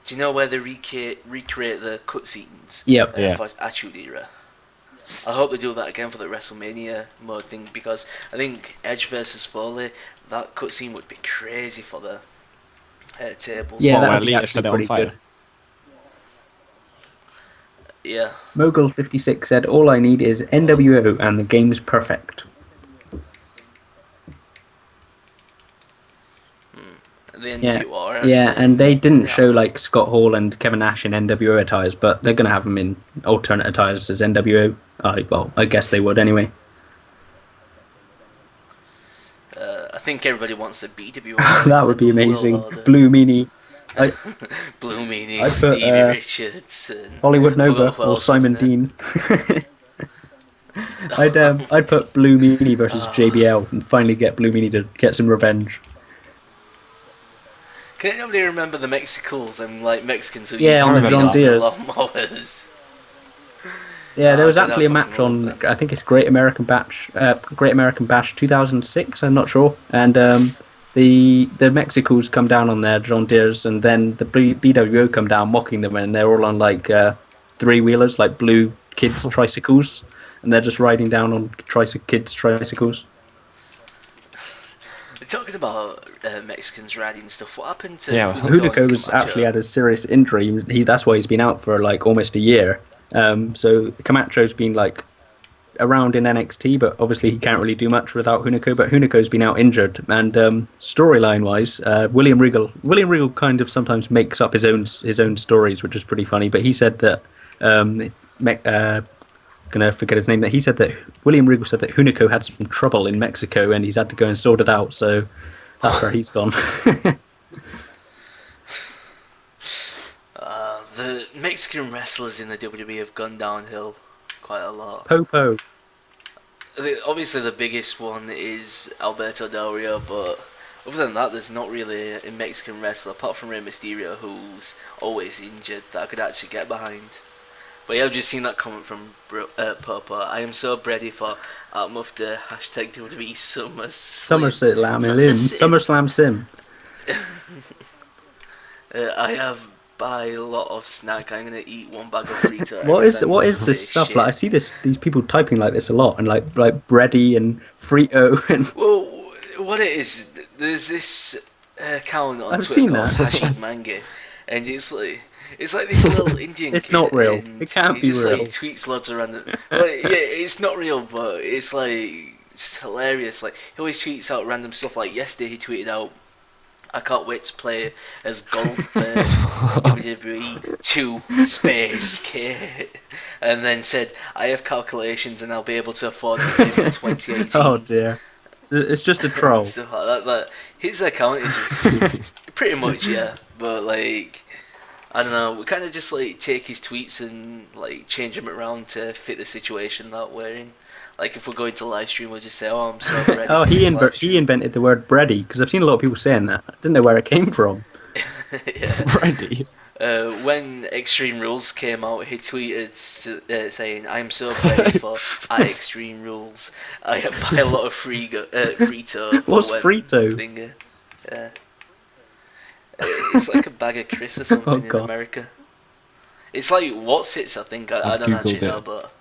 Speaker 1: Do you know where they recreate the cutscenes?
Speaker 3: Yep.
Speaker 2: Yeah.
Speaker 1: For Attitude Era. I hope they do that again for the WrestleMania mode thing, because I think Edge versus Foley, that cutscene would be crazy for the tables.
Speaker 3: Yeah,
Speaker 2: What,
Speaker 3: that
Speaker 2: where
Speaker 3: would be
Speaker 2: Lita
Speaker 3: actually
Speaker 2: set it on
Speaker 3: pretty
Speaker 2: fire?
Speaker 3: good.
Speaker 1: Yeah.
Speaker 3: Mogul56 said, "All I need is NWO and the game's perfect."
Speaker 1: The
Speaker 3: Yeah,
Speaker 1: NWR.
Speaker 3: yeah,
Speaker 1: actually.
Speaker 3: and they didn't
Speaker 1: Yeah.
Speaker 3: show like Scott Hall and Kevin Nash in NWO attires, but they're gonna have them in alternate attires as NWO. Well, I guess they would anyway.
Speaker 1: I think everybody wants a BWR.
Speaker 3: That would be
Speaker 1: the World
Speaker 3: amazing.
Speaker 1: Order.
Speaker 3: Blue Meanie,
Speaker 1: Blue Meanie,
Speaker 3: I put,
Speaker 1: Stevie Richards, and
Speaker 3: Hollywood
Speaker 1: I forgot
Speaker 3: Nova,
Speaker 1: who
Speaker 3: or
Speaker 1: else was
Speaker 3: Simon
Speaker 1: in it.
Speaker 3: Dean. I'd put Blue Meanie versus JBL and finally get Blue Meanie to get some revenge.
Speaker 1: Can anybody remember the Mexicals and like Mexicans who
Speaker 3: Yeah,
Speaker 1: used
Speaker 3: on
Speaker 1: to
Speaker 2: the
Speaker 1: beat
Speaker 2: John
Speaker 1: up
Speaker 3: Deere's.
Speaker 1: lawnmowers?
Speaker 3: Yeah, there was
Speaker 1: I don't
Speaker 3: actually a
Speaker 1: know
Speaker 3: match
Speaker 1: fucking
Speaker 3: on.
Speaker 1: remember.
Speaker 3: I think it's Great American Bash 2006. I'm not sure. And the Mexicals come down on their John Deere's, and then the BWO come down mocking them, and they're all on like 3-wheelers, like blue kids tricycles, and they're just riding down on kids tricycles.
Speaker 1: Talking about Mexicans riding stuff, what happened to
Speaker 2: Yeah,
Speaker 3: Hunico was
Speaker 1: Camacho?
Speaker 3: actually had a serious injury. That's why he's been out for like almost a year. So Camacho's been like around in NXT, but obviously he can't really do much without Hunico. But Hunico's been out injured, and storyline wise, William Regal kind of sometimes makes up his own stories, which is pretty funny. But he said that gonna forget his name. That he said that William Regal said that Hunico had some trouble in Mexico, and he's had to go and sort it out. So that's where he's gone.
Speaker 1: The Mexican wrestlers in the WWE have gone downhill quite a lot.
Speaker 3: Popo.
Speaker 1: Obviously, the biggest one is Alberto Del Rio, but other than that, there's not really a Mexican wrestler apart from Rey Mysterio, who's always injured, that I could actually get behind. But yeah, I've just seen that comment from Popo. I am so ready for Muuuftah hashtag WWE
Speaker 3: SummerSlam Sim.
Speaker 1: I have buy a lot of snack. I'm gonna eat one bag of Frito.
Speaker 3: What is this stuff like? I see these people typing like this a lot, and like bready and Frito and.
Speaker 1: Well, what it is, there's this account on
Speaker 3: I've
Speaker 1: Twitter
Speaker 3: seen
Speaker 1: called
Speaker 3: that.
Speaker 1: Hashid Manga, and it's like It's like this little Indian
Speaker 3: It's
Speaker 1: kid,
Speaker 3: not real.
Speaker 1: and
Speaker 3: It can't
Speaker 1: he
Speaker 3: be
Speaker 1: just
Speaker 3: real.
Speaker 1: like tweets loads of random. Well, yeah, it's not real, but it's like it's hilarious. Like he always tweets out random stuff. Like yesterday, he tweeted out, "I can't wait to play as Goldberg in WWE 2 Space K," and then said, "I have calculations and I'll be able to afford him in 2018."
Speaker 3: Oh dear. So it's just a troll.
Speaker 1: Stuff like that. But his account is just pretty much but like I don't know. We kind of just like take his tweets and like change them around to fit the situation that we're in. Like if we're going to live stream, we'll just say, "Oh, I'm so ready."
Speaker 3: Oh,
Speaker 1: for this live stream."
Speaker 3: he invented the word bready because I've seen a lot of people saying that. I didn't know where it came from.
Speaker 1: Yeah.
Speaker 2: Ready?
Speaker 1: When Extreme Rules came out, he tweeted saying, "I'm so ready for Extreme Rules. I buy a lot of Frito."
Speaker 3: What's
Speaker 1: for when
Speaker 3: Frito?
Speaker 1: thing, yeah. It's like a bag of crisps or something
Speaker 3: Oh,
Speaker 1: in
Speaker 3: God.
Speaker 1: America. It's like what's it? I think I
Speaker 2: I've
Speaker 1: don't actually
Speaker 2: Googled
Speaker 1: know,
Speaker 2: it.
Speaker 1: but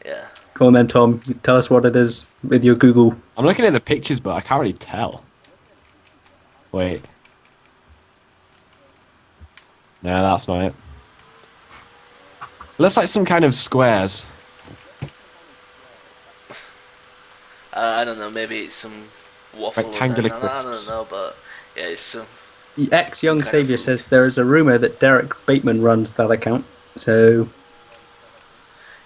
Speaker 1: yeah.
Speaker 3: Go on then, Tom. Tell us what it is with your Google.
Speaker 2: I'm looking at the pictures, but I can't really tell. Wait. No, that's not it. Looks like some kind of squares.
Speaker 1: I don't know. Maybe it's some waffle.
Speaker 2: Rectangular
Speaker 1: I
Speaker 2: crisps.
Speaker 1: don't know, but yeah, it's some.
Speaker 3: The ex-Young
Speaker 1: kind of
Speaker 3: Saviour
Speaker 1: food.
Speaker 3: says there is a rumour that Derek Bateman runs that account. So,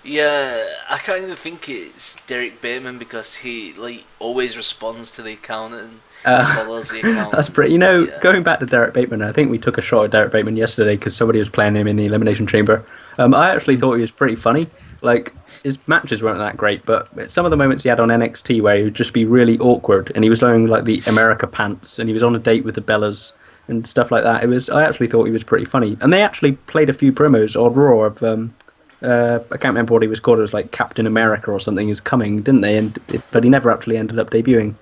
Speaker 1: Yeah, I kind of think it's Derek Bateman because he like always responds to the account and follows the account.
Speaker 3: that's pretty. You know,
Speaker 1: Yeah.
Speaker 3: going back to Derek Bateman, I think we took a shot at Derek Bateman yesterday because somebody was playing him in the Elimination Chamber. I actually thought he was pretty funny. Like, his matches weren't that great, but some of the moments he had on NXT where he would just be really awkward, and he was wearing like the America pants, and he was on a date with the Bellas and stuff like that. I actually thought he was pretty funny, and they actually played a few promos on Raw of I can't remember what he was called. It was like Captain America or something is coming, didn't they? But he never actually ended up debuting.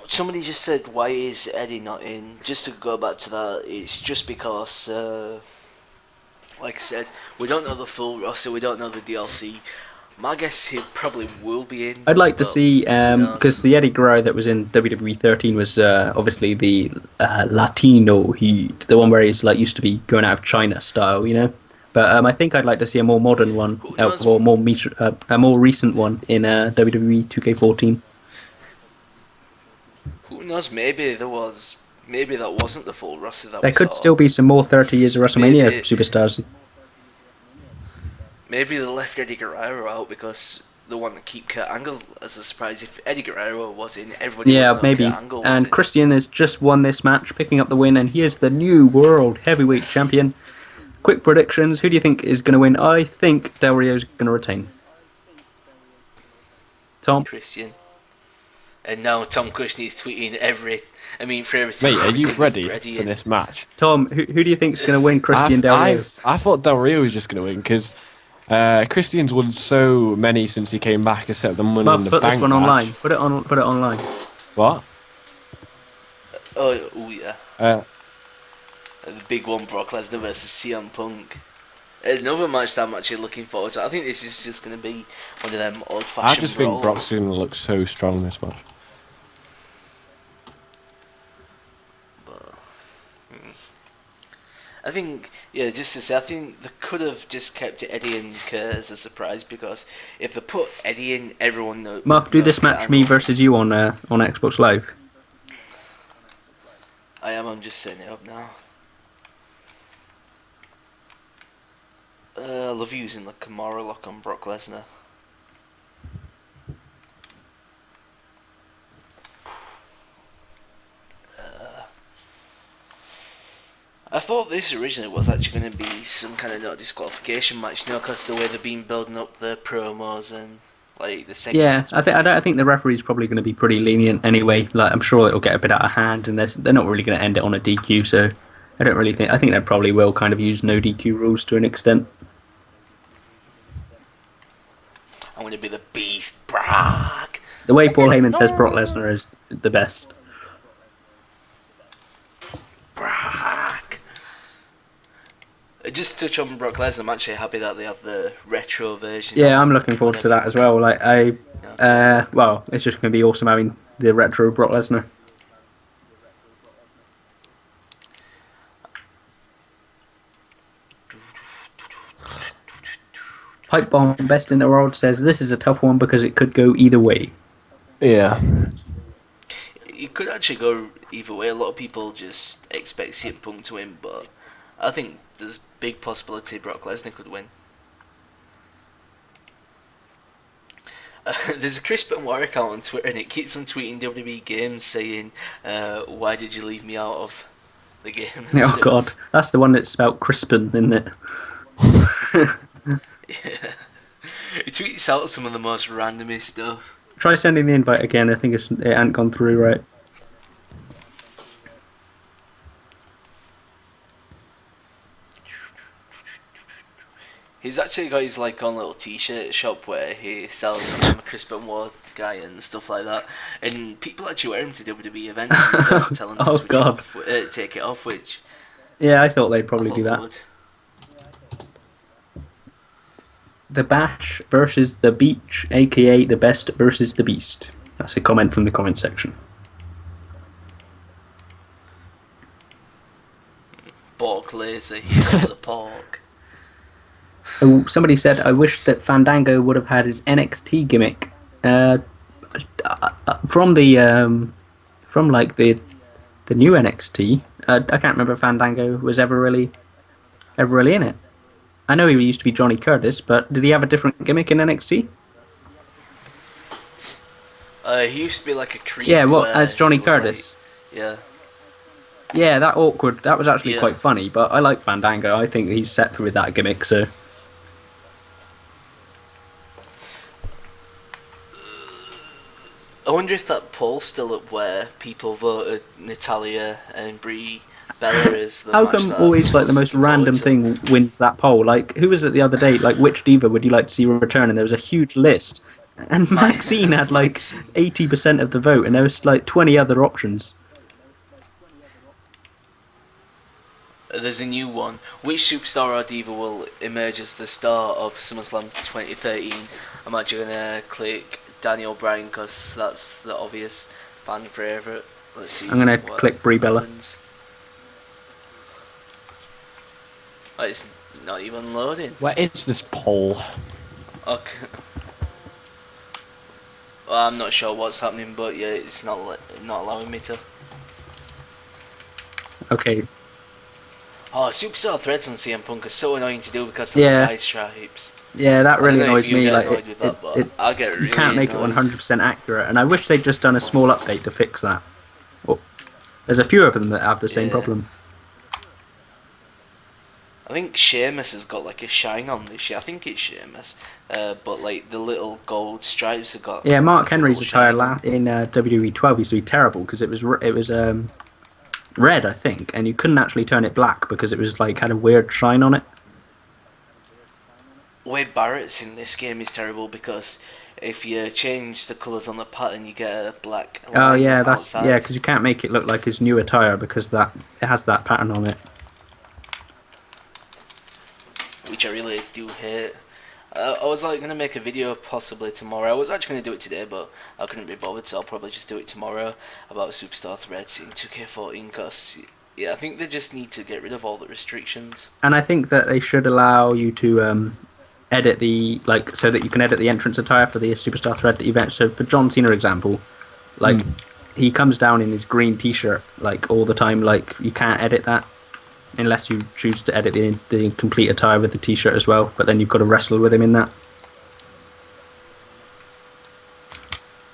Speaker 1: Somebody just said, "Why is Eddie not in?" Just to go back to that, it's just because, like I said, we don't know the full roster, we don't know the DLC. My guess he probably will be in.
Speaker 3: I'd like to
Speaker 1: but
Speaker 3: see
Speaker 1: who knows?
Speaker 3: because the Eddie Guerrero that was in WWE 13 was obviously the Latino Heat, the one where he's like used to be going out of China style, you know. But I think I'd like to see a more modern one
Speaker 1: Who knows?
Speaker 3: or a more recent one in WWE 2K14.
Speaker 1: Who knows? Maybe that wasn't the full roster that
Speaker 3: There
Speaker 1: we
Speaker 3: could
Speaker 1: saw.
Speaker 3: still be some more 30 years of WrestleMania
Speaker 1: Maybe-
Speaker 3: superstars.
Speaker 1: Maybe they left Eddie Guerrero out because they want to keep Kurt Angle as a surprise. If Eddie Guerrero was in, everybody
Speaker 3: Yeah,
Speaker 1: would know
Speaker 3: maybe.
Speaker 1: Kurt Angle was
Speaker 3: And
Speaker 1: in.
Speaker 3: Christian has just won this match, picking up the win, and he is the new World Heavyweight Champion. Quick predictions. Who do you think is going to win? I think Del Rio's going to retain. Tom?
Speaker 1: Christian. And now Tom Cushnie is tweeting for every
Speaker 2: Mate, are you
Speaker 1: with
Speaker 2: ready
Speaker 1: Brady
Speaker 2: for
Speaker 1: in.
Speaker 2: this match?
Speaker 3: Tom, who do you think is going to win Christian Del Rio?
Speaker 2: I thought Del Rio was just going to win because Christian's won so many since he came back, except the Money in
Speaker 3: Muff,
Speaker 2: the
Speaker 3: put
Speaker 2: Bank
Speaker 3: this one
Speaker 2: match.
Speaker 3: online. Put it online.
Speaker 2: What?
Speaker 1: Oh yeah.
Speaker 2: Uh,
Speaker 1: The big one, Brock Lesnar versus CM Punk. Another match that I'm actually looking forward to. I think this is just going to be one of them old-fashioned
Speaker 2: I just think
Speaker 1: brawls.
Speaker 2: Brock's going to look so strong this match.
Speaker 1: I think, just to say, I think they could have just kept Eddie and Kurt as a surprise because if they put Eddie in, everyone knows.
Speaker 3: Muff, do this match me versus you on Xbox Live.
Speaker 1: I'm just setting it up now. I love using the Kimura lock on Brock Lesnar. I thought this originally was actually going to be some kind of no disqualification match, because the way they've been building up the promos and like the segments.
Speaker 3: Yeah, I think the referee's probably going to be pretty lenient anyway. Like, I'm sure it'll get a bit out of hand, and they're not really going to end it on a DQ. So I don't really think. I think they probably will kind of use no DQ rules to an extent.
Speaker 1: I'm going to be the Beast, Brock.
Speaker 3: The way Paul Heyman says Brock Lesnar is the best.
Speaker 1: Brock. Just to touch on Brock Lesnar, I'm actually happy that they have the retro version.
Speaker 3: Yeah, I'm looking forward to that as well. Like well, it's just going to be awesome having the retro Brock Lesnar. Pipe Bomb, best in the world, says this is a tough one because it could go either way.
Speaker 2: Yeah.
Speaker 1: It could actually go either way. A lot of people just expect CM Punk to win, but I think there's big possibility Brock Lesnar could win. There's a Chris Benoit account on Twitter, and it keeps on tweeting WWE games saying, "Why did you leave me out of the game?"
Speaker 3: Oh God, that's the one that's spelled Crispin, isn't it?
Speaker 1: Yeah. He tweets out some of the most randomest stuff.
Speaker 3: Try sending the invite again. I think it hadn't gone through right.
Speaker 1: He's actually got his like own little T-shirt shop where he sells I'm a Chris Benoit guy and stuff like that, and people actually wear him to WWE events and they don't tell him to
Speaker 3: Oh,
Speaker 1: switch
Speaker 3: God.
Speaker 1: it off, take it off, which
Speaker 3: Yeah, I thought they'd probably
Speaker 1: I
Speaker 3: do
Speaker 1: thought
Speaker 3: that.
Speaker 1: would.
Speaker 3: The Bash versus the Beach, aka the Best versus the Beast. That's a comment from the comment section.
Speaker 1: Pork laser, he loves a pork.
Speaker 3: Oh, somebody said, I wish that Fandango would have had his NXT gimmick. From like the new NXT. I can't remember if Fandango was ever really in it. I know he used to be Johnny Curtis, but did he have a different gimmick in NXT?
Speaker 1: He used to be like a creep.
Speaker 3: Yeah, well,
Speaker 1: where
Speaker 3: as Johnny
Speaker 1: he was
Speaker 3: Curtis.
Speaker 1: like, yeah.
Speaker 3: Yeah, that awkward. That was actually
Speaker 1: Yeah.
Speaker 3: quite funny, but I like Fandango. I think he's set through with that gimmick, so.
Speaker 1: I wonder if that poll's still up where people voted Natalia and Brie Bella as the
Speaker 3: How
Speaker 1: match
Speaker 3: come
Speaker 1: that
Speaker 3: always like the
Speaker 1: was
Speaker 3: most
Speaker 1: looking forward
Speaker 3: random
Speaker 1: to.
Speaker 3: thing wins that poll? Like, who was it the other day? Like, which diva would you like to see return? And there was a huge list, and Maxine had like
Speaker 1: Maxine.
Speaker 3: 80% of the vote, and there was like 20 other options.
Speaker 1: There's a new one. Which superstar or diva will emerge as the star of SummerSlam 2013? I'm actually gonna click Daniel Bryan because that's the obvious fan favorite. Let's see.
Speaker 3: I'm gonna
Speaker 1: what
Speaker 3: click Brie Bella.
Speaker 1: happens. Oh, it's not even loading.
Speaker 2: Where is this poll?
Speaker 1: Okay. Well, I'm not sure what's happening, but yeah, it's not allowing me to.
Speaker 3: Okay,
Speaker 1: Oh, superstar threads on CM Punk are so annoying to do because of
Speaker 3: Yeah.
Speaker 1: the side stripes.
Speaker 3: yeah, that
Speaker 1: I
Speaker 3: really
Speaker 1: don't know if
Speaker 3: annoys
Speaker 1: you
Speaker 3: me.
Speaker 1: get
Speaker 3: Like,
Speaker 1: annoyed with that, but I get really
Speaker 3: you can't make it
Speaker 1: annoyed.
Speaker 3: 100% accurate, and I wish they'd just done a small update to fix that. Oh, there's a few of them that have the same
Speaker 1: Yeah.
Speaker 3: problem.
Speaker 1: I think Sheamus has got like a shine on this year. I think it's Sheamus, but like the little gold stripes have got.
Speaker 3: Yeah, Mark
Speaker 1: like, a
Speaker 3: Henry's
Speaker 1: little
Speaker 3: attire
Speaker 1: shine on.
Speaker 3: in WWE 12 used to be terrible because it was red, I think, and you couldn't actually turn it black because it was like had a weird shine on it.
Speaker 1: Wade Barrett's in this game is terrible because if you change the colours on the pattern, you get a black line
Speaker 3: Oh yeah, that's
Speaker 1: outside,
Speaker 3: yeah, because you can't make it look like his new attire because that it has that pattern on it.
Speaker 1: which I really do hate. I was like gonna make a video possibly tomorrow. I was actually gonna do it today, but I couldn't be bothered, so I'll probably just do it tomorrow about Superstar Threads in 2K14. Cause yeah, I think they just need to get rid of all the restrictions.
Speaker 3: And I think that they should allow you to edit the so that you can edit the entrance attire for the superstar thread that event. So for John Cena example, like he comes down in his green T-shirt like all the time. Like you can't edit that unless you choose to edit the complete attire with the T-shirt as well. But then you've got to wrestle with him in that.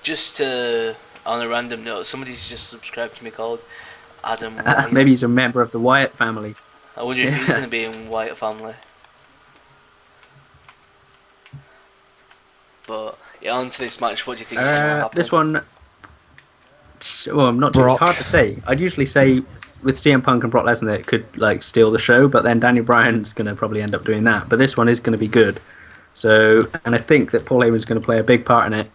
Speaker 1: Just on a random note, somebody's just subscribed to me called Adam Wyatt.
Speaker 3: Maybe he's a member of the Wyatt family.
Speaker 1: I wonder if he's gonna be in Wyatt family. But yeah, on to this match. What do you think is gonna happen?
Speaker 3: This one, well, I'm not. It's
Speaker 2: Brock.
Speaker 3: hard to say. I'd usually say with CM Punk and Brock Lesnar, it could like steal the show, but then Daniel Bryan's going to probably end up doing that. But this one is going to be good. So, and I think that Paul Heyman's going to play a big part in it.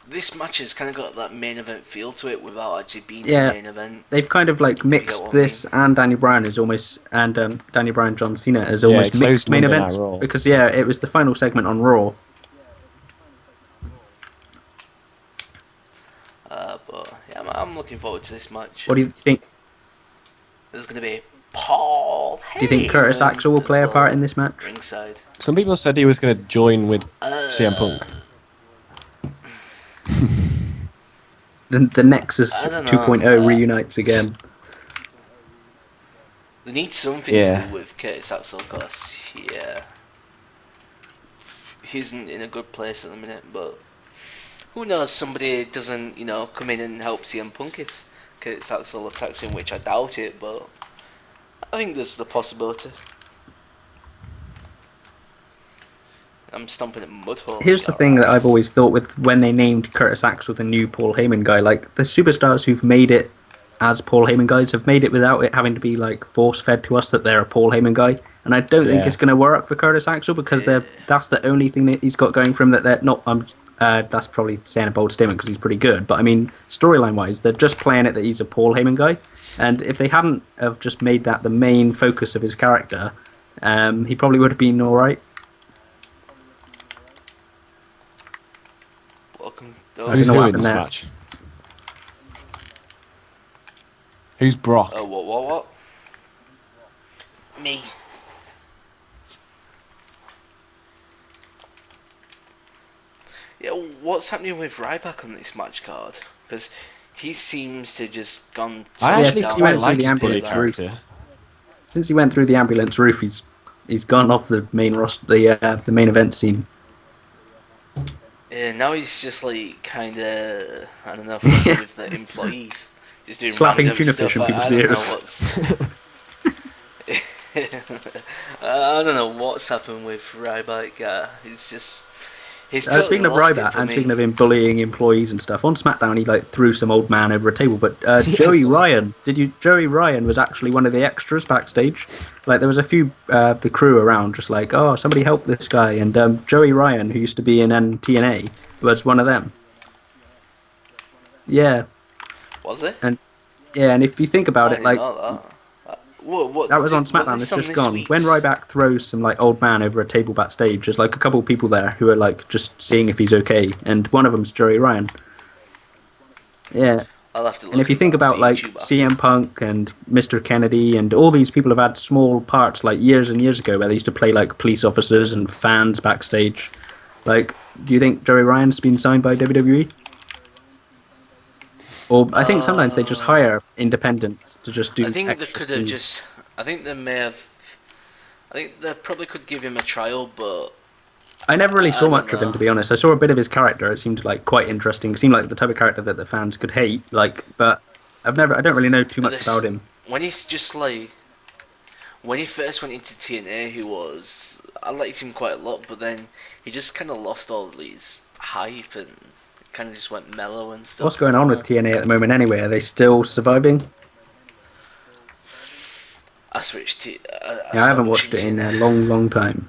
Speaker 1: This match has kind of got that main event feel to it without actually being
Speaker 3: Yeah.
Speaker 1: the main event.
Speaker 3: They've kind of like mixed
Speaker 1: what I
Speaker 3: this and Daniel Bryan is almost and Daniel Bryan John Cena as almost
Speaker 2: it closed
Speaker 3: mixed main
Speaker 2: Monday Night
Speaker 3: events
Speaker 2: Raw.
Speaker 3: because yeah, it was the final segment on Raw.
Speaker 1: But yeah, I'm looking forward to this match.
Speaker 3: What do you think?
Speaker 1: There's going to be Paul Heyman.
Speaker 3: Do you think Curtis Axel will play a part in this match?
Speaker 1: Ringside.
Speaker 2: Some people said he was going to join with CM Punk.
Speaker 3: The Nexus
Speaker 1: I don't know.
Speaker 3: 2.0 reunites again.
Speaker 1: They need something to do with Curtis Axel, because he isn't in a good place at the minute. But who knows? Somebody doesn't, come in and help CM Punk if Curtis Axel attacks him, which I doubt it. But I think there's the possibility. I'm stomping at mud hole.
Speaker 3: Here's the thing that I've always thought with when they named Curtis Axel the new Paul Heyman guy. Like, the superstars who've made it as Paul Heyman guys have made it without it having to be like force fed to us that they're a Paul Heyman guy. And I don't think it's going to work for Curtis Axel, because that's the only thing that he's got going for him. That they're not. That's probably saying a bold statement because he's pretty good. But I mean, storyline wise, they're just playing it that he's a Paul Heyman guy. And if they hadn't have just made that the main focus of his character, he probably would have been all right.
Speaker 2: Who's who in this match? Who's Brock?
Speaker 1: Oh, what? Me. Yeah, what's happening with Ryback on this match card? Because he seems to just gone.
Speaker 2: I actually
Speaker 3: went
Speaker 2: like
Speaker 3: through the
Speaker 2: his bully
Speaker 3: ambulance
Speaker 2: character.
Speaker 3: Since he went through the ambulance roof, he's gone off the main roster, the main event scene.
Speaker 1: Yeah, now he's just like kind of, I don't know, with the employees, just doing
Speaker 3: slapping
Speaker 1: random
Speaker 3: tuna
Speaker 1: stuff.
Speaker 3: fish in people's ears.
Speaker 1: I don't know what's happened with Ryback. He's just.
Speaker 3: Speaking of Ryback and speaking of him bullying employees and stuff, on SmackDown he threw some old man over a table. But Joey Ryan, Joey Ryan was actually one of the extras backstage. Like, there was a few the crew around, just like, oh, somebody help this guy. And Joey Ryan, who used to be in TNA, was one of them. Yeah.
Speaker 1: Was it?
Speaker 3: And if you think about it, like.
Speaker 1: What,
Speaker 3: that was on SmackDown. It's just gone. When Ryback throws some old man over a table backstage, there's a couple of people there who are just seeing if he's okay, and one of them's Joey Ryan. Yeah.
Speaker 1: I'll have to look.
Speaker 3: And if you think about CM Punk and Mr. Kennedy and all these people have had small parts years and years ago where they used to play police officers and fans backstage. Do you think Joey Ryan's been signed by WWE? Or I think sometimes they just hire independents to just do.
Speaker 1: I think they
Speaker 3: extra
Speaker 1: could have
Speaker 3: scenes.
Speaker 1: just. I think they may have. I think they probably could give him a trial, but
Speaker 3: I never really saw much of him, to be honest. I saw a bit of his character. It seemed quite interesting. It seemed like the type of character that the fans could hate. But I don't really know too much about him.
Speaker 1: When he's just when he first went into TNA, I liked him quite a lot, but then he just kind of lost all his hype and kind of just went mellow and stuff.
Speaker 3: What's going on with TNA at the moment anyway? Are they still surviving?
Speaker 1: I switched to.
Speaker 3: I haven't watched it in a long time.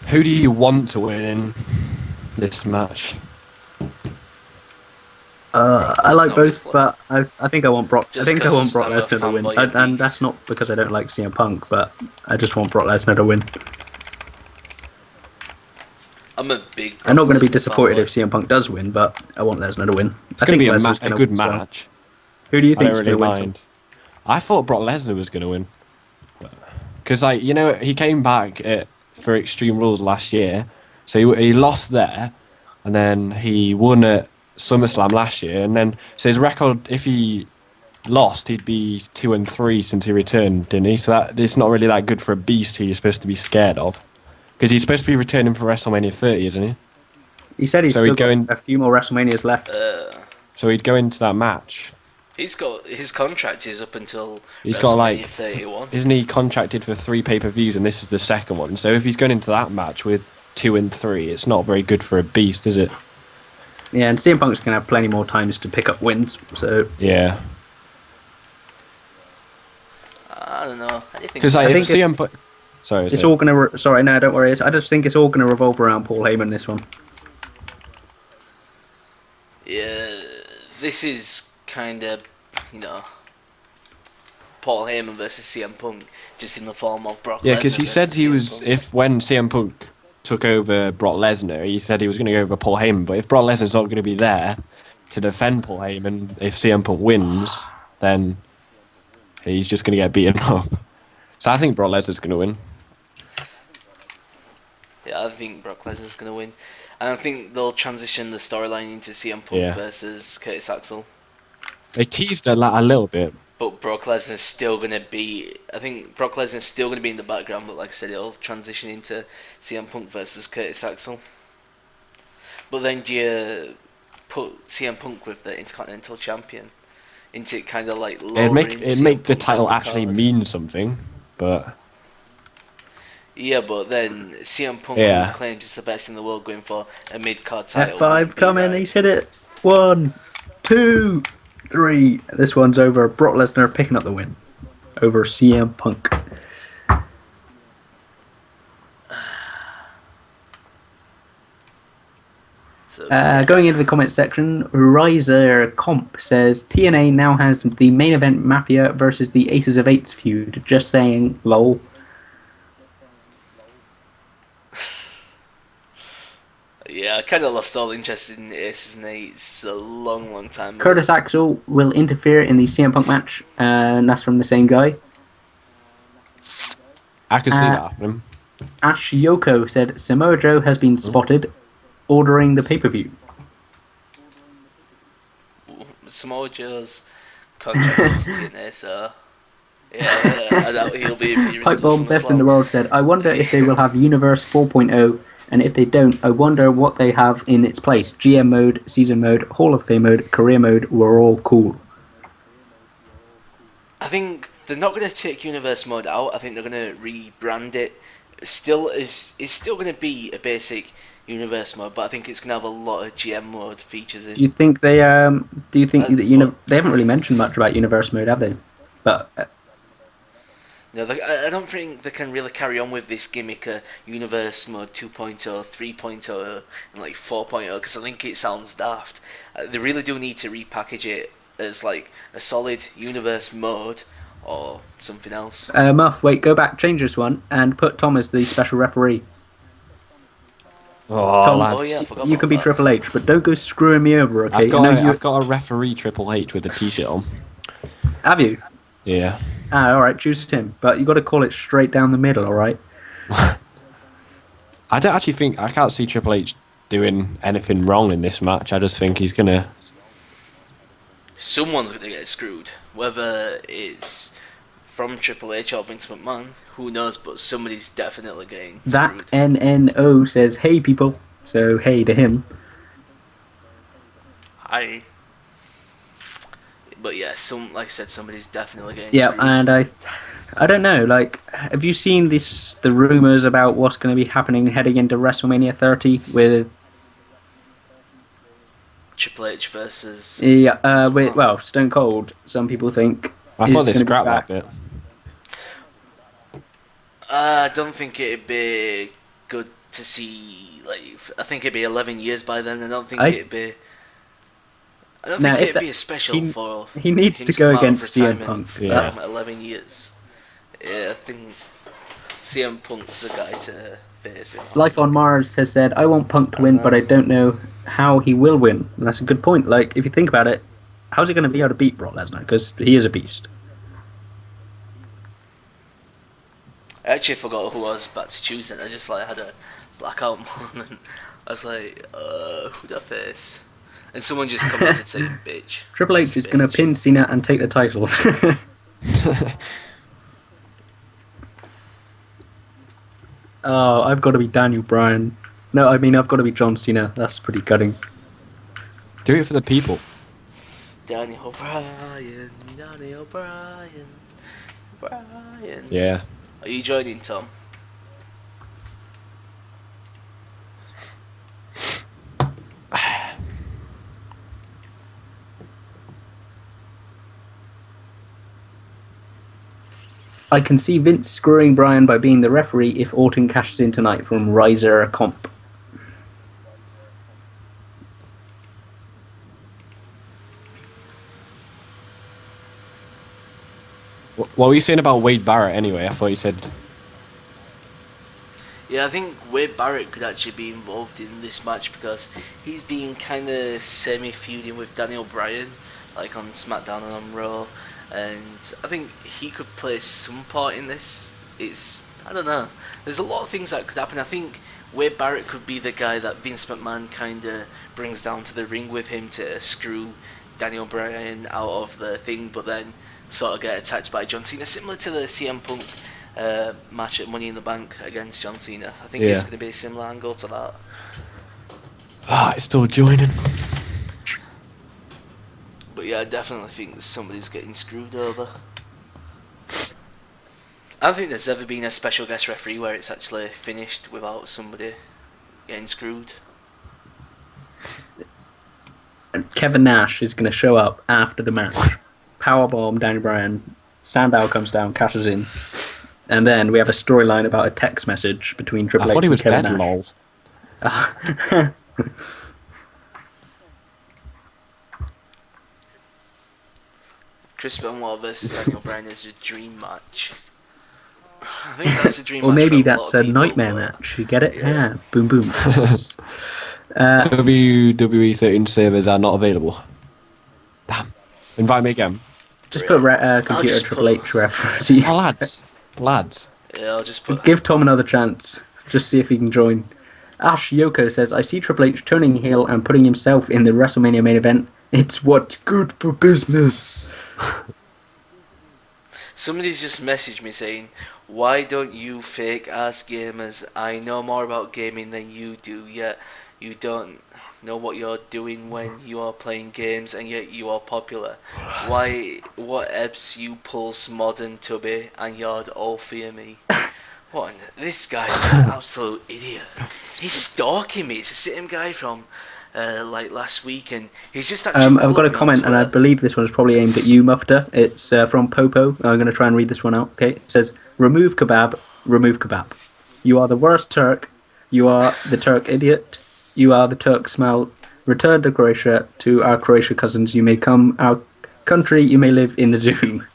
Speaker 2: Who do you want to win in this match?
Speaker 3: I like both, but I think I want Brock. I think I want Brock
Speaker 1: I'm a
Speaker 3: Lesnar to win,
Speaker 1: fanboy
Speaker 3: and that's not because I don't like CM Punk, but I just want Brock Lesnar to win.
Speaker 1: I'm a big.
Speaker 3: I'm not going to be disappointed if CM Punk does win, but I want Lesnar to win.
Speaker 2: It's going to be a good match.
Speaker 3: Who do you think
Speaker 2: I
Speaker 3: is
Speaker 2: don't really
Speaker 3: going to win?
Speaker 2: mind. I thought Brock Lesnar was going to win, because he came back for Extreme Rules last year, so he lost there, and then he won at SummerSlam last year, and then so his record, if he lost, he'd be 2-3 since he returned, didn't he? So that it's not really that good for a beast who you're supposed to be scared of, because he's supposed to be returning for WrestleMania 30, isn't he?
Speaker 3: He said he's still got a few more WrestleManias left.
Speaker 2: So he'd go into that match.
Speaker 1: He's got his contract is up until
Speaker 2: he's got
Speaker 1: 31.
Speaker 2: Isn't he contracted for 3 pay-per-views, and this is the second one? So if he's going into that match with 2-3, it's not very good for a beast, is it?
Speaker 3: Yeah, and CM Punk's going to have plenty more times to pick up wins. So
Speaker 2: yeah.
Speaker 1: I don't know.
Speaker 2: Because if CM Punk, sorry,
Speaker 3: it's all going to. Sorry, no, don't worry. I just think it's all going to revolve around Paul Heyman. This one.
Speaker 1: Yeah, this is kind of, Paul Heyman versus CM Punk, just in the form of Brock Lesnar.
Speaker 2: Yeah, because he said he was when CM Punk took over Brock Lesnar, he said he was going to go over Paul Heyman. But if Brock Lesnar's not going to be there, to defend Paul Heyman. If CM Punk wins, then he's just going to get beaten up. So I think Brock Lesnar's going to win.
Speaker 1: Yeah, I think Brock Lesnar's going to win. And I think they'll transition the storyline into CM Punk versus Curtis Axel.
Speaker 2: They teased a little bit.
Speaker 1: But Brock Lesnar's still going to be... I think Brock Lesnar's still going to be in the background, but like I said, it'll transition into CM Punk versus Curtis Axel. But then do you put CM Punk with the Intercontinental Champion into it kind of like lowering
Speaker 2: It'd make the title actually mean something, but...
Speaker 1: Yeah, but then CM Punk who claims he's the best in the world going for a mid-card title.
Speaker 3: F5 coming, he's hit it. 1, 2, 3. This one's over. Brock Lesnar picking up the win over CM Punk. Going into the comments section, Riser Comp says TNA now has the main event Mafia versus the Aces of Eights feud. Just saying, lol.
Speaker 1: Yeah, I kind of lost all interest in Aces and Eights a long time ago.
Speaker 3: Curtis Axel will interfere in the CM Punk match, and that's from the same guy.
Speaker 2: I could see that happening.
Speaker 3: Ash Yoko said Samoa Joe has been spotted ordering the pay-per-view.
Speaker 1: Samoa Joe's contracted to TNA, so yeah, I doubt he'll be appearing.
Speaker 3: Pipe Bomb Best in the World said, I wonder if they will have Universe 4.0, and if they don't, I wonder what they have in its place. GM mode, season mode, Hall of Fame mode, career mode, we're all cool.
Speaker 1: I think they're not going to take Universe mode out. I think they're going to rebrand it. It's still going to be a basic Universe mode, but I think it's going to have a lot of GM mode features in.
Speaker 3: Do you think they they haven't really mentioned much about Universe mode, have they? But
Speaker 1: no, I don't think they can really carry on with this gimmick Universe mode 2.0, 3.0 and like 4.0 because I think it sounds daft. They really do need to repackage it as like a solid Universe mode or something else.
Speaker 3: Muff, wait, go back, change this one and put Tom as the special referee.
Speaker 2: Tom,
Speaker 1: yeah, I forgot
Speaker 3: you can be
Speaker 1: that.
Speaker 3: Triple H, but don't go screwing me over, okay?
Speaker 2: I've got a referee Triple H with a t-shirt on.
Speaker 3: Have you?
Speaker 2: Yeah.
Speaker 3: Alright, choose him. But you got to call it straight down the middle, alright?
Speaker 2: I don't actually think... I can't see Triple H doing anything wrong in this match. I just think he's going to...
Speaker 1: Someone's going to get screwed. Whether it's from Triple H or Vince McMahon, who knows, but somebody's definitely getting screwed.
Speaker 3: That NNO says, hey people. So, hey to him.
Speaker 1: Hi. But yeah, like I said, somebody's definitely getting
Speaker 3: Yeah,
Speaker 1: screwed.
Speaker 3: and I don't know, like, have you seen the rumours about what's going to be happening heading into WrestleMania 30 with...
Speaker 1: Triple H versus...
Speaker 3: Yeah, well, Stone Cold, some people think...
Speaker 2: I thought they scrapped that bit.
Speaker 1: I don't think it'd be good to see, like, I think it'd be 11 years by then. I don't think it'd be... I don't think it'd be a special for...
Speaker 3: He needs
Speaker 1: him
Speaker 3: to go
Speaker 1: come out of
Speaker 3: against CM
Speaker 1: retirement
Speaker 3: Punk.
Speaker 2: Yeah.
Speaker 1: 11 years. Yeah, I think CM Punk's the guy to face him.
Speaker 3: Life on Mars has said, I want Punk to win, but I don't know how he will win. And that's a good point. Like, if you think about it, how's he going to be able to beat Brock Lesnar? Because he is a beast.
Speaker 1: I actually forgot who I was about to choose, and I just like had a blackout moment. And I was like, who'd I face? And someone just commented saying, bitch.
Speaker 3: Triple H is going to pin Cena and take the title. Oh, I've got to be Daniel Bryan. No, I mean, I've got to be John Cena. That's pretty gutting.
Speaker 2: Do it for the people.
Speaker 1: Daniel Bryan, Daniel Bryan, Bryan.
Speaker 2: Yeah.
Speaker 1: Are you joining, Tom?
Speaker 3: I can see Vince screwing Bryan by being the referee if Orton cashes in tonight from Riser Comp.
Speaker 2: What were you saying about Wade Barrett anyway? I thought you said...
Speaker 1: Yeah, I think Wade Barrett could actually be involved in this match because he's been kind of semi-feuding with Daniel Bryan, like on SmackDown and on Raw, and I think he could play some part in this. I don't know. There's a lot of things that could happen. I think Wade Barrett could be the guy that Vince McMahon kind of brings down to the ring with him to screw Daniel Bryan out of the thing, but then sort of get attacked by John Cena, similar to the CM Punk match at Money in the Bank against John Cena. I think it's going to be a similar angle to that.
Speaker 2: It's still joining.
Speaker 1: But yeah, I definitely think somebody's getting screwed over. I don't think there's ever been a special guest referee where it's actually finished without somebody getting screwed.
Speaker 3: And Kevin Nash is going to show up after the match. Powerbomb Daniel Bryan. Sandow comes down, cashes in. And then we have a storyline about a text message between Triple H and Kevin Nash.
Speaker 2: I thought he was dead, lol.
Speaker 1: Chris Benoit versus Daniel Bryan is a dream match. I think that's a dream
Speaker 3: Or
Speaker 1: match.
Speaker 3: maybe
Speaker 1: for a lot
Speaker 3: that's
Speaker 1: of
Speaker 3: a
Speaker 1: people,
Speaker 3: nightmare
Speaker 1: but-
Speaker 3: match. You get it?
Speaker 1: Yeah.
Speaker 3: Yeah. Boom, boom.
Speaker 2: WWE 13 servers are not available. Damn. Invite me again.
Speaker 3: Just put computer
Speaker 1: just
Speaker 3: Triple
Speaker 1: put-
Speaker 3: H referee.
Speaker 2: Oh, lads.
Speaker 1: Yeah, I'll just put.
Speaker 3: Give Tom another chance. Just see if he can join. Ash Yoko says, I see Triple H turning heel and putting himself in the WrestleMania main event. It's what's good for business.
Speaker 1: Somebody's just messaged me saying, "Why don't you fake ass gamers? I know more about gaming than you do, yet you don't know what you're doing when you are playing games, and yet you are popular. Why? What ebbs you pulse modern tubby and yard all fear me." What? This guy's an absolute idiot. He's stalking me. It's the same guy from like last week, and he's just actually.
Speaker 3: I've got a
Speaker 1: followed me on
Speaker 3: comment, and I
Speaker 1: Twitter.
Speaker 3: believe this one is probably aimed at you, Muuuftah. It's from Popo. I'm going to try and read this one out. Okay, it says, remove kebab, remove kebab. You are the worst Turk. You are the Turk idiot. You are the Turk smell. Return to Croatia, to our Croatia cousins. You may come our country. You may live in the Zoom.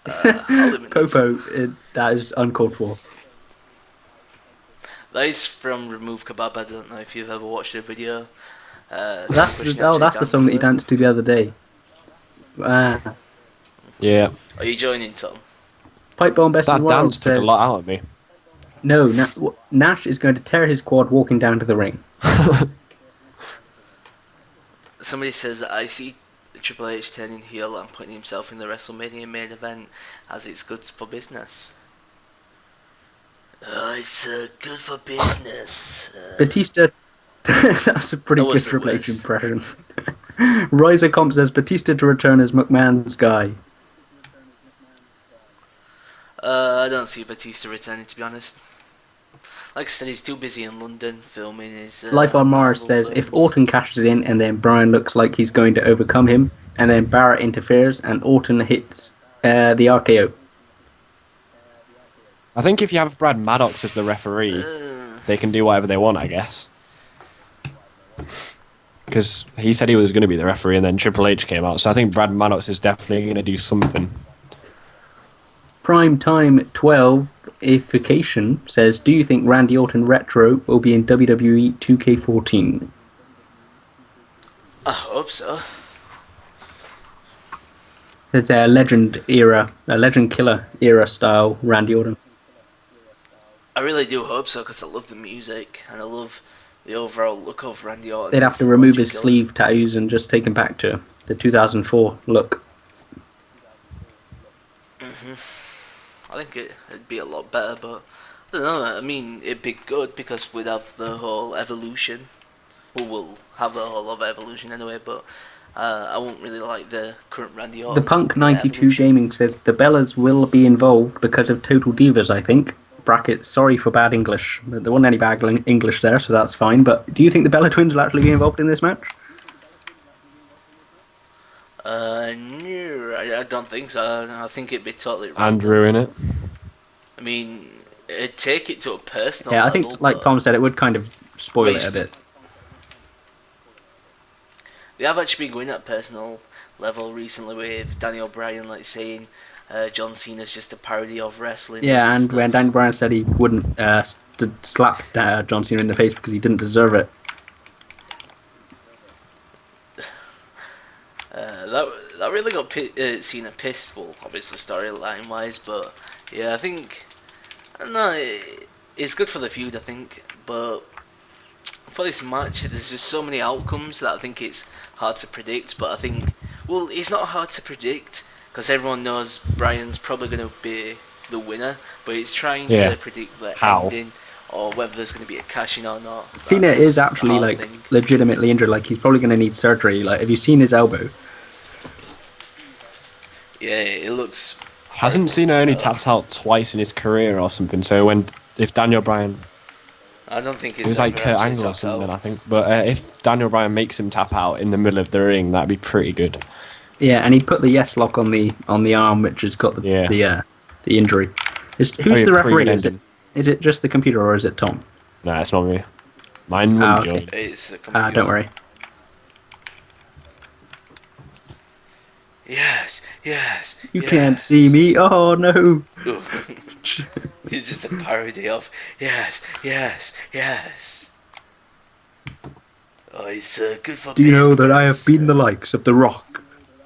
Speaker 1: I'll limit this.
Speaker 3: Popo, that is uncalled for.
Speaker 1: That is from Remove Kebab. I don't know if you've ever watched the video.
Speaker 3: That's
Speaker 1: Cushnie
Speaker 3: that's
Speaker 1: actually
Speaker 3: the song that he
Speaker 1: danced
Speaker 3: danced to the other day.
Speaker 2: Yeah.
Speaker 1: to it. Are you joining, Tom?
Speaker 3: Pipe Bomb Best in
Speaker 2: That
Speaker 3: the World
Speaker 2: dance took a
Speaker 3: says,
Speaker 2: lot out of me.
Speaker 3: no, Nash is going to tear his quad walking down to the ring.
Speaker 1: Somebody says, I see Triple H turning heel and putting himself in the WrestleMania main event as it's good for business. It's good for business.
Speaker 3: Batista. That's a pretty
Speaker 1: That
Speaker 3: good
Speaker 1: was the
Speaker 3: Triple H
Speaker 1: worst.
Speaker 3: impression. Riser Comp says Batista to return as McMahon's guy.
Speaker 1: I don't see Batista returning, to be honest. Like I said, he's too busy in London filming his.
Speaker 3: Life on Mars
Speaker 1: Marvel
Speaker 3: says if
Speaker 1: films.
Speaker 3: Orton cashes in and then Bryan looks like he's going to overcome him, and then Barrett interferes and Orton hits the RKO.
Speaker 2: I think if you have Brad Maddox as the referee, they can do whatever they want, I guess. Because he said he was going to be the referee, and then Triple H came out. So I think Brad Maddox is definitely going to do something.
Speaker 3: Prime Time 12ification says, do you think Randy Orton Retro will be in WWE 2K14?
Speaker 1: I hope so.
Speaker 3: It's a legend killer era style Randy Orton.
Speaker 1: I really do hope so because I love the music and I love the overall look of Randy Orton.
Speaker 3: They'd have to remove his sleeve tattoos and just take him back to the 2004 look.
Speaker 1: I think it'd be a lot better, but I don't know. I mean, it'd be good because we'd have the whole evolution. Well, we'll have the whole of evolution anyway, but I won't really like the current Randy Orton.
Speaker 3: The Punk 92
Speaker 1: evolution.
Speaker 3: Gaming says the Bellas will be involved because of Total Divas, I think. Bracket, sorry for bad English. There wasn't any bad English there, so that's fine. But do you think the Bella Twins will actually be involved in this match?
Speaker 1: No, I don't think so. I think it'd be totally random.
Speaker 2: Andrew in it.
Speaker 1: I mean, it'd take it to a personal
Speaker 3: Yeah, I
Speaker 1: level,
Speaker 3: think, like
Speaker 1: but
Speaker 3: Tom said, it would kind of spoil it a bit.
Speaker 1: they have actually been going at personal level recently with Daniel Bryan, like saying, John Cena's just a parody of wrestling.
Speaker 3: Yeah, and
Speaker 1: stuff.
Speaker 3: when Daniel Bryan said he wouldn't slap John Cena in the face because he didn't deserve it.
Speaker 1: That really got Cena pissed. Well, obviously storyline wise, but yeah, I don't know. It's good for the feud, I think, but for this match, there's just so many outcomes that I think it's hard to predict. But I think, well, it's not hard to predict because everyone knows Bryan's probably going to be the winner, but it's trying to predict the ending or whether there's going to be a cash-in or not.
Speaker 3: Cena is actually legitimately injured. Like, he's probably going to need surgery. Like, have you seen his elbow?
Speaker 1: Yeah, it looks.
Speaker 2: Hasn't Cena only tapped out twice in his career or something? So if Daniel Bryan,
Speaker 1: I don't think
Speaker 2: it was like Kurt Angle or something, I think. But if Daniel Bryan makes him tap out in the middle of the ring, that'd be pretty good.
Speaker 3: Yeah, and he put the yes lock on the arm, which has got the injury. Who's the referee? Is it just the computer or is it Tom?
Speaker 2: No, it's not me. Mine wouldn't join.
Speaker 1: It's the computer.
Speaker 3: Don't worry.
Speaker 1: Yes.
Speaker 3: You can't see me. Oh no.
Speaker 1: It's just a parody of yes. Oh, it's good for.
Speaker 3: Do you know that I have been the likes of The Rock,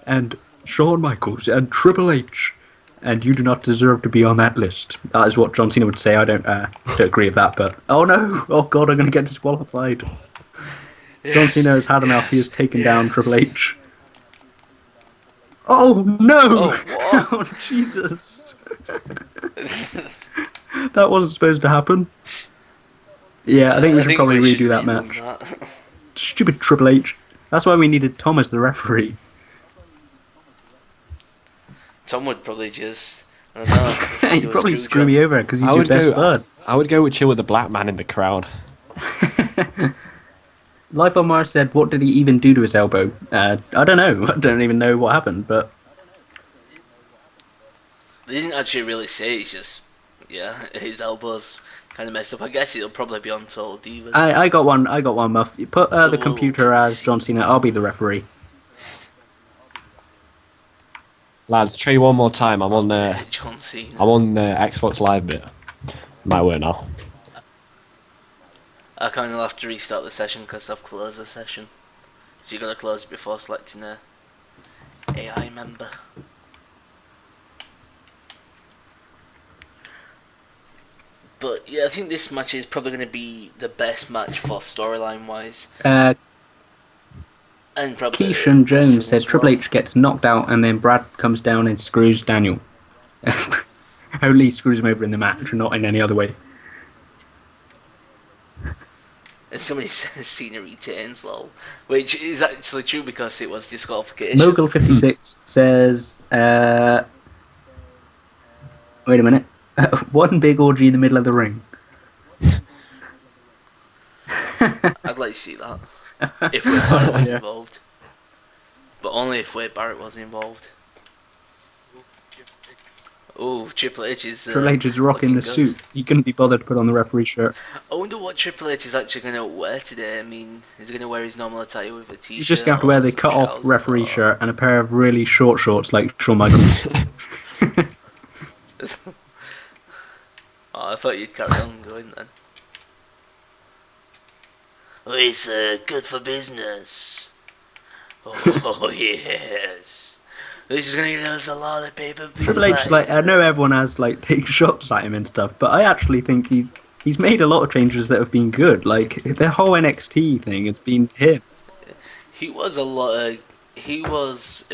Speaker 3: and Shawn Michaels and Triple H, and you do not deserve to be on that list? That is what John Cena would say. I don't agree with that, but oh no, oh god, I'm going to get disqualified. John Cena has had enough. He has taken down Triple H. Oh no! Oh, Jesus! That wasn't supposed to happen. Yeah, I think we should probably redo that match. Stupid Triple H. That's why we needed Tom as the referee.
Speaker 1: Tom would probably just. I don't know.
Speaker 3: He'd probably screw me over because he's your best bud.
Speaker 2: I would go with chill with the black man in the crowd.
Speaker 3: Life on Mars said, what did he even do to his elbow? I don't know. I don't even know what happened, but...
Speaker 1: They didn't actually really say, it's just... Yeah, his elbow's kind of messed up. I guess it'll probably be on Total Divas.
Speaker 3: I got one, Muff. You put the computer as John Cena, I'll be the referee.
Speaker 2: Lads, try one more time. I'm on
Speaker 1: John Cena.
Speaker 2: I'm on Xbox Live bit. Might work now.
Speaker 1: I kind of have to restart the session because I've closed the session. So you gotta close it before selecting a AI member. But yeah, I think this match is probably going to be the best match for storyline wise. And probably
Speaker 3: Keishan Jones said Triple H gets knocked out and then Brad comes down and screws Daniel. Only screws him over in the match, not in any other way.
Speaker 1: And somebody says Cena retains, lol. Which is actually true because it was disqualification.
Speaker 3: Mogul56 says, wait a minute. One big orgy in the middle of the ring.
Speaker 1: I'd like to see that. If Wade Barrett was involved. But only if Wade Barrett was involved. Oh, Triple H is
Speaker 3: rocking the suit. He couldn't be bothered to put on the referee shirt.
Speaker 1: I wonder what Triple H is actually going to wear today. I mean, is he going to wear his normal attire with a t-shirt?
Speaker 3: He's just going to have to wear the cut-off referee shirt and a pair of really short shorts like Shawn Michaels.
Speaker 1: Oh, I thought you'd carry on going then. Oh, it's good for business. Oh, yes. This is going to get us a lot of pay-per-view.
Speaker 3: Triple H, I know everyone has taken shots at him and stuff, but I actually think he's made a lot of changes that have been good. Like the whole NXT thing has been him.
Speaker 1: He was a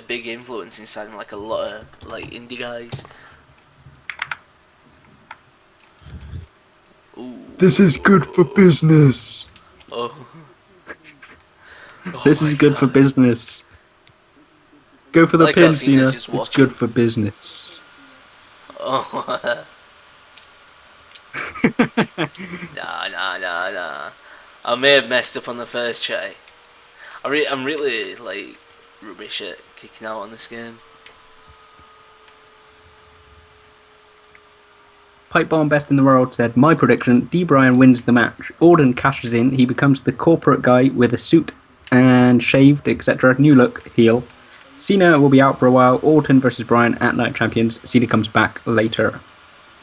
Speaker 1: big influence in signing a lot of indie guys. Ooh.
Speaker 3: This is good for business.
Speaker 1: Oh.
Speaker 3: This is good for business. Go for the pin, Cena. It's good for business.
Speaker 1: Oh. Nah. I may have messed up on the first try. I'm really rubbish at kicking out on this game.
Speaker 3: Pipe Bomb Best in the World said, my prediction, D. Bryan wins the match. Orton cashes in. He becomes the corporate guy with a suit and shaved, etc. New look, heel. Cena will be out for a while. Orton versus Bryan at Night Champions. Cena comes back later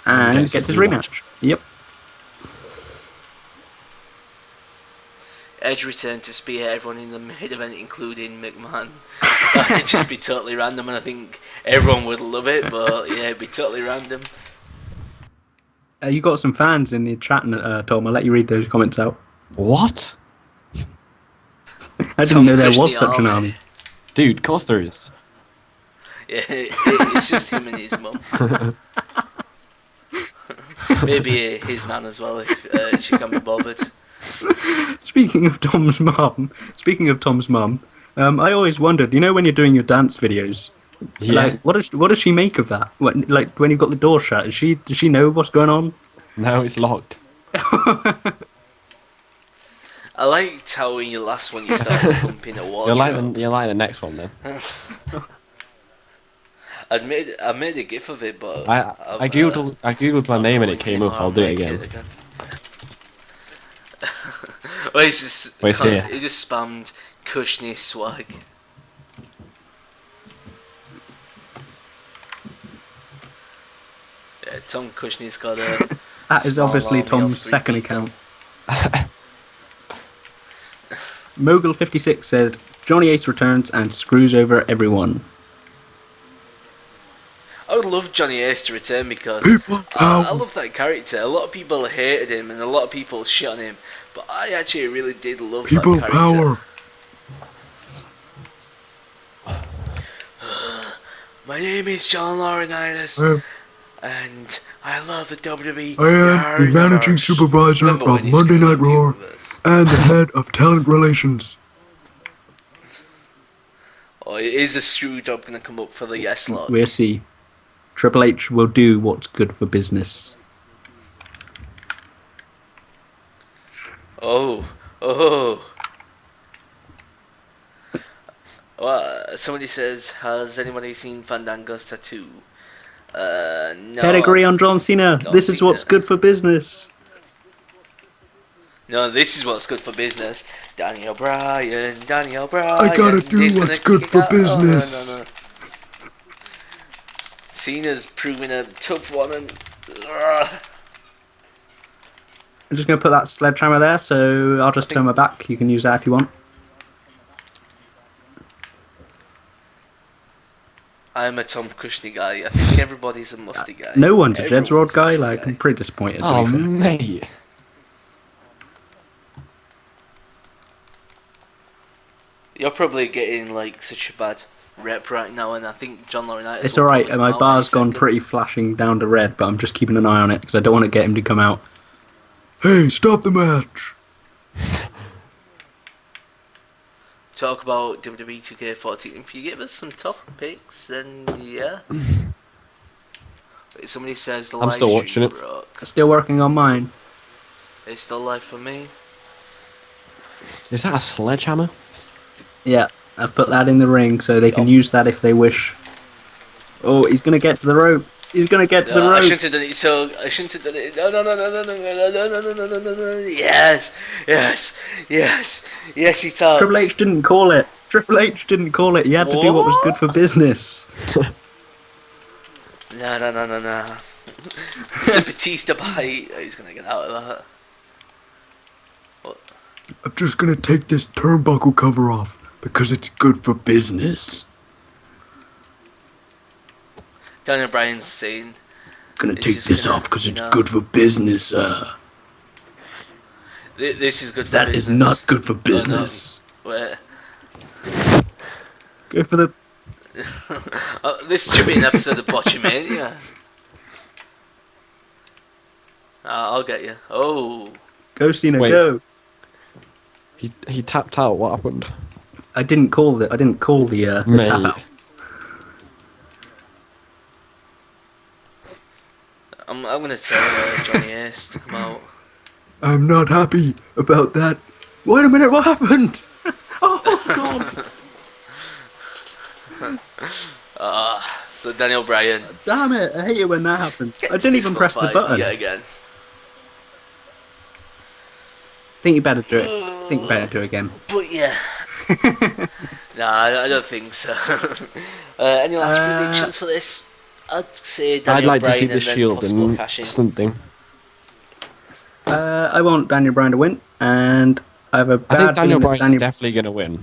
Speaker 3: and gets his rematch. Yep.
Speaker 1: Edge returned to spear everyone in the main event, including McMahon. It'd just be totally random, and I think everyone would love it, but yeah, it'd be totally random.
Speaker 3: You got some fans in the chat, Tom. I'll let you read those comments out.
Speaker 2: What?
Speaker 3: I didn't know there was such an army.
Speaker 2: Dude, of course there is.
Speaker 1: Yeah, it's just him and his mum. Maybe his nan as well, if she can be bothered.
Speaker 3: Speaking of Tom's mum, I always wondered, you know, when you're doing your dance videos, like, what does she make of that? Like when you've got the door shut, does she know what's going on?
Speaker 2: No, it's locked.
Speaker 1: I liked how in your last one you started pumping a wardrobe.
Speaker 2: You're like the next one then.
Speaker 1: I made a gif of it, but
Speaker 2: I googled my name and it came up. I'll do it again.
Speaker 1: Well, he just spammed Cushnie swag. Yeah, Tom Cushnie's got a.
Speaker 3: That is obviously Tom's second account. Mogul56 said Johnny Ace returns and screws over everyone.
Speaker 1: I would love Johnny Ace to return because I love that character. A lot of people hated him and a lot of people shit on him, but I actually really did love that character. Power. My name is John Laurinaitis, and I love the WWE.
Speaker 4: I am the managing supervisor of Monday Night Raw and the head of talent relations.
Speaker 1: Oh, is a screw job going to come up for the yes lot?
Speaker 3: We'll see. Triple H will do what's good for business.
Speaker 1: Oh. Well, somebody says, has anybody seen Fandango's tattoo? No.
Speaker 3: Pedigree on John Cena. This is what's good for business.
Speaker 1: No, this is what's good for business. Daniel Bryan.
Speaker 4: I gotta do what's good for business.
Speaker 1: No. Cena's proving a tough one, and
Speaker 3: I'm just going to put that sledgehammer there, so I'll just turn my back. You can use that if you want.
Speaker 1: I'm a Tom Cushnie guy. I think everybody's a Mufti guy.
Speaker 3: No one's a JedsWorld guy. Like, I'm pretty disappointed.
Speaker 2: Oh, mate.
Speaker 1: You're probably getting like such a bad rep right now, and I think John Laurinaitis.
Speaker 3: It's alright, my bar's gone pretty flashing down to red, but I'm just keeping an eye on it because I don't want to get him to come out.
Speaker 4: Hey, stop the match!
Speaker 1: Talk about WWE 2K14. If you give us some top picks, then yeah. Somebody says the
Speaker 2: I'm still watching it.
Speaker 3: Still working on mine.
Speaker 1: It's still live for me.
Speaker 2: Is that a sledgehammer?
Speaker 3: Yeah. I've put that in the ring so they can use that if they wish. Oh, he's going to get to the rope. He's going to get to the rope.
Speaker 1: I shouldn't have done it. I shouldn't have done it. No. Yes, he talks.
Speaker 3: Triple H didn't call it. He had to do what was good for business.
Speaker 1: No. It's a Batista bite. He's going to get out of that. What?
Speaker 4: I'm just gonna take this turnbuckle cover off. Because it's good for business.
Speaker 1: Daniel Bryan's saying...
Speaker 4: Gonna take this off because it's good for business,
Speaker 1: This is good for business.
Speaker 4: That is not good for business.
Speaker 1: Oh, no. Wait.
Speaker 3: Go for the...
Speaker 1: This should be an episode of Botchamania. I'll get you. Oh.
Speaker 3: Go, Cena, go.
Speaker 2: He tapped out. What happened?
Speaker 3: I didn't call the tap out.
Speaker 1: I'm gonna tell Johnny Ace to come out.
Speaker 4: I'm not happy about that. Wait a minute, what happened? Oh
Speaker 1: god. So Daniel Bryan.
Speaker 3: Damn it! I hate it when that happens. I didn't even press the button.
Speaker 1: Yeah, again.
Speaker 3: Think you better do it. Think you better do it again.
Speaker 1: But yeah. Nah, I don't think so. Any last predictions for this? I'd say
Speaker 2: I'd
Speaker 1: Daniel
Speaker 2: like to see
Speaker 1: Bryan
Speaker 2: the
Speaker 1: and then
Speaker 2: Shield
Speaker 1: possible
Speaker 2: and
Speaker 1: cash in.
Speaker 2: something.
Speaker 3: I want Daniel Bryan to win, and I have a
Speaker 2: I think
Speaker 3: bad
Speaker 2: Daniel
Speaker 3: feeling that
Speaker 2: Bryan's definitely going to win.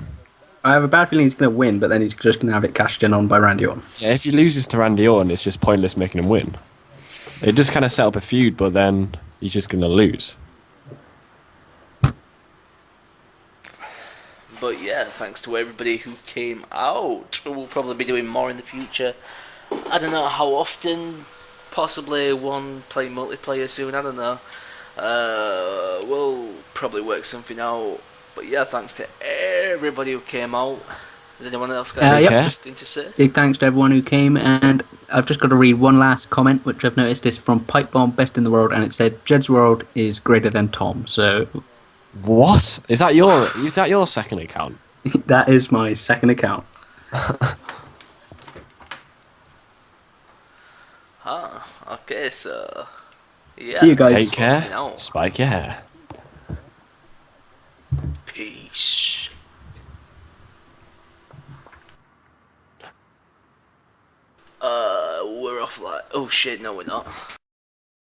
Speaker 3: I have a bad feeling he's going to win, but then he's just going to have it cashed in on by Randy Orton.
Speaker 2: Yeah, if he loses to Randy Orton, it's just pointless making him win. It just kind of set up a feud, but then he's just going to lose.
Speaker 1: But yeah, thanks to everybody who came out. We'll probably be doing more in the future. I don't know how often. Possibly one playing multiplayer soon. I don't know. We'll probably work something out. But yeah, thanks to everybody who came out. Has anyone else got anything to say?
Speaker 3: Big thanks to everyone who came, and I've just got to read one last comment, which I've noticed is from Pipe Bomb Best in the World, and it said JedsWorld is greater than Tom. So
Speaker 2: What? Is that your second account?
Speaker 3: that is my second account.
Speaker 1: Okay, so yeah.
Speaker 3: See you guys.
Speaker 2: Take care. Spike your hair.
Speaker 1: Peace. We're offline. Oh shit, no we're not.